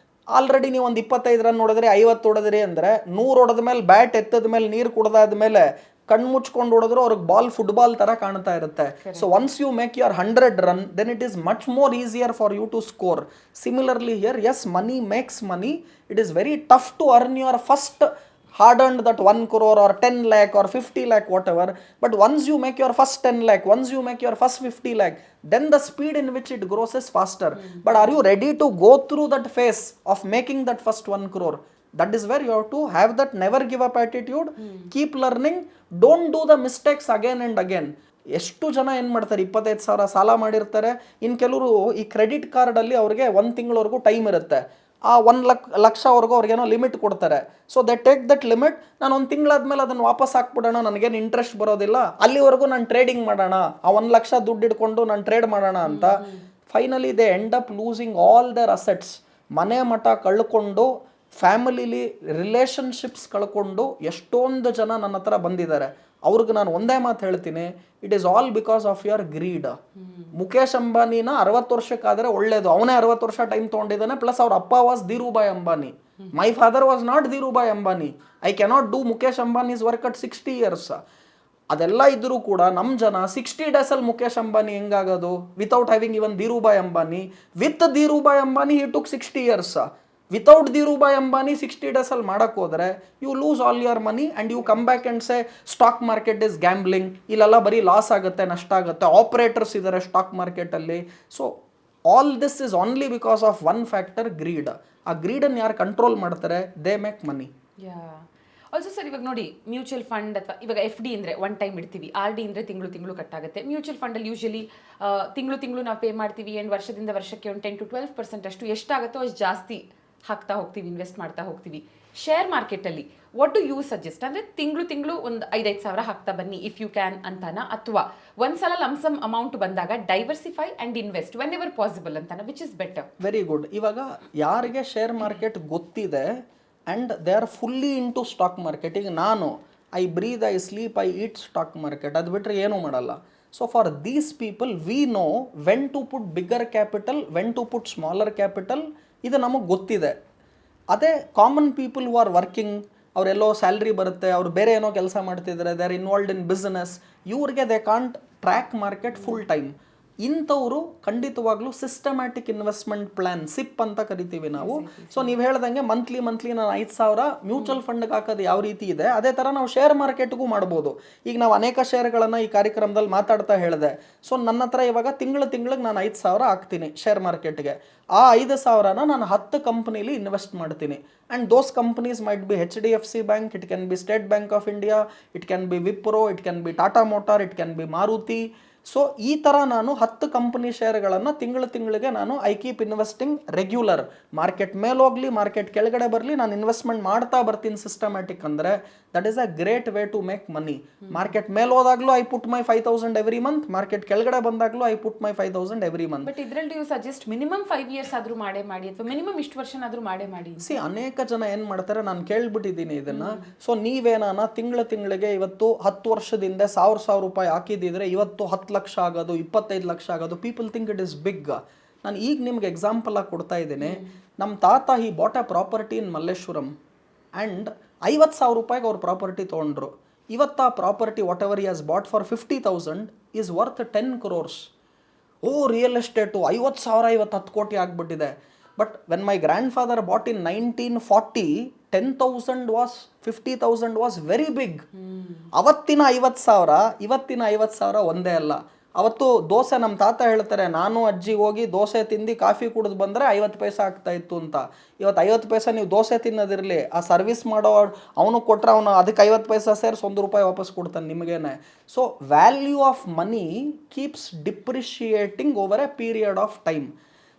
ಆಲ್ರೆಡಿ ನೀವು ಒಂದು 25 ರನ್ ಹೊಡೆದ್ರಿ, 50 ಹೊಡೆದ್ರಿ ಅಂದರೆ 100 ಹೊಡೆದ ಮೇಲೆ ಬ್ಯಾಟ್ ಎತ್ತದ ಮೇಲೆ ನೀರು ಕುಡ್ದಾದ ಮೇಲೆ ಕಣ್ಣು ಮುಚ್ಕೊಂಡು ಹೊಡೆದ್ರು ಅವ್ರಿಗೆ ಬಾಲ್ ಫುಟ್ಬಾಲ್ ಥರ ಕಾಣ್ತಾ ಇರುತ್ತೆ. So once you make your 100 run, then it is much more easier for you to score. Similarly here, as money makes money, it is very tough to earn your first hard earned that 1 crore or 10 lakh or 50 lakh whatever, but once you make your first 10 lakh, once you make your first 50 lakh, then the speed in which it grows is faster. But are you ready to go through that phase of making that first 1 crore? That is where you have to have that never give up attitude, keep learning, don't do the mistakes again and again. ಎಷ್ಟು ಜನ ಏನು ಮಾಡ್ತಾರೆ, 25,000 ಸಾಲ ಮಾಡಿರ್ತಾರೆ. ಇನ್ನು ಕೆಲವರು ಈ credit ಕಾರ್ಡಲ್ಲಿ ಅವ್ರಿಗೆ 1 ತಿಂಗಳವರೆಗೂ ಟೈಮ್ ಇರುತ್ತೆ, ಆ 1 ಲಕ್ಷವರೆಗೂ ಅವ್ರಿಗೇನೋ ಲಿಮಿಟ್ ಕೊಡ್ತಾರೆ. So they take that limit, ನಾನು 1 ತಿಂಗಳಾದ್ಮೇಲೆ ಅದನ್ನು ವಾಪಸ್ ಹಾಕ್ಬಿಡೋಣ, ನನಗೇನು ಇಂಟ್ರೆಸ್ಟ್ ಬರೋದಿಲ್ಲ, ಅಲ್ಲಿವರೆಗೂ ನಾನು ಟ್ರೇಡಿಂಗ್ ಮಾಡೋಣ, ಆ 1 ಲಕ್ಷ ದುಡ್ಡು ಇಟ್ಕೊಂಡು ನಾನು ಟ್ರೇಡ್ ಮಾಡೋಣ ಅಂತ. Finally they end up losing all their assets. ಮನೆ ಮಠ ಕಳ್ಕೊಂಡು, ಫ್ಯಾಮಿಲಿಲಿ ರಿಲೇಷನ್ಶಿಪ್ಸ್ ಕಳ್ಕೊಂಡು ಎಷ್ಟೊಂದು ಜನ ನನ್ನ ಹತ್ರ ಬಂದಿದ್ದಾರೆ. ಅವ್ರಿಗೆ ನಾನು ಒಂದೇ ಮಾತು ಹೇಳ್ತೀನಿ, it is all because of your greed. Mukesh ಅಂಬಾನಿನ 60 ವರ್ಷಕ್ಕಾದರೆ ಒಳ್ಳೇದು, ಅವನೇ 60 ವರ್ಷ ಟೈಮ್ ತೊಗೊಂಡಿದ್ದಾನೆ. ಪ್ಲಸ್ ಅವ್ರ ಅಪ್ಪ was Dhirubhai Ambani, my father was not Dhirubhai Ambani. I cannot do Mukesh Ambani's work at 60 years. ಅದೆಲ್ಲ ಇದ್ರೂ ಕೂಡ ನಮ್ಮ ಜನ 60 days ಮುಖೇಶ್ ಅಂಬಾನಿ ಹೆಂಗಾಗೋದು, without having even Dhirubhai Ambani. With Dhirubhai Ambani he took 60 years. Without Dhirubhai Ambani 60 days ಮಾಡಕ್ಕೆ ಹೋದರೆ you lose all your money and you come back and say stock market is gambling. ಇಲ್ಲೆಲ್ಲ ಬರೀ ಲಾಸ್ ಆಗುತ್ತೆ, ನಷ್ಟ ಆಗುತ್ತೆ, ಆಪರೇಟರ್ಸ್ ಇದ್ದಾರೆ ಸ್ಟಾಕ್ ಮಾರ್ಕೆಟಲ್ಲಿ. So all this is only because of one factor, greed. ಆ ಗ್ರೀಡನ್ನು ಯಾರು ಕಂಟ್ರೋಲ್ ಮಾಡ್ತಾರೆ, they make money. Also sir, ಇವಾಗ ನೋಡಿ, ಮ್ಯೂಚುವಲ್ ಫಂಡ್ ಅಥವಾ ಇವಾಗ FD ಅಂದರೆ ಒನ್ ಟೈಮ್ ಇಡ್ತೀವಿ, RD ಅಂದರೆ ತಿಂಗಳು ಕಟ್ಟಾಗುತ್ತೆ. ಮ್ಯೂಚುವಲ್ ಫಂಡಲ್ಲಿ ಯೂಶಲಿ ತಿಂಗಳು ನಾವು ಪೇ ಮಾಡ್ತೀವಿ, ಆ್ಯಂಡ್ ವರ್ಷದಿಂದ ವರ್ಷಕ್ಕೆ ಒಂದು 10 to 12% ಅಷ್ಟು ಎಷ್ಟಾಗುತ್ತೋ ಅಷ್ಟು ಜಾಸ್ತಿ ಹಾಕ್ತಾ ಹೋಗ್ತೀವಿ, ಇನ್ವೆಸ್ಟ್ ಮಾಡ್ತಾ ಹೋಗ್ತೀವಿ. ಶೇರ್ ಮಾರ್ಕೆಟಲ್ಲಿ ವಾಟ್ ಡು ಯು ಸಜೆಸ್ಟ್? ಅಂದರೆ ತಿಂಗಳು ಒಂದು 5-5 ಸಾವಿರ ಹಾಕ್ತಾ ಬನ್ನಿ ಇಫ್ ಯು ಕ್ಯಾನ್ ಅಂತಾನ, ಅಥವಾ ಒಂದ್ಸಲ ಲಮ್ಸಮ್ ಅಮೌಂಟ್ ಬಂದಾಗ diversify and invest whenever possible ಅಂತಾನ, which is better? Very good. ಇವಾಗ ಯಾರಿಗೆ ಶೇರ್ ಮಾರ್ಕೆಟ್ ಗೊತ್ತಿದೆ and they are fully into stock market, ಈಗ ನಾನು I breathe, I sleep, I eat stock market, ಅದು ಬಿಟ್ಟರೆ ಏನೂ ಮಾಡಲ್ಲ. So for these people we know when to put bigger capital, when to put smaller capital, ಇದು ನಮಗೆ ಗೊತ್ತಿದೆ. ಅದೇ common people who are working, ಅವರೆಲ್ಲೋ salary ಬರುತ್ತೆ, ಅವ್ರು ಬೇರೆ ಏನೋ ಕೆಲಸ ಮಾಡ್ತಿದ್ದಾರೆ, they are involved in business, ಇವ್ರಿಗೆ they can't track market full time. ಇಂಥವರು ಖಂಡಿತವಾಗ್ಲೂ ಸಿಸ್ಟಮ್ಯಾಟಿಕ್ ಇನ್ವೆಸ್ಟ್ಮೆಂಟ್ ಪ್ಲಾನ್, ಸಿಪ್ ಅಂತ ಕರಿತೀವಿ ನಾವು. ಸೊ ನೀವು ಹೇಳ್ದಂಗೆ ಮಂತ್ಲಿ ನಾನು 5,000 ಮ್ಯೂಚುವಲ್ ಫಂಡ್ಗೆ ಹಾಕೋದು ಯಾವ ರೀತಿ ಇದೆ, ಅದೇ ಥರ ನಾವು ಶೇರ್ ಮಾರ್ಕೆಟ್ಗೂ ಮಾಡ್ಬೋದು. ಈಗ ನಾವು ಅನೇಕ ಶೇರ್ಗಳನ್ನು ಈ ಕಾರ್ಯಕ್ರಮದಲ್ಲಿ ಮಾತಾಡ್ತಾ ಹೇಳಿದೆ. ಸೊ ನನ್ನ ಹತ್ರ ಇವಾಗ ತಿಂಗಳಿಗೆ ನಾನು 5,000 ಹಾಕ್ತೀನಿ ಶೇರ್ ಮಾರ್ಕೆಟ್ಗೆ. ಆ 5,000ನ ನಾನು 10 ಕಂಪ್ನೀಲಿ ಇನ್ವೆಸ್ಟ್ ಮಾಡ್ತೀನಿ. And those companies might be HDFC bank, it can be State bank of India, it can be Wipro, it can be Tata Motor, it can be Maruti. So ಈ ಥರ ನಾನು 10 ಕಂಪನಿ ಶೇರ್ಗಳನ್ನು ತಿಂಗಳಿಗೆ ನಾನು I keep investing regular. Market ಮೇಲೋಗಲಿ, market ಕೆಳಗಡೆ ಬರಲಿ, ನಾನು ಇನ್ವೆಸ್ಟ್ಮೆಂಟ್ ಮಾಡ್ತಾ ಬರ್ತೀನಿ ಸಿಸ್ಟಮ್ಯಾಟಿಕ್. ಅಂದರೆ that is a great way to make money. Market ಮೇಲೋದಾಗಲೂ I put my 5,000 every month, market ಕೆಳಗಡೆ ಬಂದಾಗಲೂ I put my 5,000 every month. But ಇದರಲ್ಲಿ ನೀವು ಸಜೆಸ್ಟ್ ಮಿನಿಮಮ್ 5 years ಆದರೂ ಮಾಡೇ ಮಾಡಿ, ಅಥವಾ ಮಿನಿಮಮ್ ಇಷ್ಟು ವರ್ಷನಾದರೂ ಮಾಡೇ ಮಾಡಿ? ಅನೇಕ ಜನ ಏನು ಮಾಡ್ತಾರೆ, ನಾನು ಕೇಳ್ಬಿಟ್ಟಿದ್ದೀನಿ ಇದನ್ನು. ಸೊ ನೀವೇನಾನ ತಿಂಗಳಿಗೆ ಇವತ್ತು 10 ವರ್ಷದಿಂದ 1,000 ರೂಪಾಯಿ ಹಾಕಿದ್ದಿದ್ರೆ ಇವತ್ತು 10 ಲಕ್ಷ ಆಗೋದು, 25 ಲಕ್ಷ ಆಗೋದು. People think it is big. ನಾನು ಈಗ ನಿಮ್ಗೆ ಎಕ್ಸಾಂಪಲ್ ಆಗಿ ಕೊಡ್ತಾ ಇದ್ದೀನಿ. ನಮ್ಮ ತಾತ he bought a property in Malleshwaram and 50,000 ರೂಪಾಯಿಗೆ ಅವ್ರ ಪ್ರಾಪರ್ಟಿ ತೊಗೊಂಡ್ರು. ಇವತ್ತು ಆ property whatever he has bought for 50,000 is worth 10 crores. Real estate 50,000 ಇವತ್ತು 10 ಕೋಟಿ ಆಗಿಬಿಟ್ಟಿದೆ. But when my grandfather bought in 1940, 10,000 was 50,000 was very big. ಅವತ್ತಿನ 50,000 ಇವತ್ತಿನ 50,000 ಒಂದೇ ಅಲ್ಲ. ಅವತ್ತು ದೋಸೆ, ನಮ್ಮ ತಾತ ಹೇಳ್ತಾರೆ, ನಾನು ಅಜ್ಜಿ ಹೋಗಿ ದೋಸೆ ತಿಂದು ಕಾಫಿ ಕುಡಿದು ಬಂದರೆ 50 ಪೈಸೆ ಆಗ್ತಾ ಇತ್ತು ಅಂತ. ಇವತ್ತು 50 ಪೈಸೆ ನೀವು ದೋಸೆ ತಿನ್ನೋದಿರಲಿ, ಆ ಸರ್ವಿಸ್ ಮಾಡೋ ಅವನು ಕೊಟ್ಟರೆ ಅವನು ಅದಕ್ಕೆ 50 ಪೈಸೆ ಸೇರಿಸಿ 1 ರೂಪಾಯಿ ವಾಪಸ್ ಕೊಡ್ತಾನೆ ನಿಮಗೇನೆ. So value of money keeps depreciating over a period of time.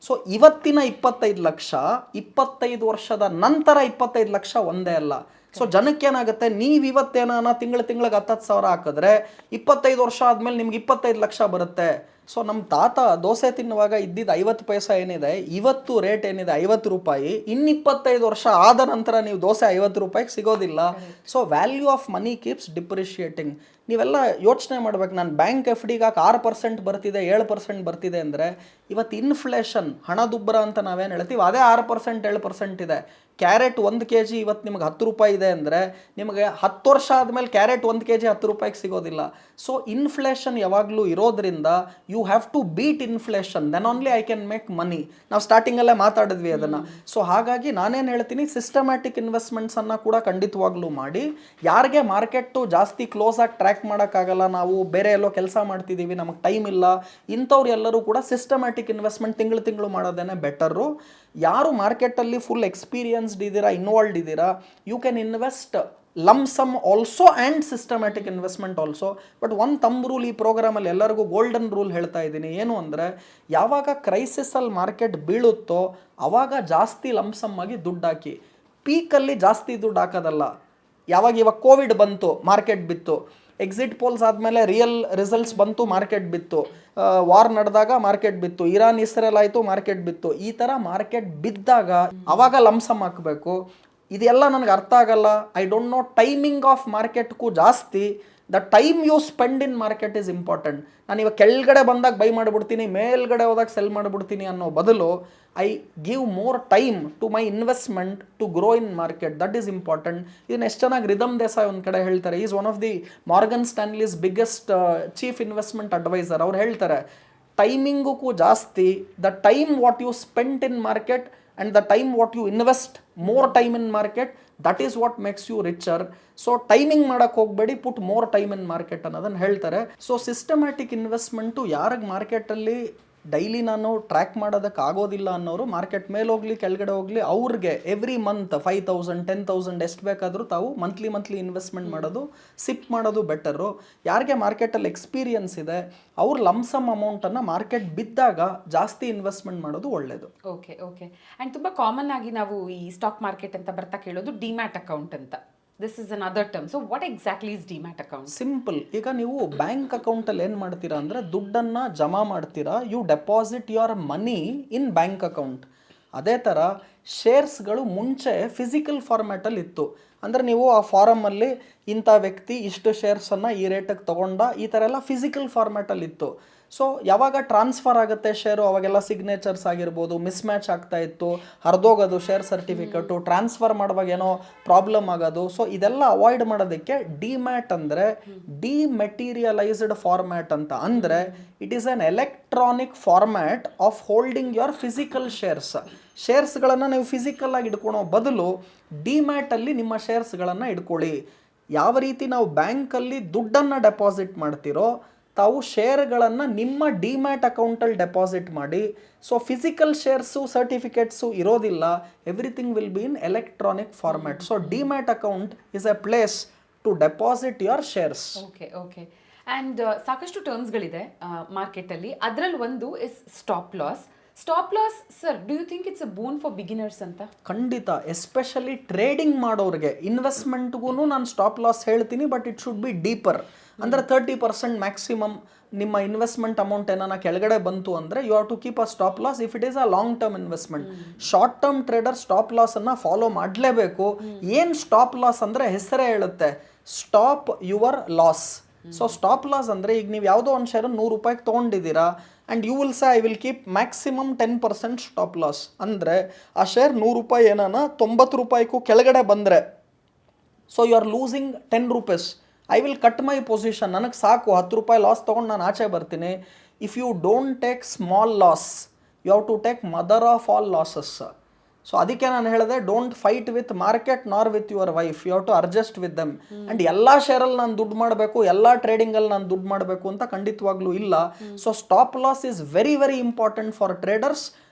So ಇವತ್ತಿನ 25 ಲಕ್ಷ 25 ವರ್ಷದ ನಂತರ 25 ಲಕ್ಷ ಒಂದೇ ಅಲ್ಲ. ಸೊ ಜನಕ್ಕೇನಾಗುತ್ತೆ, ನೀವು ಇವತ್ತೇನ ತಿಂಗಳಿಗೆ 10,000 ಹಾಕಿದ್ರೆ 25 ವರ್ಷ ಆದ್ಮೇಲೆ ನಿಮ್ಗೆ 25 ಲಕ್ಷ ಬರುತ್ತೆ. ಸೊ ನಮ್ಮ ತಾತ ದೋಸೆ ತಿನ್ನುವಾಗ ಇದ್ದಿದ್ದು 50 ಪೈಸೆ ಏನಿದೆ, ಇವತ್ತು ರೇಟ್ ಏನಿದೆ 50 ರೂಪಾಯಿ, ಇನ್ನು 25 ವರ್ಷ ಆದ ನಂತರ ನೀವು ದೋಸೆ 50 ರೂಪಾಯಿಗೆ ಸಿಗೋದಿಲ್ಲ. So value of money keeps depreciating. ನೀವೆಲ್ಲ ಯೋಚನೆ ಮಾಡ್ಬೇಕು, ನಾನು ಬ್ಯಾಂಕ್ ಎಫ್ ಡಿಗೆ 6% ಬರ್ತಿದೆ, 7% ಬರ್ತಿದೆ ಅಂದರೆ ಇವತ್ತು ಇನ್ಫ್ಲೇಷನ್, ಹಣದುಬ್ಬರ ಅಂತ ನಾವೇನು ಹೇಳ್ತೀವಿ, ಅದೇ 6% 7% ಇದೆ. ಕ್ಯಾರೆಟ್ 1 kg ಇವತ್ತು ನಿಮ್ಗೆ 10 ರೂಪಾಯಿ ಇದೆ ಅಂದರೆ ನಿಮಗೆ 10 ವರ್ಷ ಆದಮೇಲೆ ಕ್ಯಾರೆಟ್ 1 kg 10 ರೂಪಾಯಿಗೆ ಸಿಗೋದಿಲ್ಲ. ಸೊ ಇನ್ಫ್ಲೇಷನ್ ಯಾವಾಗಲೂ ಇರೋದ್ರಿಂದ you have to beat inflation, then only I can make money. ನಾವು ಸ್ಟಾರ್ಟಿಂಗಲ್ಲೇ ಮಾತಾಡಿದ್ವಿ ಅದನ್ನು. ಸೊ ಹಾಗಾಗಿ ನಾನೇನು ಹೇಳ್ತೀನಿ, ಸಿಸ್ಟಮ್ಯಾಟಿಕ್ ಇನ್ವೆಸ್ಟ್ಮೆಂಟ್ಸನ್ನು ಕೂಡ ಖಂಡಿತವಾಗ್ಲೂ ಮಾಡಿ. ಯಾರಿಗೆ ಮಾರ್ಕೆಟು ಜಾಸ್ತಿ ಕ್ಲೋಸ್ ಆಗಿ ಟ್ರ್ಯಾಕ್ ಮಾಡೋಕ್ಕಾಗಲ್ಲ, ನಾವು ಬೇರೆ ಎಲ್ಲೋ ಕೆಲಸ ಮಾಡ್ತಿದ್ದೀವಿ, ನಮಗೆ ಟೈಮ್ ಇಲ್ಲ, ಇಂಥವ್ರು ಎಲ್ಲರೂ ಕೂಡ ಸಿಸ್ಟಮ್ಯಾಟಿಕ್ ಇನ್ವೆಸ್ಟ್ಮೆಂಟ್ ತಿಂಗಳು ಮಾಡೋದೇನೆ ಬೆಟರು. ಯಾರು ಮಾರ್ಕೆಟಲ್ಲಿ ಫುಲ್ ಎಕ್ಸ್ಪೀರಿಯನ್ಸ್ಡ್ ಇದ್ದೀರಾ, ಇನ್ವಾಲ್ವ್ಡ್ ಇದ್ದೀರಾ, you can invest lump sum also and systematic investment also. But ಒಂದು ತಮ್ ರೂಲ್ ಈ ಪ್ರೋಗ್ರಾಮಲ್ಲಿ ಎಲ್ಲರಿಗೂ ಗೋಲ್ಡನ್ ರೂಲ್ ಹೇಳ್ತಾ ಇದ್ದೀನಿ, ಏನು ಅಂದರೆ ಯಾವಾಗ ಕ್ರೈಸಿಸಲ್ಲಿ ಮಾರ್ಕೆಟ್ ಬೀಳುತ್ತೋ ಆವಾಗ ಜಾಸ್ತಿ ಲಂಪ್ ಸಮ್ ಆಗಿ ದುಡ್ಡು ಹಾಕಿ, ಪೀಕಲ್ಲಿ ಜಾಸ್ತಿ ದುಡ್ಡು ಹಾಕೋದಲ್ಲ. ಇವಾಗ ಕೋವಿಡ್ ಬಂತು, ಮಾರ್ಕೆಟ್ ಬಿತ್ತು. ಎಕ್ಸಿಟ್ ಪೋಲ್ಸ್ ಆದಮೇಲೆ ರಿಯಲ್ ರಿಸಲ್ಟ್ಸ್ ಬಂತು, ಮಾರ್ಕೆಟ್ ಬಿತ್ತು. ವಾರ್ ನಡೆದಾಗ ಮಾರ್ಕೆಟ್ ಬಿತ್ತು. ಇರಾನ್ ಇಸ್ರೇಲ್ ಆಯಿತು, ಮಾರ್ಕೆಟ್ ಬಿತ್ತು. ಈ ಥರ ಮಾರ್ಕೆಟ್ ಬಿದ್ದಾಗ ಅವಾಗ ಲಂಸಮ್ ಹಾಕಬೇಕು. ಇದೆಲ್ಲ ನನಗೆ ಅರ್ಥ ಆಗಲ್ಲ, I don't know timing of ಮಾರ್ಕೆಟ್ಗೂ ಜಾಸ್ತಿ the time you spend in market is important. ನಾನು ಇವಾಗ ಕೆಳಗಡೆ ಬಂದಾಗ ಬೈ ಮಾಡಿಬಿಡ್ತೀನಿ, ಮೇಲ್ಗಡೆ ಹೋದಾಗ ಸೆಲ್ ಮಾಡಿಬಿಡ್ತೀನಿ ಅನ್ನೋ ಬದಲು I give more time to my investment to grow in market, that is important. ಇದನ್ನು ಎಷ್ಟು ಚೆನ್ನಾಗಿ ರಿದಮ್ ದೇಸಾಯಿ ಒಂದು ಕಡೆ ಹೇಳ್ತಾರೆ, is one of the Morgan Stanley's biggest chief investment advisor. ಅವ್ರು ಹೇಳ್ತಾರೆ ಟೈಮಿಂಗೂ ಜಾಸ್ತಿ the time what you spent in market and the time what you invest more time in market, that is what makes you richer. So timing ಮಾಡಕ್ಕೆ ಹೋಗಬೇಡಿ, ಪುಟ್ more time in market ಅನ್ನೋದನ್ನು ಹೇಳ್ತಾರೆ. So systematic investment ಯಾರಿಗೆ ಮಾರ್ಕೆಟಲ್ಲಿ daily ನಾನು track ಮಾಡೋದಕ್ಕೆ ಆಗೋದಿಲ್ಲ ಅನ್ನೋರು, ಮಾರ್ಕೆಟ್ ಮೇಲೆ ಹೋಗಲಿ ಕೆಳಗಡೆ ಹೋಗಲಿ, ಅವ್ರಿಗೆ ಎವ್ರಿ ಮಂತ್ 5,000 10,000 ಎಷ್ಟು ಬೇಕಾದರೂ ತಾವು ಮಂತ್ಲಿ ಇನ್ವೆಸ್ಟ್ಮೆಂಟ್ ಮಾಡೋದು, ಸಿಪ್ ಮಾಡೋದು ಬೆಟರು. ಯಾರಿಗೆ ಮಾರ್ಕೆಟಲ್ಲಿ ಎಕ್ಸ್ಪೀರಿಯನ್ಸ್ ಇದೆ ಅವ್ರು ಲಂಸಮ್ ಅಮೌಂಟನ್ನು ಮಾರ್ಕೆಟ್ ಬಿದ್ದಾಗ ಜಾಸ್ತಿ ಇನ್ವೆಸ್ಟ್ಮೆಂಟ್ ಮಾಡೋದು ಒಳ್ಳೆಯದು. ಓಕೆ ಆ್ಯಂಡ್ ತುಂಬ ಕಾಮನ್ ಆಗಿ ನಾವು ಈ ಸ್ಟಾಕ್ ಮಾರ್ಕೆಟ್ ಅಂತ ಬರ್ತಾ ಕೇಳೋದು ಡಿಮ್ಯಾಟ್ ಅಕೌಂಟ್ ಅಂತ. This is another term. So what exactly is demat account? Simple. ಈಗ ನೀವು ಬ್ಯಾಂಕ್ ಅಕೌಂಟಲ್ಲಿ ಏನು ಮಾಡ್ತೀರಾ ಅಂದರೆ ದುಡ್ಡನ್ನು ಜಮಾ ಮಾಡ್ತೀರಾ, you deposit your money in bank account. ಅದೇ ಥರ ಶೇರ್ಸ್ಗಳು ಮುಂಚೆ ಫಿಸಿಕಲ್ ಫಾರ್ಮ್ಯಾಟಲ್ಲಿ ಇತ್ತು. ಅಂದರೆ ನೀವು ಆ ಫಾರಮಲ್ಲಿ ಇಂಥ ವ್ಯಕ್ತಿ ಇಷ್ಟು ಶೇರ್ಸನ್ನು ಈ ರೇಟಿಗೆ ತೊಗೊಂಡ, ಈ ಥರ ಎಲ್ಲ ಫಿಸಿಕಲ್ ಫಾರ್ಮ್ಯಾಟಲ್ಲಿ ಇತ್ತು. ಸೊ ಯಾವಾಗ ಟ್ರಾನ್ಸ್ಫರ್ ಆಗುತ್ತೆ ಶೇರು, ಅವಾಗೆಲ್ಲ ಸಿಗ್ನೇಚರ್ಸ್ ಆಗಿರ್ಬೋದು, ಮಿಸ್ ಮ್ಯಾಚ್ ಆಗ್ತಾ ಇತ್ತು, ಹರಿದೋಗೋದು ಶೇರ್ ಸರ್ಟಿಫಿಕೇಟು, ಟ್ರಾನ್ಸ್ಫರ್ ಮಾಡುವಾಗ ಏನೋ ಪ್ರಾಬ್ಲಮ್ ಆಗೋದು. ಸೊ ಇದೆಲ್ಲ ಅವಾಯ್ಡ್ ಮಾಡೋದಕ್ಕೆ ಡಿಮ್ಯಾಟ್ ಅಂದರೆ ಡಿಮೆಟೀರಿಯಲೈಸ್ಡ್ ಫಾರ್ಮ್ಯಾಟ್ ಅಂತ. ಅಂದರೆ it is on electronic format of holding your physical shares. ಶೇರ್ಸ್ಗಳನ್ನು ನೀವು ಫಿಸಿಕಲ್ ಆಗಿ ಇಟ್ಕೊಳೋ ಬದಲು ಡಿಮ್ಯಾಟಲ್ಲಿ ನಿಮ್ಮ ಶೇರ್ಸ್ಗಳನ್ನು ಇಟ್ಕೊಳ್ಳಿ. ಯಾವ ರೀತಿ ನಾವು ಬ್ಯಾಂಕಲ್ಲಿ ದುಡ್ಡನ್ನು ಡೆಪಾಸಿಟ್ ಮಾಡ್ತಿರೋ ತಾವು ಶೇರ್ಗಳನ್ನು ನಿಮ್ಮ ಡಿಮ್ಯಾಟ್ ಅಕೌಂಟಲ್ಲಿ ಡೆಪಾಸಿಟ್ ಮಾಡಿ. ಸೊ ಫಿಸಿಕಲ್ ಶೇರ್ಸು ಸರ್ಟಿಫಿಕೇಟ್ಸು ಇರೋದಿಲ್ಲ, everything will be in electronic format. So demat account is a place to deposit your shares. Okay and ಸಾಕಷ್ಟು ಟರ್ಮ್ಸ್ಗಳಿದೆ ಮಾರ್ಕೆಟಲ್ಲಿ. ಅದರಲ್ಲಿ ಒಂದು is stop loss. Stop loss sir, do you think it's a boon for beginners ಅಂತ? ಖಂಡಿತ, especially trading ಮಾಡೋರಿಗೆ. ಇನ್ವೆಸ್ಟ್ಮೆಂಟ್ಗೂ ನಾನು ಸ್ಟಾಪ್ ಲಾಸ್ ಹೇಳ್ತೀನಿ, but it should be deeper. ಅಂದರೆ 30% ಮ್ಯಾಕ್ಸಿಮಮ್ ನಿಮ್ಮ ಇನ್ವೆಸ್ಟ್ಮೆಂಟ್ ಅಮೌಂಟ್ ಏನಾನ ಕೆಳಗಡೆ ಬಂತು ಅಂದರೆ you have to keep a stop loss if it is a long term investment. Short term trader stop ಲಾಸನ್ನು ಫಾಲೋ ಮಾಡಲೇಬೇಕು. ಏನು ಸ್ಟಾಪ್ ಲಾಸ್ ಅಂದರೆ ಹೆಸರೇ ಹೇಳುತ್ತೆ, stop your loss. So stop loss ಅಂದರೆ ಈಗ ನೀವು ಯಾವುದೋ ಒಂದು ಶೇರ್ 100 ರೂಪಾಯಿಗೆ ತೊಗೊಂಡಿದ್ದೀರಾ and you will say I will keep maximum 10% stop loss. ಅಂದರೆ ಆ ಶೇರ್ 100 ರೂಪಾಯಿ ಏನಾನ 90 ರೂಪಾಯಿಗೂ ಕೆಳಗಡೆ ಬಂದರೆ, so you are losing 10 rupees. I will cut my position, ನನಗೆ ಸಾಕು 10 ರೂಪಾಯಿ ಲಾಸ್ ತೊಗೊಂಡು ನಾನು ಆಚೆ ಬರ್ತೀನಿ. If you don't take small loss you have to take mother of all losses. So ಅದಕ್ಕೆ ನಾನು ಹೇಳಿದೆ, don't fight with market nor with your wife, you have to adjust with them. And ಎಲ್ಲ ಶೇರಲ್ಲಿ ನಾನು ದುಡ್ಡು ಮಾಡಬೇಕು, ಎಲ್ಲ ಟ್ರೇಡಿಂಗಲ್ಲಿ ನಾನು ದುಡ್ಡು ಮಾಡಬೇಕು ಅಂತ ಖಂಡಿತವಾಗ್ಲೂ ಇಲ್ಲ. So stop loss is very important for traders.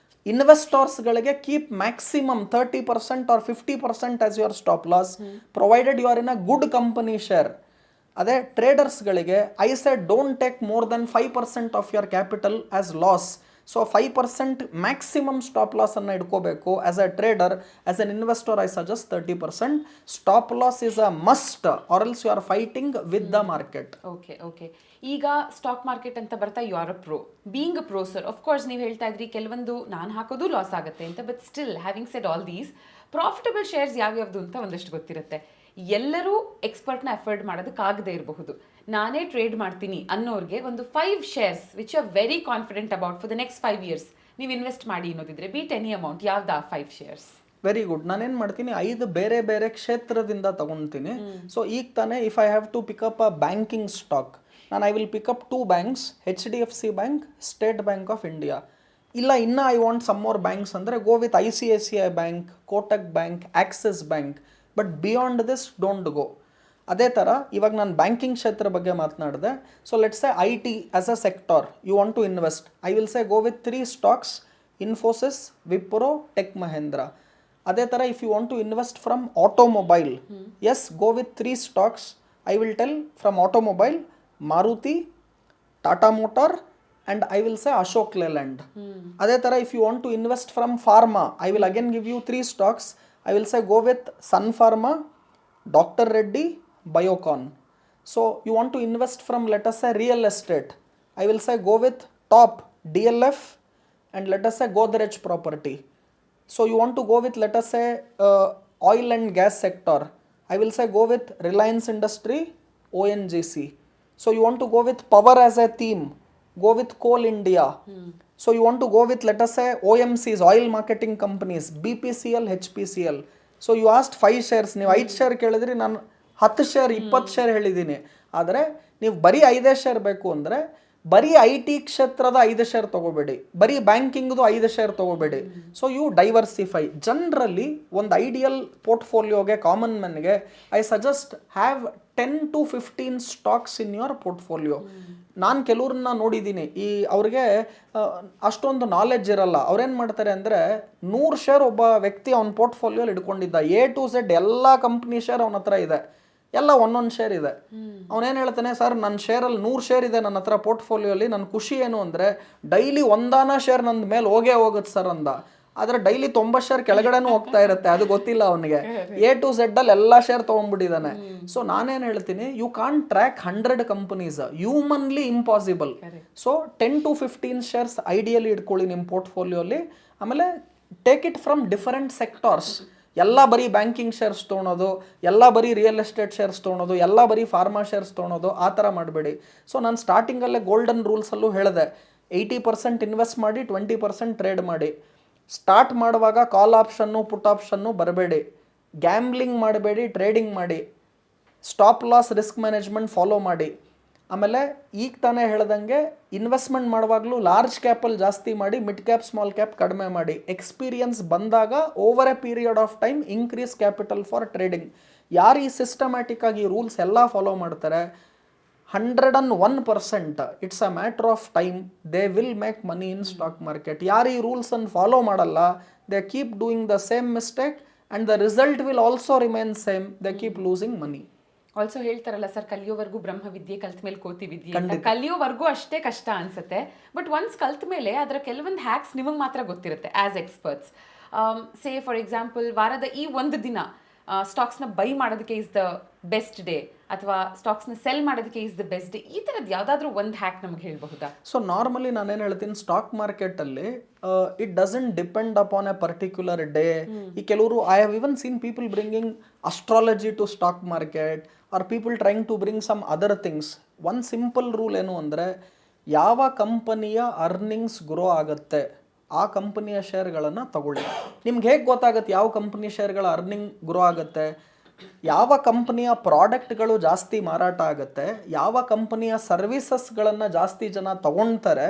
ಇನ್ವೆಸ್ಟರ್ಸ್ಗಳಿಗೆ keep maximum 30% or 50% as your stop loss, provided you are in a good company share. ಅದೇ ಟ್ರೇಡರ್ಸ್ಗಳಿಗೆ I said don't take more than 5% of your capital as loss. So 5% maximum stop ಲಾಸನ್ನು ಇಟ್ಕೋಬೇಕು. As a trader, as an investor, I suggest 30%. Stop loss is a must, or else you are fighting with the market. Okay. ಈಗ stock market ಅಂತ ಬರ್ತಾ you are a pro. Being a pro sir, of course ನೀವು ಹೇಳ್ತಾ ಇದ್ರಿ ಕೆಲವೊಂದು ನಾನು ಹಾಕೋದು loss ಆಗುತ್ತೆ ಅಂತ, but still having said all these, profitable shares ಯಾವ್ಯಾವ್ದು ಅಂತ ಒಂದಷ್ಟು ಗೊತ್ತಿರುತ್ತೆ. ಎಲ್ಲರೂ ಎಕ್ಸ್ಪರ್ಟ್ನ ಅಫೋರ್ಡ್ ಮಾಡೋದಕ್ಕಾಗದೇ ಇರಬಹುದು. ನಾನೇ ಟ್ರೇಡ್ ಮಾಡ್ತೀನಿ ಅನ್ನೋರಿಗೆ ಒಂದು 5 shares which are very confident about for the next 5 years ನೀವು ಇನ್ವೆಸ್ಟ್ ಮಾಡಿ ಅನ್ನೋದಿದ್ರೆ ಬೀಟ್ ಎನಿ ಅಮೌಂಟ್, ಯಾವ್ದು ಆ 5 shares? Very good. ನಾನೇನು ಮಾಡ್ತೀನಿ, 5 ಬೇರೆ ಬೇರೆ ಕ್ಷೇತ್ರದಿಂದ ತಗೊಳ್ತೀನಿ. ಸೊ ಈಗ ತಾನೇ if I have to pick up a banking stock, ನಾನು I will pick up 2 banks, HDFC bank, State bank of India. ಇಲ್ಲ ಇನ್ನು I want some more banks ಅಂದರೆ go with ICICI bank, Kotak bank, Axis bank. But beyond this don't go. ಅದೇ ಥರ ಇವಾಗ ನಾನು banking ಕ್ಷೇತ್ರ ಬಗ್ಗೆ ಮಾತನಾಡಿದೆ. So let's say IT as a sector you want to invest, I will say go with 3 stocks, Infosys, Wipro, tech Mahindra. ಅದೇ ಥರ if you want to invest from automobile, as go with 3 stocks, I will tell from automobile, Maruti, Tata Motor, and I will say Ashok Leyland. ಅದೇ ಥರ if you want to invest from pharma, I will again give you 3 stocks, I will say go with Sun Pharma, doctor Reddy, Biocon. So you want to invest from, let us say, real estate, I will say go with top, DLF, and let us say Godrej Property. So you want to go with, let us say, oil and gas sector, I will say go with Reliance Industry, ONGC. So you want to go with power as a theme, go with Coal India. So you want to go with, let us say, OMCs, oil marketing companies, BPCL, HPCL. So you asked 5 shares, ನೀವು 5 share ಕೇಳಿದ್ರಿ, ನಾನು 10 share 20 share ಹೇಳಿದ್ದೀನಿ. ಆದರೆ ನೀವು ಬರೀ 5 share ಬೇಕು ಅಂದರೆ ಬರೀ IT ಕ್ಷೇತ್ರದ 5 share ತೊಗೋಬೇಡಿ, ಬರೀ ಬ್ಯಾಂಕಿಂಗ್ದು 5 share ತೊಗೋಬೇಡಿ. So you diversify. ಜನರಲಿ ಒಂದು ಐಡಿಯಲ್ ಪೋರ್ಟ್ಫೋಲಿಯೋಗೆ, ಕಾಮನ್ ಮ್ಯಾನ್ಗೆ I suggest have 10 to 15 stocks in your portfolio. ನಾನು ಕೆಲವ್ರನ್ನ ನೋಡಿದ್ದೀನಿ, ಈ ಅವ್ರಿಗೆ ಅಷ್ಟೊಂದು ನಾಲೆಡ್ಜ್ ಇರಲ್ಲ. ಅವ್ರೇನು ಮಾಡ್ತಾರೆ ಅಂದರೆ 100 share ಒಬ್ಬ ವ್ಯಕ್ತಿ ಅವ್ನ ಪೋರ್ಟ್ಫೋಲಿಯೋಲಿ ಇಟ್ಕೊಂಡಿದ್ದ, A to Z ಎಲ್ಲ ಕಂಪ್ನಿ ಶೇರ್ ಅವನ ಹತ್ರ ಇದೆ, ಎಲ್ಲ ಒಂದೊಂದು ಶೇರ್ ಇದೆ. ಅವನೇನು ಹೇಳ್ತಾನೆ, ಸರ್ ನನ್ನ ಶೇರಲ್ಲಿ 100 share ಇದೆ ನನ್ನ ಹತ್ರ ಪೋರ್ಟ್ಫೋಲಿಯೋಲಿ, ನನ್ನ ಖುಷಿ ಏನು ಅಂದರೆ ಡೈಲಿ ಒಂದಾನ ಶೇರ್ ನನ್ನ ಮೇಲೆ ಹೋಗುತ್ತೆ ಸರ್ ಅಂದ. ಆದರೆ ಡೈಲಿ 90 share ಕೆಳಗಡೆನೂ ಹೋಗ್ತಾ ಇರುತ್ತೆ, ಅದು ಗೊತ್ತಿಲ್ಲ ಅವನಿಗೆ. A to Z ಅಲ್ಲಿ ಎಲ್ಲ ಶೇರ್ ತೊಗೊಂಡ್ಬಿಟ್ಟಿದ್ದಾನೆ. ಸೊ ನಾನೇನು ಹೇಳ್ತೀನಿ, you can't track 100 companies, humanly impossible. So 10 to 15 shares ideally ಇಟ್ಕೊಳ್ಳಿ ನಿಮ್ಮ ಪೋರ್ಟ್ಫೋಲಿಯೋಲಿ. ಆಮೇಲೆ take it from different sectors. ಎಲ್ಲ ಬರೀ ಬ್ಯಾಂಕಿಂಗ್ ಶೇರ್ಸ್ ತೊಗೊಳೋದು, ಎಲ್ಲ ಬರೀ ರಿಯಲ್ ಎಸ್ಟೇಟ್ ಶೇರ್ಸ್ ತೊಗೊಳೋದು, ಎಲ್ಲ ಬರೀ ಫಾರ್ಮಾ ಶೇರ್ಸ್ ತೊಗೊಳೋದು, ಆ ಥರ ಮಾಡಬೇಡಿ. ಸೊ ನಾನು ಸ್ಟಾರ್ಟಿಂಗಲ್ಲೇ ಗೋಲ್ಡನ್ ರೂಲ್ಸಲ್ಲೂ ಹೇಳಿದೆ, 80% ಇನ್ವೆಸ್ಟ್ ಮಾಡಿ, 20% ಟ್ರೇಡ್ ಮಾಡಿ. ಸ್ಟಾರ್ಟ್ ಮಾಡುವಾಗ ಕಾಲ್ ಆಪ್ಷನ್ನು, ಪುಟ್ ಆಪ್ಷನ್ನು ಬರಬೇಡಿ. ಗ್ಯಾಮ್ಲಿಂಗ್ ಮಾಡಬೇಡಿ, ಟ್ರೇಡಿಂಗ್ ಮಾಡಿ. Stop loss, risk management follow ಮಾಡಿ. ಆಮೇಲೆ ಈಗ ತಾನೇ ಹೇಳ್ದಂಗೆ ಇನ್ವೆಸ್ಟ್ಮೆಂಟ್ ಮಾಡುವಾಗಲೂ ಲಾರ್ಜ್ ಕ್ಯಾಪಲ್ಲಿ ಜಾಸ್ತಿ ಮಾಡಿ, ಮಿಡ್ ಕ್ಯಾಪ್, ಸ್ಮಾಲ್ ಕ್ಯಾಪ್ ಕಡಿಮೆ ಮಾಡಿ. ಎಕ್ಸ್ಪೀರಿಯನ್ಸ್ ಬಂದಾಗ over a period of time increase capital for trading. ಯಾರು ಈ ಸಿಸ್ಟಮ್ಯಾಟಿಕ್ ಆಗಿ ರೂಲ್ಸ್ ಎಲ್ಲ ಫಾಲೋ ಮಾಡ್ತಾರೆ, 101% it's a matter of time they will make money in stock market. ಯಾರು ಈ ರೂಲ್ಸನ್ನು ಫಾಲೋ ಮಾಡಲ್ಲ, they keep doing the same mistake and the result will also remain same, they keep losing money. Also ಹೇಳ್ತಾರಲ್ಲ sir, ಕಲಿಯೋವರೆಗೂ ಬ್ರಹ್ಮವಿದ್ಯೆ, ಕಲ್ತ ಮೇಲೆ ಕೋತಿ ವಿದ್ಯೆ ಅಂತ. ಕಲಿಯೋವರೆಗೂ ಅಷ್ಟೇ ಕಷ್ಟ ಅನ್ಸುತ್ತೆ, ಬಟ್ ಒನ್ಸ್ ಕಲ್ತ ಮೇಲೆ ಅದರ ಕೆಲವೊಂದು ಹ್ಯಾಕ್ಸ್ ನಿಮಗೆ ಮಾತ್ರ ಗೊತ್ತಿರುತ್ತೆ as experts. Say for example, ವಾರದ ಈ ಒಂದು ದಿನ ಸ್ಟಾಕ್ಸ್ನ ಬೈ ಮಾಡೋದಕ್ಕೆ ಇಸ್ ದ ಬೆಸ್ಟ್ ಡೇ, ಅಥವಾ ಸ್ಟಾಕ್ಸ್ನ ಸೆಲ್ ಮಾಡೋದಕ್ಕೆ ಇಸ್ ದ ಬೆಸ್ಟ್ ಡೇ, ಈ ಥರದ್ದು ಯಾವುದಾದ್ರೂ ಒಂದು ಹ್ಯಾಕ್ ನಮಗೆ ಹೇಳಬಹುದಾ? ಸೊ ನಾರ್ಮಲಿ ನಾನೇನು ಹೇಳ್ತೀನಿ, ಸ್ಟಾಕ್ ಮಾರ್ಕೆಟಲ್ಲಿ it doesn't depend upon a particular day. ಈ ಕೆಲವರು, I have even seen people bringing astrology to stock market, or people trying to bring some other things. One simple rule ಏನು ಅಂದರೆ, ಯಾವ ಕಂಪನಿಯ earnings grow ಆಗುತ್ತೆ ಆ ಕಂಪನಿಯ ಶೇರ್ಗಳನ್ನು ತಗೊಳ್ಳಿ. ನಿಮ್ಗೆ ಹೇಗೆ ಗೊತ್ತಾಗುತ್ತೆ ಯಾವ ಕಂಪನಿ ಶೇರ್ಗಳ ಅರ್ನಿಂಗ್ ಗ್ರೋ ಆಗುತ್ತೆ? ಯಾವ ಕಂಪನಿಯ ಪ್ರಾಡಕ್ಟ್ಗಳು ಜಾಸ್ತಿ ಮಾರಾಟ ಆಗುತ್ತೆ, ಯಾವ ಕಂಪನಿಯ ಸರ್ವಿಸಸ್ಗಳನ್ನು ಜಾಸ್ತಿ ಜನ ತಗೊಳ್ತಾರೆ,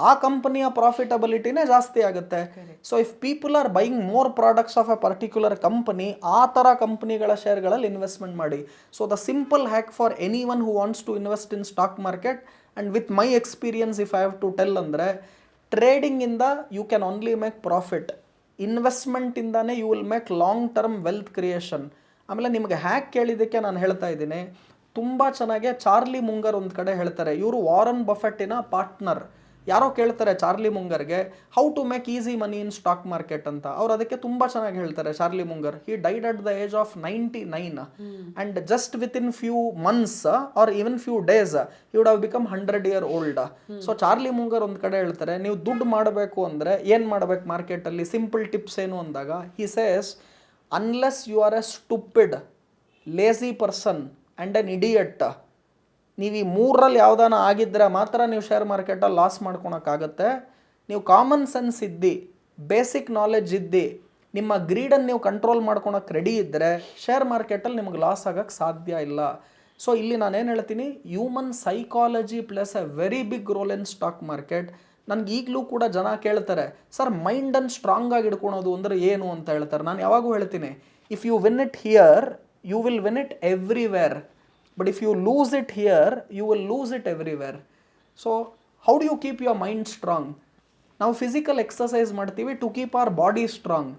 ಆ ಕಂಪನಿಯ ಪ್ರಾಫಿಟಬಿಲಿಟಿನೇ ಜಾಸ್ತಿ ಆಗುತ್ತೆ. So if people are buying more products of a particular company, ಆ ಥರ ಕಂಪನಿಗಳ ಶೇರ್ಗಳಲ್ಲಿ ಇನ್ವೆಸ್ಟ್ಮೆಂಟ್ ಮಾಡಿ. So the simple hack for any one who wants to invest in stock market, and with my experience if I have to tell ಅಂದರೆ, ಟ್ರೇಡಿಂಗಿಂದ you can only make profit, ಇನ್ವೆಸ್ಟ್ಮೆಂಟಿಂದಾನೇ you will make long term wealth creation. ಆಮೇಲೆ ನಿಮಗೆ hack ಕೇಳಿದ್ದಕ್ಕೆ ನಾನು ಹೇಳ್ತಾ ಇದ್ದೀನಿ, ತುಂಬ ಚೆನ್ನಾಗಿ ಚಾರ್ಲಿ ಮುಂಗರ್ ಒಂದು ಕಡೆ ಹೇಳ್ತಾರೆ, ಇವರು ವಾರನ್ ಬಫೆಟ್ಟಿನ ಪಾರ್ಟ್ನರ್. ಯಾರೋ ಕೇಳ್ತಾರೆ ಚಾರ್ಲಿ ಮುಂಗರ್ಗೆ how to make easy money in stock market ಅಂತ, ಅವ್ರು ಅದಕ್ಕೆ ತುಂಬ ಚೆನ್ನಾಗಿ ಹೇಳ್ತಾರೆ. Charlie Munger, he died at the age of 99 and just within few months or even few days he would have become 100 year old. ಸೊ Charlie Munger ಒಂದು ಕಡೆ ಹೇಳ್ತಾರೆ, ನೀವು ದುಡ್ಡು ಮಾಡಬೇಕು ಅಂದರೆ ಏನು ಮಾಡಬೇಕು ಮಾರ್ಕೆಟಲ್ಲಿ, ಸಿಂಪಲ್ ಟಿಪ್ಸ್ ಏನು ಅಂದಾಗ he says, unless you are a stupid, lazy person and an idiot, ನೀವು ಈ ಮೂರಲ್ಲಿ ಯಾವುದಾನ ಆಗಿದ್ದರೆ ಮಾತ್ರ ನೀವು ಶೇರ್ ಮಾರ್ಕೆಟಲ್ಲಿ ಲಾಸ್ ಮಾಡ್ಕೊಳಕ್ಕಾಗತ್ತೆ. ನೀವು ಕಾಮನ್ ಸೆನ್ಸ್ ಇದ್ದು, ಬೇಸಿಕ್ ನಾಲೆಡ್ಜ್ ಇದ್ದು, ನಿಮ್ಮ ಗ್ರೀಡನ್ನು ನೀವು ಕಂಟ್ರೋಲ್ ಮಾಡ್ಕೊಳಕ್ಕೆ ರೆಡಿ ಇದ್ದರೆ ಶೇರ್ ಮಾರ್ಕೆಟಲ್ಲಿ ನಿಮಗೆ ಲಾಸ್ ಆಗೋಕ್ಕೆ ಸಾಧ್ಯ ಇಲ್ಲ. ಸೊ ಇಲ್ಲಿ ನಾನೇನು ಹೇಳ್ತೀನಿ, human psychology plays a very big role in stock market. ನನಗೆ ಈಗಲೂ ಕೂಡ ಜನ ಕೇಳ್ತಾರೆ, ಸರ್ ಮೈಂಡನ್ನು ಸ್ಟ್ರಾಂಗ್ ಆಗಿ ಇಟ್ಕೊಳೋದು ಅಂದರೆ ಏನು ಅಂತ ಹೇಳ್ತಾರೆ. ನಾನು ಯಾವಾಗೂ ಹೇಳ್ತೀನಿ, if you win it here you will win it everywhere, but if you lose it here you will lose it everywhere. So how do you keep your mind strong? ನಾವು physical exercise ಮಾಡ್ತೀವಿ to keep our body strong.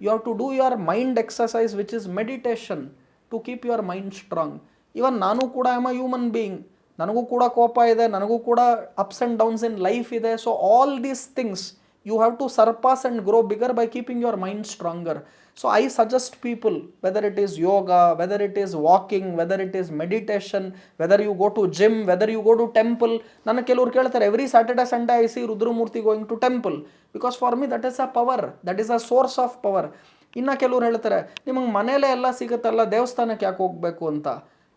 You have to do your mind exercise which is meditation to keep your mind strong. Even ನಾನು ಕೂಡ I am a human being, ನನಗೂ ಕೂಡ ಕೋಪ ಇದೆ, ನನಗೂ ಕೂಡ ups and downs in life ಇದೆ. So all these things you have to surpass and grow bigger by keeping your mind stronger. So I suggest people, whether it is yoga, whether it is walking, whether it is meditation, whether you go to gym, whether you go to temple. ನನ್ನ ಕೆಲವ್ರು ಕೇಳ್ತಾರೆ, every Saturday Sunday I see Rudramurthy going to temple, because for me that is a power, that is a source of power. ಇನ್ನು ಕೆಲವ್ರು ಹೇಳ್ತಾರೆ, ನಿಮಗೆ ಮನೇಲೇ ಎಲ್ಲ ಸಿಗುತ್ತಲ್ಲ, ದೇವಸ್ಥಾನಕ್ಕೆ ಯಾಕೆ ಹೋಗಬೇಕು ಅಂತ.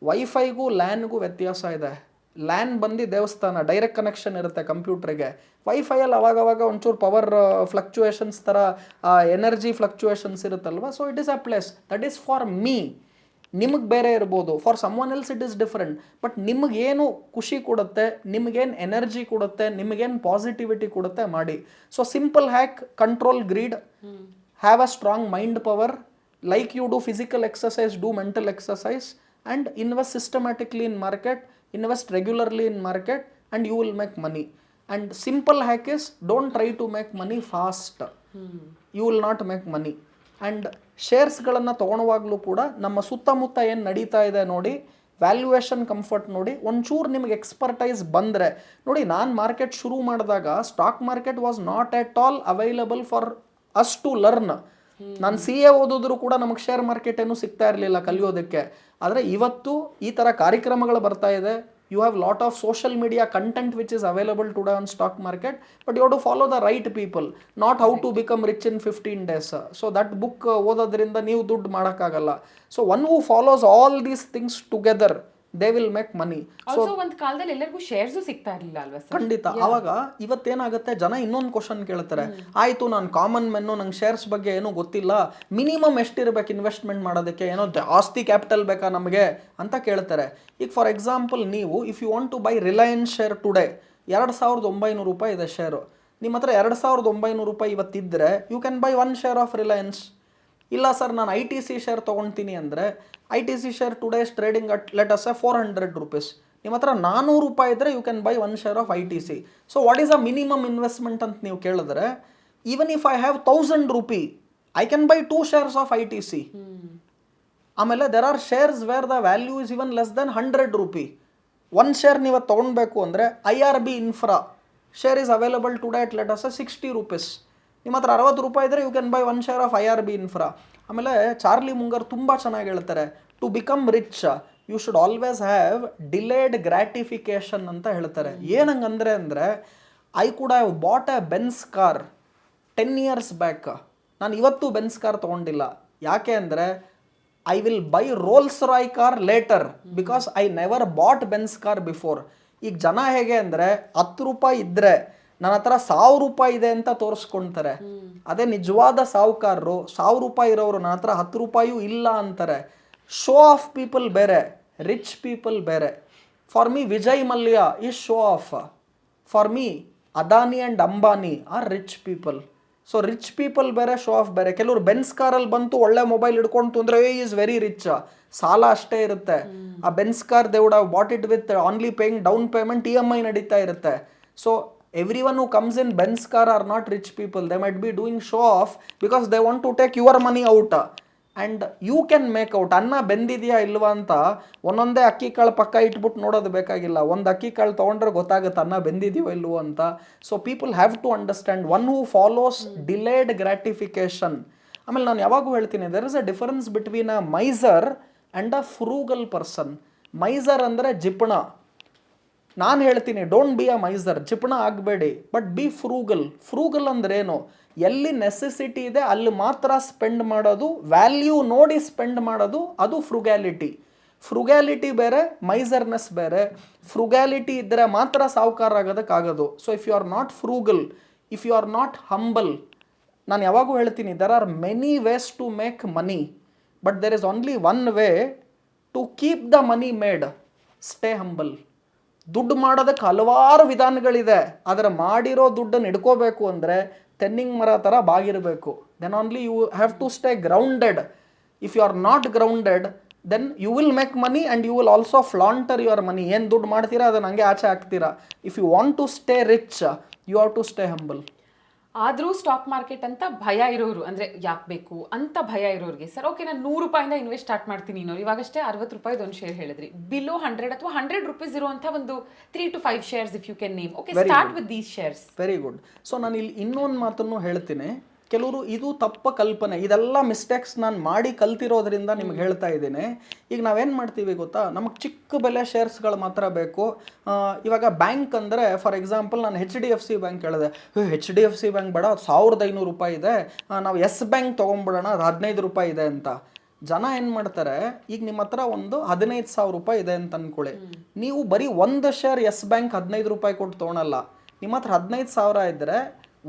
ವೈಫೈಗೂ ಲ್ಯಾನ್ಗೂ ವ್ಯತ್ಯಾಸ ಇದೆ. ಲ್ಯಾನ್ ಬಂದು ದೇವಸ್ಥಾನ, ಡೈರೆಕ್ಟ್ ಕನೆಕ್ಷನ್ ಇರುತ್ತೆ ಕಂಪ್ಯೂಟ್ರಿಗೆ. ವೈಫೈಯಲ್ಲಿ ಅವಾಗವಾಗ ಒಂಚೂರು ಪವರ್ ಫ್ಲಕ್ಚುಯೇಷನ್ಸ್ ಥರ ಎನರ್ಜಿ ಫ್ಲಕ್ಚುಯೇಷನ್ಸ್ ಇರುತ್ತಲ್ವ. So it is a place that is for me. ನಿಮಗೆ ಬೇರೆ ಇರ್ಬೋದು, for someone else it is different. But ನಿಮಗೇನು ಖುಷಿ ಕೊಡುತ್ತೆ, ನಿಮಗೇನು ಎನರ್ಜಿ ಕೊಡುತ್ತೆ, ನಿಮಗೇನು ಪಾಸಿಟಿವಿಟಿ ಕೊಡುತ್ತೆ ಮಾಡಿ. So simple hack, control greed, have a strong mind power, like you do physical exercise, do mental exercise, and invest systematically in market, invest regularly in market, and you will make money. And simple hack is, don't try to make money fast. You will not make money. And ಶೇರ್ಸ್ಗಳನ್ನು ತೊಗೊಳುವಾಗಲೂ ಕೂಡ ನಮ್ಮ ಸುತ್ತಮುತ್ತ ಏನು ನಡೀತಾ ಇದೆ ನೋಡಿ, valuation comfort ನೋಡಿ, ಒಂಚೂರು ನಿಮಗೆ ಎಕ್ಸ್ಪರ್ಟೈಸ್ ಬಂದರೆ ನೋಡಿ. ನಾನು ಮಾರ್ಕೆಟ್ ಶುರು ಮಾಡಿದಾಗ stock market was not at all available for us to learn. ನಾನು CA ಓದಿದ್ರು ಕೂಡ ನಮಗೆ ಶೇರ್ ಮಾರ್ಕೆಟ್ ಏನೂ ಸಿಗ್ತಾ ಇರಲಿಲ್ಲ ಕಲಿಯೋದಕ್ಕೆ. ಆದರೆ ಇವತ್ತು ಈ ಥರ ಕಾರ್ಯಕ್ರಮಗಳು ಬರ್ತಾ ಇದೆ. You have lot of social media content which is available today on stock market, but you have to follow the right people, not how to become rich in 15 days. So that book ಓದೋದ್ರಿಂದ ನೀವು ದುಡ್ಡು ಮಾಡೋಕ್ಕಾಗಲ್ಲ. So one who follows all these things together, they will make money. So ಒಂದು ಕಾಲದಲ್ಲಿ ಎಲ್ಲರಿಗೂ shares ಸಿಗ್ತಾ ಇರಲಿಲ್ಲ ಅಲ್ವಾ ಸರ್? ಖಂಡಿತ. ಆವಾಗ ಇವತ್ತೇನಾಗುತ್ತೆ, ಜನ ಇನ್ನೊಂದು ಕ್ವಶನ್ ಕೇಳ್ತಾರೆ, ಆಯಿತು ನಾನು ಕಾಮನ್ ಮೆನ್ನು, ನಂಗೆ ಶೇರ್ಸ್ ಬಗ್ಗೆ ಏನೂ ಗೊತ್ತಿಲ್ಲ, ಮಿನಿಮಮ್ ಎಷ್ಟಿರ್ಬೇಕು ಇನ್ವೆಸ್ಟ್ಮೆಂಟ್ ಮಾಡೋದಕ್ಕೆ, ಏನೋ ಜಾಸ್ತಿ ಕ್ಯಾಪಿಟಲ್ ಬೇಕಾ ನಮಗೆ ಅಂತ ಕೇಳ್ತಾರೆ. ಈಗ ಫಾರ್ ಎಕ್ಸಾಂಪಲ್ ನೀವು if you want to buy Reliance share today, 2,900 ರೂಪಾಯಿ ಇದೆ ಶೇರು. ನಿಮ್ಮ ಹತ್ರ 2,900 ರೂಪಾಯಿ ಇವತ್ತಿದ್ದರೆ you can buy 1 share of Reliance. ಇಲ್ಲ ಸರ್ ನಾನು ITC ಶೇರ್ ತೊಗೊಳ್ತೀನಿ ಅಂದರೆ, ITC share today is trading at let us 400 rupees. ನಿಮ್ಮ ಹತ್ರ 400 ರೂಪಾಯಿ ಇದ್ದರೆ you can buy 1 share of ITC. So what is a minimum investment ಅಂತ ನೀವು ಕೇಳಿದ್ರೆ, even if I have 1,000 rupee I can buy 2 shares of ITC. ಆಮೇಲೆ there are shares where the value is even less than 100 rupee. 1 share ನೀವು ತೊಗೊಳ್ಬೇಕು ಅಂದರೆ IRB infra share is available today at let us 60 rupees. ನಿಮ್ಮ ಹತ್ರ 60 ರೂಪಾಯಿ ಇದ್ದರೆ you can buy 1 share of IRB infra. ಆಮೇಲೆ Charlie Munger ತುಂಬ ಚೆನ್ನಾಗಿ ಹೇಳ್ತಾರೆ, to become rich you should always have delayed gratification ಅಂತ ಹೇಳ್ತಾರೆ. ಏನಂಗಂದ್ರೆ ಅಂದರೆ, I could have bought a Benz car 10 years back. ನಾನು ಇವತ್ತು ಬೆನ್ಸ್ ಕಾರ್ ತೊಗೊಂಡಿಲ್ಲ. ಯಾಕೆ ಅಂದರೆ I will buy Rolls Royce car later, because I never bought Benz car before. ಈಗ ಜನ ಹೇಗೆ ಅಂದರೆ 10 ರೂಪಾಯಿ ಇದ್ದರೆ ನನ್ನ ಹತ್ರ 1,000 ರೂಪಾಯಿ ಇದೆ ಅಂತ ತೋರಿಸ್ಕೊಳ್ತಾರೆ. ಅದೇ ನಿಜವಾದ ಸಾಹುಕಾರರು 1,000 ರೂಪಾಯಿ ಇರೋರು ನನ್ನ ಹತ್ರ 10 ರೂಪಾಯಿಯೂ ಇಲ್ಲ ಅಂತಾರೆ. ಶೋ ಆಫ್ ಪೀಪಲ್ ಬೇರೆ, ರಿಚ್ ಪೀಪಲ್ ಬೇರೆ. For me Vijay Mallya is show of. For me Adani and Ambani R rich people. So rich people ಬೇರೆ, ಶೋ ಆಫ್ ಬೇರೆ. ಕೆಲವರು ಬೆನ್ಸ್ ಕಾರಲ್ಲಿ ಬಂತು ಒಳ್ಳೆ ಮೊಬೈಲ್ ಹಿಡ್ಕೊಂಡು ಅಂದರೆ ಈಸ್ ವೆರಿ ರಿಚ್. ಸಾಲ ಅಷ್ಟೇ ಇರುತ್ತೆ. ಆ Benz car they would have bought it with only paying down payment, EMI ನಡೀತಾ ಇರುತ್ತೆ. So everyone who comes in Benz car are not rich people. They might be doing show off because they want to take your money out. And you can make out. ಅನ್ನ ಬೆಂದಿದೆಯಾ ಇಲ್ವಾ ಅಂತ ಒಂದೊಂದೇ ಅಕ್ಕಿ ಕಾಳು ಪಕ್ಕ ಇಟ್ಬಿಟ್ಟು ನೋಡೋದು ಬೇಕಾಗಿಲ್ಲ. ಒಂದು ಅಕ್ಕಿ ಕಾಳು ತೊಗೊಂಡ್ರೆ ಗೊತ್ತಾಗುತ್ತೆ ಅನ್ನ ಬೆಂದಿದೆಯೋ ಇಲ್ವೋ ಅಂತ. So people have to understand one who follows delayed gratification. ಆಮೇಲೆ ನಾನು ಯಾವಾಗೂ ಹೇಳ್ತೀನಿ, there is a difference between a miser and a frugal person. Miser ಅಂದರೆ ಜಿಪಣ. ನಾನು ಹೇಳ್ತೀನಿ ಡೋಂಟ್ ಬಿ ಅ ಮೈಸರ್, ಜಿಪಣ ಆಗಬೇಡಿ, ಬಟ್ ಬಿ ಫ್ರೂಗಲ್. ಫ್ರೂಗಲ್ ಅಂದ್ರೆ ಏನು? ಎಲ್ಲಿ ನೆಸೆಸಿಟಿ ಇದೆ ಅಲ್ಲಿ ಮಾತ್ರ ಸ್ಪೆಂಡ್ ಮಾಡೋದು, ವ್ಯಾಲ್ಯೂ ನೋಡಿ ಸ್ಪೆಂಡ್ ಮಾಡೋದು, ಅದು ಫ್ರುಗ್ಯಾಲಿಟಿ. ಫ್ರುಗ್ಯಾಲಿಟಿ ಬೇರೆ, ಮೈಸರ್ನೆಸ್ ಬೇರೆ. ಫ್ರುಗ್ಯಾಲಿಟಿ ಇದ್ದರೆ ಮಾತ್ರ ಸಾಹುಕಾರ ಆಗೋದಕ್ಕಾಗೋದು. So if you are not frugal, if you are not humble, ನಾನು ಯಾವಾಗೂ ಹೇಳ್ತೀನಿ there are many ways to make money, but there is only one way to keep the money made. Stay humble. ದುಡ್ಡು ಮಾಡೋದಕ್ಕೆ ಹಲವಾರು ವಿಧಾನಗಳಿದೆ, ಆದರೆ ಮಾಡಿರೋ ದುಡ್ಡನ್ನು ಇಡ್ಕೋಬೇಕು ಅಂದರೆ ತೆನ್ನಿಂಗ್ ಮರ ಥರ ಬಾಗಿರಬೇಕು. Then only you have to stay grounded. If you are not grounded, then you will make money and you will also flaunt your money. ಏನು ದುಡ್ಡು ಮಾಡ್ತೀರಾ ಅದನ್ನು ಹಂಗೆ ಆಚೆ ಹಾಕ್ತೀರಾ. If you want to stay rich, you have to stay humble. ಆದರೂ stock market ಅಂತ ಭಯ ಇರೋರು, ಅಂದರೆ ಯಾಕೆ ಬೇಕು ಅಂತ ಭಯ ಇರೋರಿಗೆ, ಸರ್ ಓಕೆ ನಾನು 100 ರೂಪಾಯಿಂದ ಇನ್ವೆಸ್ಟ್ ಸ್ಟಾರ್ಟ್ ಮಾಡ್ತೀನಿ ಇನ್ನೋರು, ಇವಾಗಷ್ಟೇ 60 ರೂಪಾಯಿದು ಒಂದು ಶೇರ್ ಹೇಳಿದ್ರಿ, ಬಿಲೋ 100 ಅಥವಾ 100 ರುಪೀಸ್ ಇರುವಂಥ ಒಂದು 3 to 5 shares if you can name. Okay, start with these shares. Very good. So ನಾನು ಇಲ್ಲಿ ಇನ್ನೊಂದು ಮಾತನ್ನು ಹೇಳ್ತೀನಿ. ಕೆಲವರು ಇದು ತಪ್ಪ ಕಲ್ಪನೆ, ಇದೆಲ್ಲ ಮಿಸ್ಟೇಕ್ಸ್ ನಾನು ಮಾಡಿ ಕಲ್ತಿರೋದ್ರಿಂದ ನಿಮ್ಗೆ ಹೇಳ್ತಾ ಇದ್ದೀನಿ. ಈಗ ನಾವೇನು ಮಾಡ್ತೀವಿ ಗೊತ್ತಾ, ನಮಗೆ ಚಿಕ್ಕ ಬೆಲೆ ಶೇರ್ಸ್ಗಳು ಮಾತ್ರ ಬೇಕು. ಇವಾಗ ಬ್ಯಾಂಕ್ ಅಂದರೆ ಫಾರ್ ಎಕ್ಸಾಂಪಲ್ ನಾನು HDFC ಬ್ಯಾಂಕ್ ಹೇಳಿದೆ, HDFC ಬ್ಯಾಂಕ್ ಬೇಡ, ಅದು 1500 ರೂಪಾಯಿ ಇದೆ, ನಾವು ಎಸ್ ಬ್ಯಾಂಕ್ ತೊಗೊಂಡ್ಬಿಡೋಣ, ಅದು 15 ರೂಪಾಯಿ ಇದೆ ಅಂತ. ಜನ ಏನು ಮಾಡ್ತಾರೆ, ಈಗ ನಿಮ್ಮ ಹತ್ರ ಒಂದು 15,000 ರೂಪಾಯಿ ಇದೆ ಅಂತ ಅಂದ್ಕೊಳ್ಳಿ. ನೀವು ಬರೀ ಒಂದು ಶೇರ್ ಎಸ್ ಬ್ಯಾಂಕ್ 15 ರೂಪಾಯಿ ಕೊಟ್ಟು ತೊಗೊಳಲ್ಲ. ನಿಮ್ಮ ಹತ್ರ 15,000 ಇದ್ದರೆ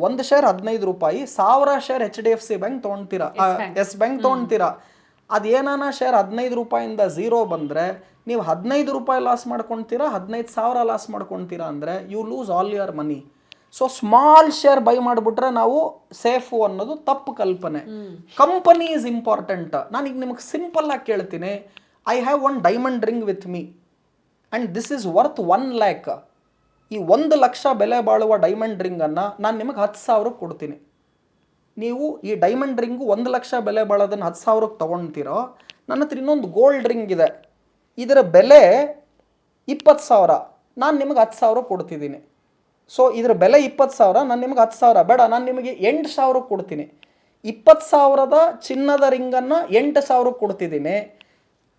ಒಂದು ಶೇರ್ 15 ರೂಪಾಯಿ, 1000 ಶೇರ್ HDFC ಬ್ಯಾಂಕ್ ತೊಗೊಳ್ತೀರಾ, ಎಸ್ ಬ್ಯಾಂಕ್ ತೊಗೊಳ್ತೀರಾ. ಅದೇನಾನ ಶೇರ್ 15 ರೂಪಾಯಿಂದ 0 ಬಂದರೆ ನೀವು 15 ರೂಪಾಯಿ ಲಾಸ್ ಮಾಡ್ಕೊಳ್ತೀರಾ, 15,000 ಲಾಸ್ ಮಾಡ್ಕೊಳ್ತೀರಾ ಅಂದರೆ you lose all your money. So small share buy ಮಾಡಿಬಿಟ್ರೆ ನಾವು ಸೇಫು ಅನ್ನೋದು ತಪ್ಪು ಕಲ್ಪನೆ. Company is important. ನಾನೀಗ ನಿಮಗೆ ಸಿಂಪಲ್ ಆಗಿ ಕೇಳ್ತೀನಿ, I have one diamond ring with me and this is worth 1 lakh. ಈ 1 ಲಕ್ಷ ಬೆಲೆ ಬಾಳುವ ಡೈಮಂಡ್ ರಿಂಗನ್ನು ನಾನು ನಿಮಗೆ 10,000 ಕೊಡ್ತೀನಿ. ನೀವು ಈ ಡೈಮಂಡ್ ರಿಂಗು 1 ಲಕ್ಷ ಬೆಲೆ ಬಾಳೋದನ್ನು 10,000 ತೊಗೊಳ್ತೀರೋ, ನನ್ನ ಹತ್ರ ಇನ್ನೊಂದು ಗೋಲ್ಡ್ ರಿಂಗ್ ಇದೆ, ಇದರ ಬೆಲೆ 20,000, ನಾನು ನಿಮಗೆ 10,000 ಕೊಡ್ತಿದ್ದೀನಿ. ಸೊ ಇದ್ರ ಬೆಲೆ 20,000, ನಾನು ನಿಮಗೆ 10,000 ಬೇಡ, ನಾನು ನಿಮಗೆ 8,000 ಕೊಡ್ತೀನಿ. 20,000ದ ಚಿನ್ನದ ರಿಂಗನ್ನು 8,000 ಕೊಡ್ತಿದ್ದೀನಿ,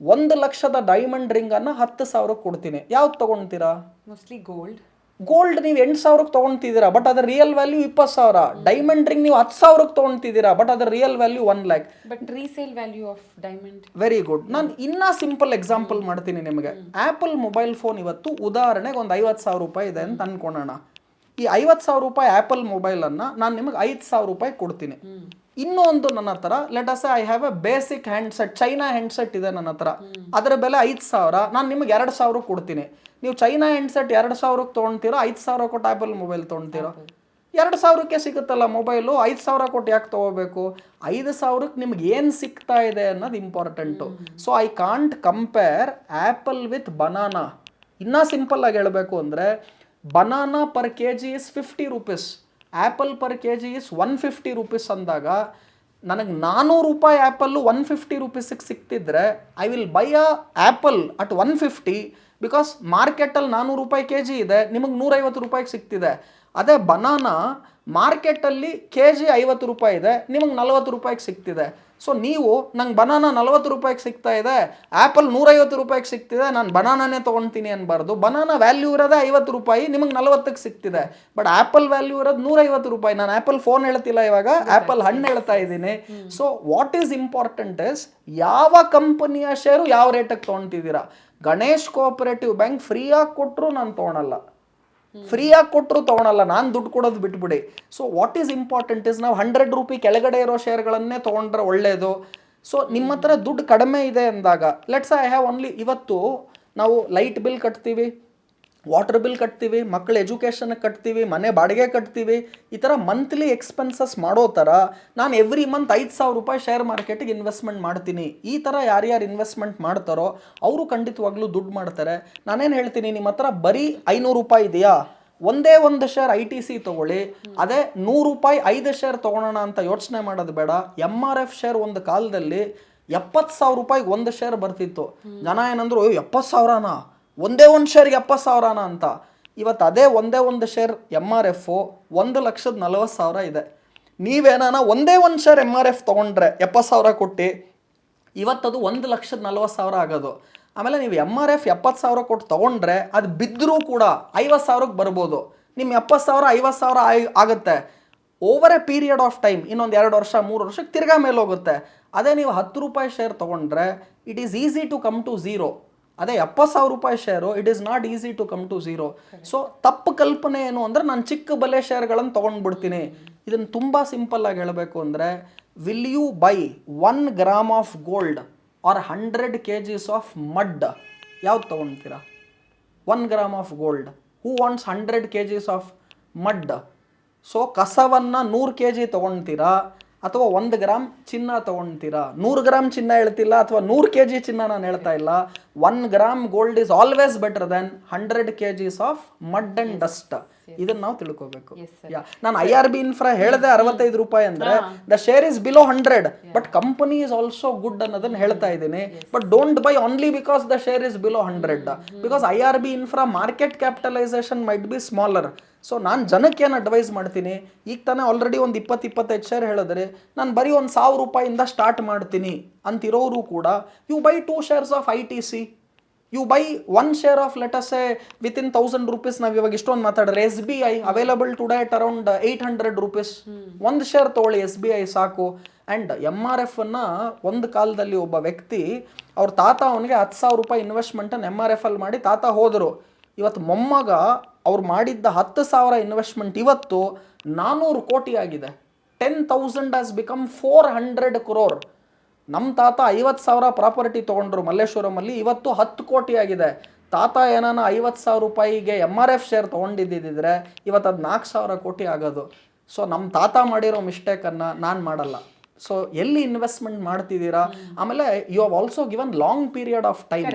1 ಲಕ್ಷದ ಡೈಮಂಡ್ ರಿಂಗನ್ನು 10,000 ಕೊಡ್ತೀನಿ. ಯಾವ್ದು ತೊಗೊಳ್ತೀರಾ? Mostly gold. ಗೋಲ್ಡ್ ನೀವು 8,000 ತೊಗೊಳ್ತಿದ್ದೀರಾ, ಬಟ್ ಅದರ ರಿಯಲ್ ವ್ಯಾಲ್ಯೂ 20,000. ಡೈಮಂಡ್ ರಿಂಗ್ ನೀವು 10,000 ತೊಗೊಳ್ತಿದ್ದೀರಾ, ಬಟ್ ಅದರ real value 1 lakh. But resale value of diamond. Very good. ನಾನು ಇನ್ನೂ ಸಿಂಪಲ್ ಎಕ್ಸಾಂಪಲ್ ಮಾಡ್ತೀನಿ ನಿಮಗೆ. ಆ್ಯಪಲ್ ಮೊಬೈಲ್ ಫೋನ್ ಇವತ್ತು ಉದಾಹರಣೆಗೆ ಒಂದು 50,000 ರೂಪಾಯಿ ಇದೆ ಅಂತ ಅನ್ಕೊಳ್ಳೋಣ. ಈ 50,000 ರೂಪಾಯಿ ಆ್ಯಪಲ್ ಮೊಬೈಲನ್ನು ನಾನು ನಿಮಗೆ 5,000 ರೂಪಾಯಿ ಕೊಡ್ತೀನಿ. ಇನ್ನೊಂದು ನನ್ನ ಹತ್ರ let us I have A basic handset, China handset ಇದೆ ನನ್ನ ಹತ್ರ, ಅದರ ಬೆಲೆ 5,000, ನಾನು ನಿಮಗೆ 2,000 ಕೊಡ್ತೀನಿ. ನೀವು ಚೈನಾ ಹ್ಯಾಂಡ್ಸೆಟ್ 2,000 ತೊಗೊಳ್ತೀರೋ, 5,000 ಕೊಟ್ಟು ಆ್ಯಪಲ್ ಮೊಬೈಲ್ ತೊಗೊಳ್ತೀರೋ? 2,000ಕ್ಕೆ ಸಿಗುತ್ತಲ್ಲ ಮೊಬೈಲು, 5,000 ಕೊಟ್ಟು ಯಾಕೆ ತೊಗೋಬೇಕು? 5,000ಕ್ಕೆ ನಿಮ್ಗೆ ಏನು ಸಿಗ್ತಾ ಇದೆ ಅನ್ನೋದು important. So I can't compare apple with banana. ಇನ್ನೂ ಸಿಂಪಲ್ ಆಗಿ ಹೇಳಬೇಕು ಅಂದರೆ, banana per kg is 50 rupees, apple per kg is 150 rupees ಅಂದಾಗ ನನಗೆ 400 ರೂಪಾಯಿ ಆ್ಯಪಲ್ಲು 150 ರೂಪೀಸಿಗೆ ಸಿಗ್ತಿದ್ರೆ I will buy a apple at 150, because ಮಾರ್ಕೆಟಲ್ಲಿ 400 ರೂಪಾಯಿ kg ಇದೆ, ನಿಮಗೆ 150 ರೂಪಾಯಿಗೆ ಸಿಗ್ತಿದೆ. ಅದೇ ಬನಾನಾ ಮಾರ್ಕೆಟಲ್ಲಿ kg 50 ರೂಪಾಯಿ ಇದೆ, ನಿಮಗೆ 40 ರೂಪಾಯಿಗೆ ಸಿಗ್ತಿದೆ. ಸೊ ನೀವು ನಂಗೆ ಬನಾನಾ 40 ರೂಪಾಯಿಗೆ ಸಿಗ್ತಾ ಇದೆ, ಆ್ಯಪಲ್ 150 ರೂಪಾಯಿಗೆ ಸಿಗ್ತಿದೆ, ನಾನು ಬನಾನಾನೇ ತೊಗೊಳ್ತೀನಿ ಅನ್ಬಾರ್ದು. ಬನಾನಾ ವ್ಯಾಲ್ಯೂ ಇರೋದೇ 50 ರೂಪಾಯಿ, ನಿಮಗೆ 40ಕ್ಕೆ ಸಿಗ್ತಿದೆ, ಬಟ್ ಆ್ಯಪಲ್ ವ್ಯಾಲ್ಯೂ ಇರೋದು 150 ರೂಪಾಯಿ. ನಾನು ಆ್ಯಪಲ್ ಫೋನ್ ಹೇಳ್ತಿಲ್ಲ, ಇವಾಗ ಆ್ಯಪಲ್ ಹಣ್ಣು ಹೇಳ್ತಾ ಇದ್ದೀನಿ. So what is important is ಯಾವ ಕಂಪನಿಯ ಶೇರು ಯಾವ ರೇಟಿಗೆ ತೊಗೊಳ್ತಿದ್ದೀರಾ. ಗಣೇಶ್ ಕೋಆಪರೇಟಿವ್ ಬ್ಯಾಂಕ್ ಫ್ರೀಯಾಗಿ ಕೊಟ್ಟರು ನಾನು ತೊಗೊಳಲ್ಲ, ಫ್ರೀಯಾಗಿ ಕೊಟ್ಟರು ತೊಗೊಳಲ್ಲ, ನಾನು ದುಡ್ಡು ಕೊಡೋದು ಬಿಟ್ಬಿಡಿ. So what is important is ನಾವು 100 ರೂಪಾಯಿ ಕೆಳಗಡೆ ಇರೋ ಶೇರ್ಗಳನ್ನೇ ತೊಗೊಂಡ್ರೆ ಒಳ್ಳೆಯದು. ಸೊ ನಿಮ್ಮ ಹತ್ರ ದುಡ್ಡು ಕಡಿಮೆ ಇದೆ ಅಂದಾಗ, ಲೆಟ್ಸ್ ಐ ಹ್ಯಾವ್ ಓನ್ಲಿ, ಇವತ್ತು ನಾವು ಲೈಟ್ ಬಿಲ್ ಕಟ್ತೀವಿ, ವಾಟರ್ ಬಿಲ್ ಕಟ್ತೀವಿ, ಮಕ್ಕಳ ಎಜುಕೇಷನ್ಗೆ ಕಟ್ತೀವಿ, ಮನೆ ಬಾಡಿಗೆ ಕಟ್ತೀವಿ, ಈ ಥರ ಮಂತ್ಲಿ ಎಕ್ಸ್ಪೆನ್ಸಸ್ ಮಾಡೋ ಥರ ನಾನು ಎವ್ರಿ ಮಂತ್ 5,000 ರೂಪಾಯಿ ಶೇರ್ ಮಾರ್ಕೆಟಿಗೆ ಇನ್ವೆಸ್ಟ್ಮೆಂಟ್ ಮಾಡ್ತೀನಿ. ಈ ಥರ ಯಾರ್ಯಾರು ಇನ್ವೆಸ್ಟ್ಮೆಂಟ್ ಮಾಡ್ತಾರೋ ಅವರು ಖಂಡಿತವಾಗ್ಲೂ ದುಡ್ಡು ಮಾಡ್ತಾರೆ. ನಾನೇನು ಹೇಳ್ತೀನಿ, ನಿಮ್ಮ ಹತ್ರ ಬರೀ 500 ರೂಪಾಯಿ ಇದೆಯಾ, ಒಂದೇ ಒಂದು ಶೇರ್ ITC ತೊಗೊಳ್ಳಿ. ಅದೇ 100 ರೂಪಾಯಿ 5 ಶೇರ್ ತೊಗೊಳೋಣ ಅಂತ ಯೋಚನೆ ಮಾಡೋದು ಬೇಡ. MRF ಶೇರ್ ಒಂದು ಕಾಲದಲ್ಲಿ 70,000 ರೂಪಾಯಿಗೆ ಒಂದು ಶೇರ್ ಬರ್ತಿತ್ತು. ಜನ ಏನಂದ್ರು 70,000ನಾ, ಒಂದೇ ಒಂದು ಶೇರ್ಗೆ 70,000ನಾ ಅಂತ. ಇವತ್ತು ಅದೇ ಒಂದೇ ಒಂದು ಶೇರ್ MRF 1,40,000 ಇದೆ. ನೀವೇನಾನ ಒಂದೇ ಒಂದು ಶೇರ್ MRF ತೊಗೊಂಡ್ರೆ 70,000 ಕೊಟ್ಟು, ಇವತ್ತದು 1,40,000 ಆಗೋದು. ಆಮೇಲೆ ನೀವು MRF 70,000 ಕೊಟ್ಟು ತೊಗೊಂಡ್ರೆ ಅದು ಬಿದ್ದರೂ ಕೂಡ 50,000ಕ್ಕೆ ಬರ್ಬೋದು. ನಿಮ್ಮ 70,000 50,000 ಆಗುತ್ತೆ. Over a period of time ಇನ್ನೊಂದು 2 ವರ್ಷ 3 ವರ್ಷಕ್ಕೆ ತಿರ್ಗಾ ಮೇಲೆ ಹೋಗುತ್ತೆ. ಅದೇ ನೀವು 10 ರೂಪಾಯಿ ಶೇರ್ ತೊಗೊಂಡ್ರೆ it is easy to come to zero. ಅದೇ 70,000 ರೂಪಾಯಿ share it is not easy to come to zero. So ತಪ್ಪು ಕಲ್ಪನೆ ಏನು ಅಂದರೆ ನಾನು ಚಿಕ್ಕ ಬೆಲೆ ಶೇರ್ಗಳನ್ನು ತೊಗೊಂಡ್ಬಿಡ್ತೀನಿ. ಇದನ್ನು ತುಂಬ ಸಿಂಪಲ್ ಆಗಿ ಹೇಳಬೇಕು ಅಂದರೆ, will you buy 1 gram of gold or 100 kgs of mud? ಯಾವ್ದು ತೊಗೊಳ್ತೀರಾ? 1 gram of gold. Who wants 100 kgs of mud? So ಕಸವನ್ನು 100 kg ತೊಗೊಳ್ತೀರಾ ಅಥವಾ 1 ಗ್ರಾಮ್ ಚಿನ್ನ ತೊಗೊಳ್ತೀರಾ? 100 ಗ್ರಾಮ್ ಚಿನ್ನ ಹೇಳ್ತಿಲ್ಲ ಅಥವಾ 100 kg ಚಿನ್ನ ನಾನು ಹೇಳ್ತಾ ಇಲ್ಲ. 1 gram gold is always better then 100 kgs of mud and dust. ಇದನ್ನ ನಾವು ತಿಳ್ಕೋಬೇಕು. ನಾನು IRB ಇನ್ಫ್ರಾ ಹೇಳಿದೆ 65 ರೂಪಾಯಿ ಅಂದ್ರೆ the share is below 100, but company is also good ಅನ್ನೋದನ್ನ ಹೇಳ್ತಾ ಇದ್ದೀನಿ. But don't by only because the share is below 100, because IRB infra market capitalisation might be smaller. So ನಾನು ಜನಕ್ಕೆ ಏನು ಅಡ್ವೈಸ್ ಮಾಡ್ತೀನಿ, ಈಗ ತಾನೇ ಆಲ್ರೆಡಿ ಒಂದು 20-25 ಶೇರ್ ಹೇಳಿದ್ರೆ ನಾನು ಬರೀ ಒಂದು 1,000 ರೂಪಾಯಿಂದ ಸ್ಟಾರ್ಟ್ ಮಾಡ್ತೀನಿ ಅಂತಿರೋರು ಕೂಡ you buy 2 shares of ITC, you buy 1 share of let us within 1,000 rupees. ನಾವು ಇವಾಗ ಇಷ್ಟೊಂದು ಮಾತಾಡಿದ್ರೆ SBI available today at around 800 rupees. ಒಂದು ಶೇರ್ ತೊಗೊಳ್ಳಿ SBI ಸಾಕು. ಆ್ಯಂಡ್ MRF ಅನ್ನು ಒಂದು ಕಾಲದಲ್ಲಿ ಒಬ್ಬ ವ್ಯಕ್ತಿ ಅವ್ರ ತಾತ ಅವನಿಗೆ 10,000 ರೂಪಾಯಿ ಇನ್ವೆಸ್ಟ್ಮೆಂಟನ್ನು MRF ಅಲ್ಲಿ ಮಾಡಿ ತಾತ ಹೋದರು. ಇವತ್ತು ಮೊಮ್ಮಗ ಅವ್ರು ಮಾಡಿದ್ದ 10,000 ಇನ್ವೆಸ್ಟ್ಮೆಂಟ್ ಇವತ್ತು 400 ಕೋಟಿ ಆಗಿದೆ. 10,000 ಹ್ಯಾಸ್ ಬಿಕಮ್ 400 crore. ನಮ್ಮ ತಾತ 50,000 ಪ್ರಾಪರ್ಟಿ ತೊಗೊಂಡ್ರು ಮಲ್ಲೇಶ್ವರಮಲ್ಲಿ, ಇವತ್ತು 10 ಕೋಟಿ ಆಗಿದೆ. ತಾತ ಏನಾನ 50,000 ರೂಪಾಯಿಗೆ MRF ಶೇರ್ ತೊಗೊಂಡಿದ್ದಿದ್ರೆ ಇವತ್ತು ಅದು 4,000 ಕೋಟಿ ಆಗೋದು. ಸೊ ನಮ್ಮ ತಾತ ಮಾಡಿರೋ ಮಿಸ್ಟೇಕನ್ನು ನಾನು ಮಾಡಲ್ಲ. ಸೊ ಎಲ್ಲಿ ಇನ್ವೆಸ್ಟ್ಮೆಂಟ್ ಮಾಡ್ತಿದ್ದೀರಾ, ಆಮೇಲೆ you have also given long period of time.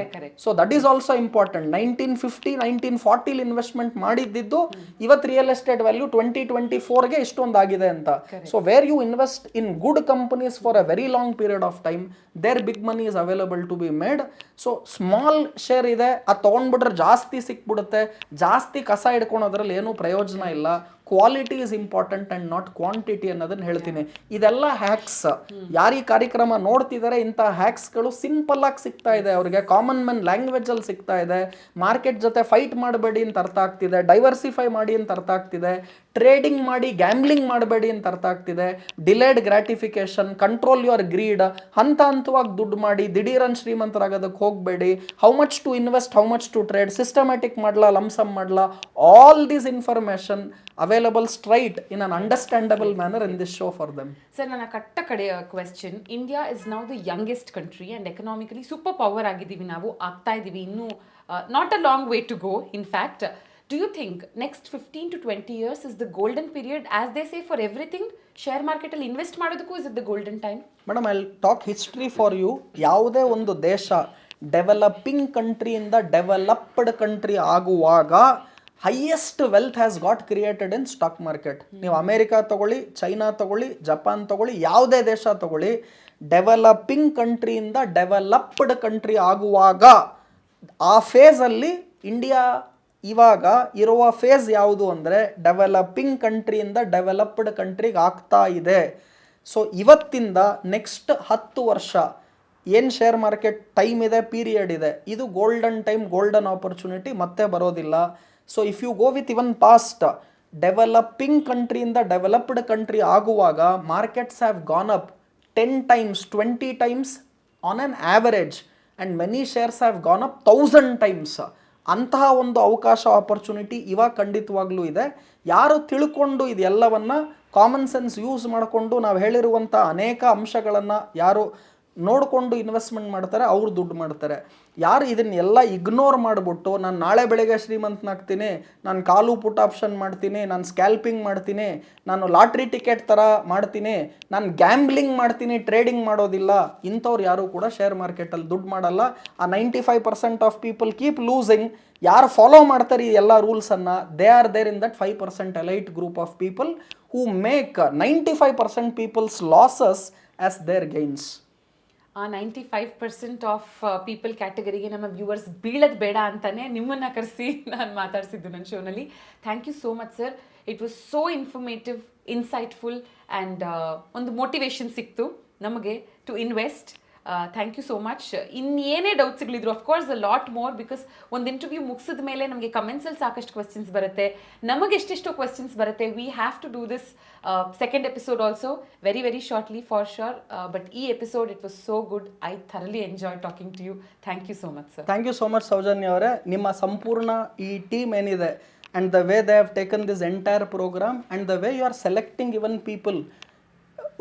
So that is also important. 1950 1940 investment ಮಾಡಿದ್ದು ಇವತ್ತು ರಿಯಲ್ ಎಸ್ಟೇಟ್ ವ್ಯಾಲ್ಯೂ 2024ಗೆ ಇಷ್ಟೊಂದು ಆಗಿದೆ ಅಂತ. So where you invest in good companies for a very long period of time, there big money is available to be made. So small share ಇದೆ, ಅದು ತೊಗೊಂಡ್ಬಿಟ್ರೆ ಜಾಸ್ತಿ ಸಿಕ್ಬಿಡುತ್ತೆ, ಜಾಸ್ತಿ ಕಸ ಹಿಡ್ಕೊಳೋದ್ರಲ್ಲಿ ಏನೂ ಪ್ರಯೋಜನ ಇಲ್ಲ. Quality is important and not quantity ಅನ್ನೋದನ್ನ ಹೇಳ್ತೀನಿ. ಇದೆಲ್ಲ ಹ್ಯಾಕ್ಸ್. ಯಾರು ಈ ಕಾರ್ಯಕ್ರಮ ನೋಡ್ತಿದ್ದಾರೆ ಇಂಥ ಹ್ಯಾಕ್ಸ್ಗಳು ಸಿಂಪಲ್ ಆಗಿ ಸಿಗ್ತಾ ಇದೆ ಅವ್ರಿಗೆ, ಕಾಮನ್ ಮ್ಯಾನ್ ಲ್ಯಾಂಗ್ವೇಜ್ ಅಲ್ಲಿ ಸಿಗ್ತಾ ಇದೆ. ಮಾರ್ಕೆಟ್ ಜೊತೆ ಫೈಟ್ ಮಾಡಬೇಡಿ ಅಂತ ಅರ್ಥ ಆಗ್ತಿದೆ, ಡೈವರ್ಸಿಫೈ ಮಾಡಿ ಅಂತ ಅರ್ಥ ಆಗ್ತಿದೆ, ಟ್ರೇಡಿಂಗ್ ಮಾಡಿ ಗ್ಯಾಮ್ಲಿಂಗ್ ಮಾಡಬೇಡಿ ಅಂತ ಅರ್ಥ ಆಗ್ತಿದೆ, delayed gratification, control your greed, ಹಂತ ಹಂತವಾಗಿ ದುಡ್ಡು ಮಾಡಿ ದಿಢೀರನ್ ಶ್ರೀಮಂತರಾಗೋದಕ್ಕೆ ಹೋಗಬೇಡಿ, how much to invest, how much to trade, systematic ಮಾಡಲ, ಲಮ್ಸಮ್ ಮಾಡಲ, all this information available straight in an understandable manner in this show for them. Sir, ನನ್ನ ಕಟ್ಟ ಕಡೆಯ question, India is now the youngest country and economically super power ಆಗಿದ್ದೀವಿ, ನಾವು ಆಗ್ತಾ ಇದ್ದೀವಿ, ಇನ್ನೂ not a long way to go. In fact, do you think next 15 to 20 years is the golden period, as they say, for everything? Share ಮಾರ್ಕೆಟಲ್ಲಿ invest ಮಾಡೋದಕ್ಕೂ is it the golden time? Madam, I talk history for you. ಯಾವುದೇ ಒಂದು ದೇಶ developing ಕಂಟ್ರಿಯಿಂದ developed country ಆಗುವಾಗ highest wealth has got created in stock market. ನೀವು America ತಗೊಳ್ಳಿ, China ತಗೊಳ್ಳಿ, ಜಪಾನ್ ತಗೊಳ್ಳಿ, ಯಾವುದೇ ದೇಶ ತಗೊಳ್ಳಿ, ಡೆವಲಪಿಂಗ್ ಕಂಟ್ರಿಯಿಂದ ಡೆವಲಪ್ಡ್ ಕಂಟ್ರಿ ಆಗುವಾಗ ಆ ಫೇಸಲ್ಲಿ ಇಂಡಿಯಾ ಇವಾಗ ಇರುವ ಫೇಸ್ ಯಾವುದು ಅಂದರೆ ಡೆವಲಪಿಂಗ್ ಕಂಟ್ರಿಯಿಂದ ಡೆವಲಪ್ಡ್ ಕಂಟ್ರಿಗೆ ಆಗ್ತಾ ಇದೆ. ಸೊ ಇವತ್ತಿಂದ ನೆಕ್ಸ್ಟ್ 10 ವರ್ಷ ಏನು ಶೇರ್ ಮಾರ್ಕೆಟ್ ಟೈಮ್ ಇದೆ, ಪೀರಿಯಡ್ ಇದೆ, ಇದು ಗೋಲ್ಡನ್ ಟೈಮ್, ಗೋಲ್ಡನ್ ಆಪರ್ಚುನಿಟಿ ಮತ್ತೆ ಬರೋದಿಲ್ಲ. So if you go with even past, developing ಕಂಟ್ರಿಯಿಂದ ಡೆವಲಪ್ಡ್ ಕಂಟ್ರಿ ಆಗುವಾಗ markets have gone up 10 times 20 times on on average, and many shares have gone up 1000 times. ಅಂತಹ ಒಂದು ಅವಕಾಶ, opportunity ಇವಾಗ ಖಂಡಿತವಾಗ್ಲೂ ಇದೆ. ಯಾರು ತಿಳ್ಕೊಂಡು ಇದೆಲ್ಲವನ್ನು ಕಾಮನ್ ಸೆನ್ಸ್ ಯೂಸ್ ಮಾಡಿಕೊಂಡು ನಾವು ಹೇಳಿರುವಂಥ ಅನೇಕ ಅಂಶಗಳನ್ನು ಯಾರು ನೋಡಿಕೊಂಡು ಇನ್ವೆಸ್ಟ್ಮೆಂಟ್ ಮಾಡ್ತಾರೆ ಅವ್ರು ದುಡ್ಡು ಮಾಡ್ತಾರೆ. ಯಾರು ಇದನ್ನೆಲ್ಲ ಇಗ್ನೋರ್ ಮಾಡಿಬಿಟ್ಟು ನಾನು ನಾಳೆ ಬೆಳಗ್ಗೆ ಶ್ರೀಮಂತನಾಗ್ತೀನಿ, ನಾನು ಕಾಲು ಪುಟ್ ಆಪ್ಷನ್ ಮಾಡ್ತೀನಿ, ನಾನು ಸ್ಕ್ಯಾಲ್ಪಿಂಗ್ ಮಾಡ್ತೀನಿ, ನಾನು ಲಾಟ್ರಿ ಟಿಕೆಟ್ ಥರ ಮಾಡ್ತೀನಿ, ನಾನು ಗ್ಯಾಂಬ್ಲಿಂಗ್ ಮಾಡ್ತೀನಿ, ಟ್ರೇಡಿಂಗ್ ಮಾಡೋದಿಲ್ಲ, ಇಂಥವ್ರು ಯಾರು ಕೂಡ ಶೇರ್ ಮಾರ್ಕೆಟಲ್ಲಿ ದುಡ್ಡು ಮಾಡಲ್ಲ. ಆ 95% ಆಫ್ ಪೀಪಲ್ ಕೀಪ್ ಲೂಸಿಂಗ್. ಯಾರು ಫಾಲೋ ಮಾಡ್ತಾರೆ ಈ ಎಲ್ಲ ರೂಲ್ಸನ್ನು, they are there in that 5% elite group of people who make 95% peoples losses as their gains. ಆ 95% ಆಫ್ ಪೀಪಲ್ ಕ್ಯಾಟಗರಿಗೆ ನಮ್ಮ ವ್ಯೂವರ್ಸ್ ಬೀಳದ್ ಬೇಡ ಅಂತಾನೆ ನಿಮ್ಮನ್ನ ಕರೆಸಿ ನಾನು ಮಾತಾಡ್ಸಿದ್ದು ನನ್ನ ಶೋನಲ್ಲಿ. Thank you so much sir. It was so informative, insightful and ಒಂದು ಮೋಟಿವೇಶನ್ ಸಿಕ್ತು ನಮಗೆ to invest. Thank you so much. ಇನ್ನೇನೇ ಡೌಟ್ಸ್ಗಳಿದ್ರು of course a lot more, because ಒಂದು ಇಂಟರ್ವ್ಯೂ ಮುಗಿಸಿದ ಮೇಲೆ ನಮಗೆ ಕಮೆಂಟ್ಸಲ್ಲಿ ಸಾಕಷ್ಟು ಕ್ವೆಶ್ಚನ್ಸ್ ಬರುತ್ತೆ, ನಮಗೆ ಎಷ್ಟೆಷ್ಟೋ ಕ್ವೆಶ್ಚನ್ಸ್ ಬರುತ್ತೆ. We have to do this second episode also very very shortly for sure. But ಈ episode it was so good. I thoroughly enjoy talking to you. Thank you so much sir. Thank you so much Soujanya ಅವರೇ. ನಿಮ್ಮ ಸಂಪೂರ್ಣ ಈ team ಏನಿದೆ and the way they have taken this entire program and the way you are selecting even people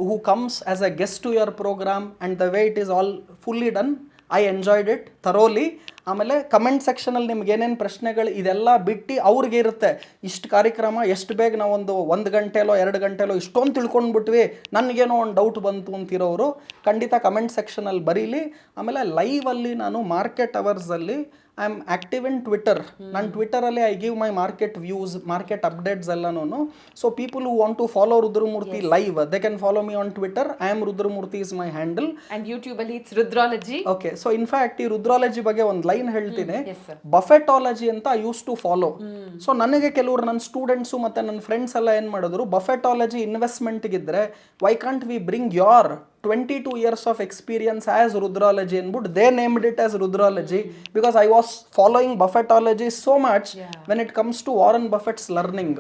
who comes as a guest to your program and the way it is all fully done, I enjoyed it thoroughly. ಆಮೇಲೆ comment ಸೆಕ್ಷನಲ್ಲಿ ನಿಮ್ಗೆ ಏನೇನು ಪ್ರಶ್ನೆಗಳು ಇದೆಲ್ಲ ಬಿಟ್ಟು ಅವ್ರಿಗೆ ಇರುತ್ತೆ, ಇಷ್ಟು ಕಾರ್ಯಕ್ರಮ ಎಷ್ಟು ಬೇಗ ನಾವು ಒಂದು ಗಂಟೆಲೋ 2 ಗಂಟೆಲೋ ಇಷ್ಟೊಂದು ತಿಳ್ಕೊಂಡ್ಬಿಟ್ವಿ, ನನಗೇನೋ ಒಂದು ಡೌಟ್ ಬಂತು ಅಂತಿರೋರು ಖಂಡಿತ ಕಮೆಂಟ್ ಸೆಕ್ಷನಲ್ಲಿ ಬರೀಲಿ. ಆಮೇಲೆ ಲೈವಲ್ಲಿ ನಾನು ಮಾರ್ಕೆಟ್ ಅವರ್ಸಲ್ಲಿ I am active in Twitter. ನಾನು ಟ್ವಿಟರಲ್ಲಿ I give my market views, market updates ಎಲ್ಲನೂ. So people who want to follow Rudramurthy live, they can follow me on Twitter. I am Rudramurthy is my handle. And ಯೂಟ್ಯೂಬಲ್ಲಿ it's Rudralogy. Okay, so in fact ಈ ರುದ್ರಾಲಜಿ ಬಗ್ಗೆ ಒಂದು line ಹೇಳ್ತೀನಿ. ಬಫೆಟಾಲಜಿ ಅಂತ use to follow. So ನನಗೆ ಕೆಲವರು ನನ್ನ ಸ್ಟೂಡೆಂಟ್ಸು ಮತ್ತು ನನ್ನ ಫ್ರೆಂಡ್ಸ್ ಎಲ್ಲ ಏನು ಮಾಡಿದ್ರು, ಬಫೆಟಾಲಜಿ ಇನ್ವೆಸ್ಟ್ಮೆಂಟ್ಗಿದ್ರೆ why can't we bring your 22 years of experience as Rudralogy ಅಂದ್ಬಿಟ್ಟು they named it as Rudralogy because I was following Buffettology so much when it comes to Warren Buffett's learning.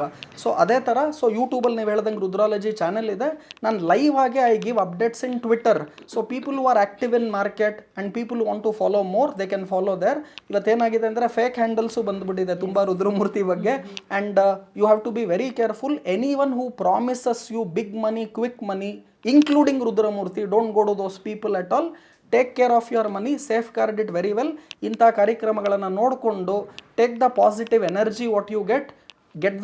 So ಅದೇ ಥರ so ಯೂಟ್ಯೂಬಲ್ಲಿ ನೀವು ಹೇಳ್ದಂಗೆ ರುದ್ರಾಲಜಿ channel ಇದೆ. ನಾನು live ಆಗಿ I give updates in Twitter. So people who are active in market and people want to follow more, they can follow there. ಇವತ್ತೇನಾಗಿದೆ ಅಂದರೆ ಫೇಕ್ ಹ್ಯಾಂಡಲ್ಸು ಬಂದುಬಿಟ್ಟಿದೆ ತುಂಬ ರುದ್ರಮೂರ್ತಿ ಬಗ್ಗೆ. And you have to be very careful. Any one who promises you big money, quick money, including Rudramurthy, don't go to those people at all. Take care of your money, safeguard it very well. ಇಂಥ ಕಾರ್ಯಕ್ರಮಗಳನ್ನು ನೋಡಿಕೊಂಡು take the positive energy what you get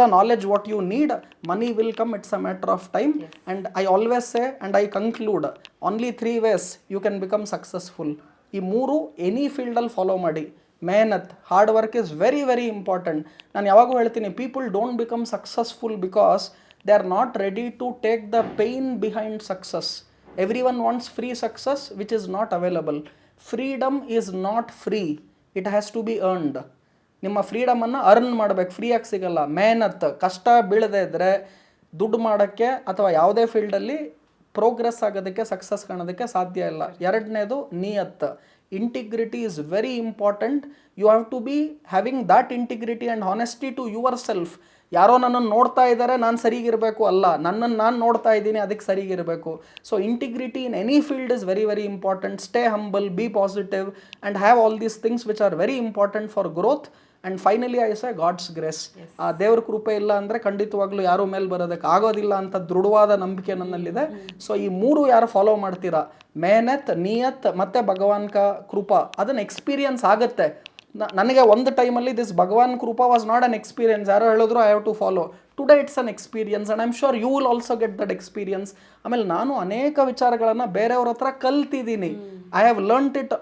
the knowledge what you need, money will come, it's a matter of time. And I always say and I conclude, only 3 ways you can become successful. ಈ 3 any ಫೀಲ್ಡಲ್ಲಿ follow ಮಾಡಿ. ಮೆಹನತ್, hard work is very very important. ನಾನು ಯಾವಾಗೂ ಹೇಳ್ತೀನಿ, people don't become successful because they are not ready to take the pain behind success. Everyone wants free success which is not available. Freedom is not free, it has to be earned. ನಿಮ್ಮ ಫ್ರೀಡಮನ್ನು earn ಮಾಡಬೇಕು, ಫ್ರೀಯಾಗಿ ಸಿಗಲ್ಲ. ಮೆಹನತ್, ಕಷ್ಟ ಬೀಳದೇ ಇದ್ದರೆ ದುಡ್ಡು ಮಾಡೋಕ್ಕೆ ಅಥವಾ ಯಾವುದೇ ಫೀಲ್ಡಲ್ಲಿ ಪ್ರೋಗ್ರೆಸ್ ಆಗೋದಕ್ಕೆ, ಸಕ್ಸಸ್ ಕಾಣೋದಕ್ಕೆ ಸಾಧ್ಯ ಇಲ್ಲ. ಎರಡನೇದು ನಿಯತ್. Integrity is very important. You have to be having that integrity and honesty to yourself. ಯಾರೋ ನನ್ನನ್ನು ನೋಡ್ತಾ ಇದ್ದಾರೆ, ನಾನು ಸರಿಗಿರಬೇಕು ಅಲ್ಲ, ನನ್ನನ್ನು ನಾನು ನೋಡ್ತಾ ಇದ್ದೀನಿ, ಅದಕ್ಕೆ ಸರಿಗಿರಬೇಕು. So integrity in any field is very very important. Stay humble, be positive and have all these things which are very important for growth. And finally I say God's grace. ಆ ದೇವ್ರ ಕೃಪೆ ಇಲ್ಲ ಅಂದರೆ ಖಂಡಿತವಾಗ್ಲೂ ಯಾರೂ ಮೇಲೆ ಬರೋದಕ್ಕೆ ಆಗೋದಿಲ್ಲ ಅಂತ ದೃಢವಾದ ನಂಬಿಕೆ ನನ್ನಲ್ಲಿದೆ. ಸೊ ಈ 3 ಯಾರು ಫಾಲೋ ಮಾಡ್ತೀರಾ, ಮೆಹನತ್, ನಿಯತ್ ಮತ್ತು ಭಗವಾನ್ ಕಾ ಕೃಪಾ, ಅದನ್ನು ಎಕ್ಸ್ಪೀರಿಯನ್ಸ್ ಆಗುತ್ತೆ. ನನಗೆ ಒಂದು ಟೈಮಲ್ಲಿ this Bhagavan Krupa was not an experience. ಯಾರೋ ಹೇಳಿದ್ರು I have to follow. Today it's an experience and I am sure you will also get that experience. ಆಮೇಲೆ ನಾನು ಅನೇಕ ವಿಚಾರಗಳನ್ನು ಬೇರೆಯವ್ರ ಹತ್ರ ಕಲ್ತಿದ್ದೀನಿ. I have learned it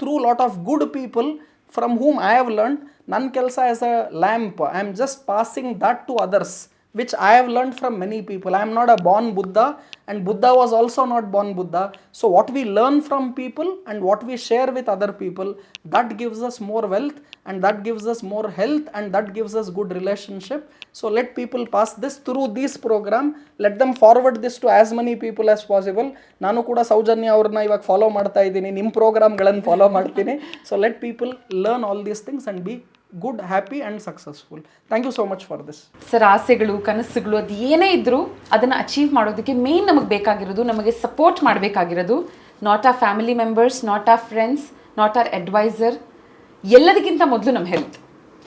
through lot of good people from whom I have learned. ನನ್ನ ಕೆಲಸ as a lamp, I am just passing that to others which I have learned from many people. I am not a born Buddha and Buddha was also not born Buddha. So what we learn from people and what we share with other people, that gives us more wealth and that gives us more health and that gives us good relationship. So let people pass this through this program. Let them forward this to as many people as possible. ನಾನು ಕೂಡ ಸೌಜನ್ಯ ಅವ್ರನ್ನ ಇವಾಗ follow ಮಾಡ್ತಾ ಇದ್ದೀನಿ, ನಿಮ್ಮ ಪ್ರೋಗ್ರಾಮ್ಗಳನ್ನು follow ಮಾಡ್ತೀನಿ. So let people learn all these things and be good, happy and successful. Thank you so much for this. Sir, ಆಸೆಗಳು, ಕನಸುಗಳು ಅದು ಏನೇ ಇದ್ದರೂ ಅದನ್ನು ಅಚೀವ್ ಮಾಡೋದಕ್ಕೆ ಮೇನ್ ನಮಗೆ ಬೇಕಾಗಿರೋದು, ನಮಗೆ ಸಪೋರ್ಟ್ ಮಾಡಬೇಕಾಗಿರೋದು not our family members, not our friends, not our advisor. ಎಲ್ಲದಕ್ಕಿಂತ ಮೊದಲು ನಮ್ಮ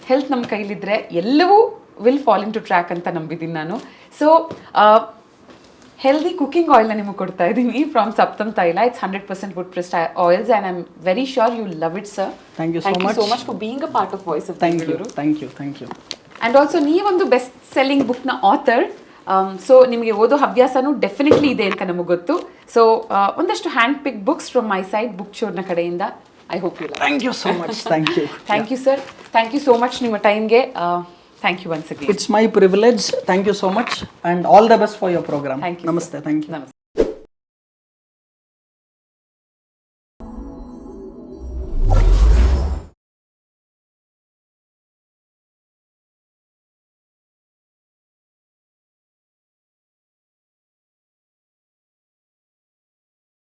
ಹೆಲ್ತ್ ನಮ್ಮ ಕೈಲಿದ್ದರೆ ಎಲ್ಲವೂ will fall into track ಅಂತ ನಂಬಿದ್ದೀನಿ ನಾನು. ಸೊ ಹೆಲ್ದಿ ಕುಕಿಂಗ್ ಆಯಿಲ್ನ ನಿಮಗೆ ಕೊಡ್ತಾ ಇದ್ದೀನಿ from Saptam Taila. It's 100% wood pressed oils and I am very sure you love it sir. Thank you so much for being a part of voice of Bengaluru. Thank you. And also ನೀವೊಂದು best selling ಬುಕ್ನ author. So ನಿಮಗೆ ಓದೋ ಹವ್ಯಾಸನೂ definitely ಇದೆ ಅಂತ ನಮಗೆ ಗೊತ್ತು. So ಒಂದಷ್ಟು hand pick books from my side, book ಶೋರ್ನ ಕಡೆಯಿಂದ. I hope you like. Thank you so much. Thank you sir. Thank you so much ನಿಮ್ಮ ಟೈಮ್ಗೆ. Thank you once again. It's my privilege. Thank you so much and all the best for your program. Thank you. Namaste. Thank you. Namaste.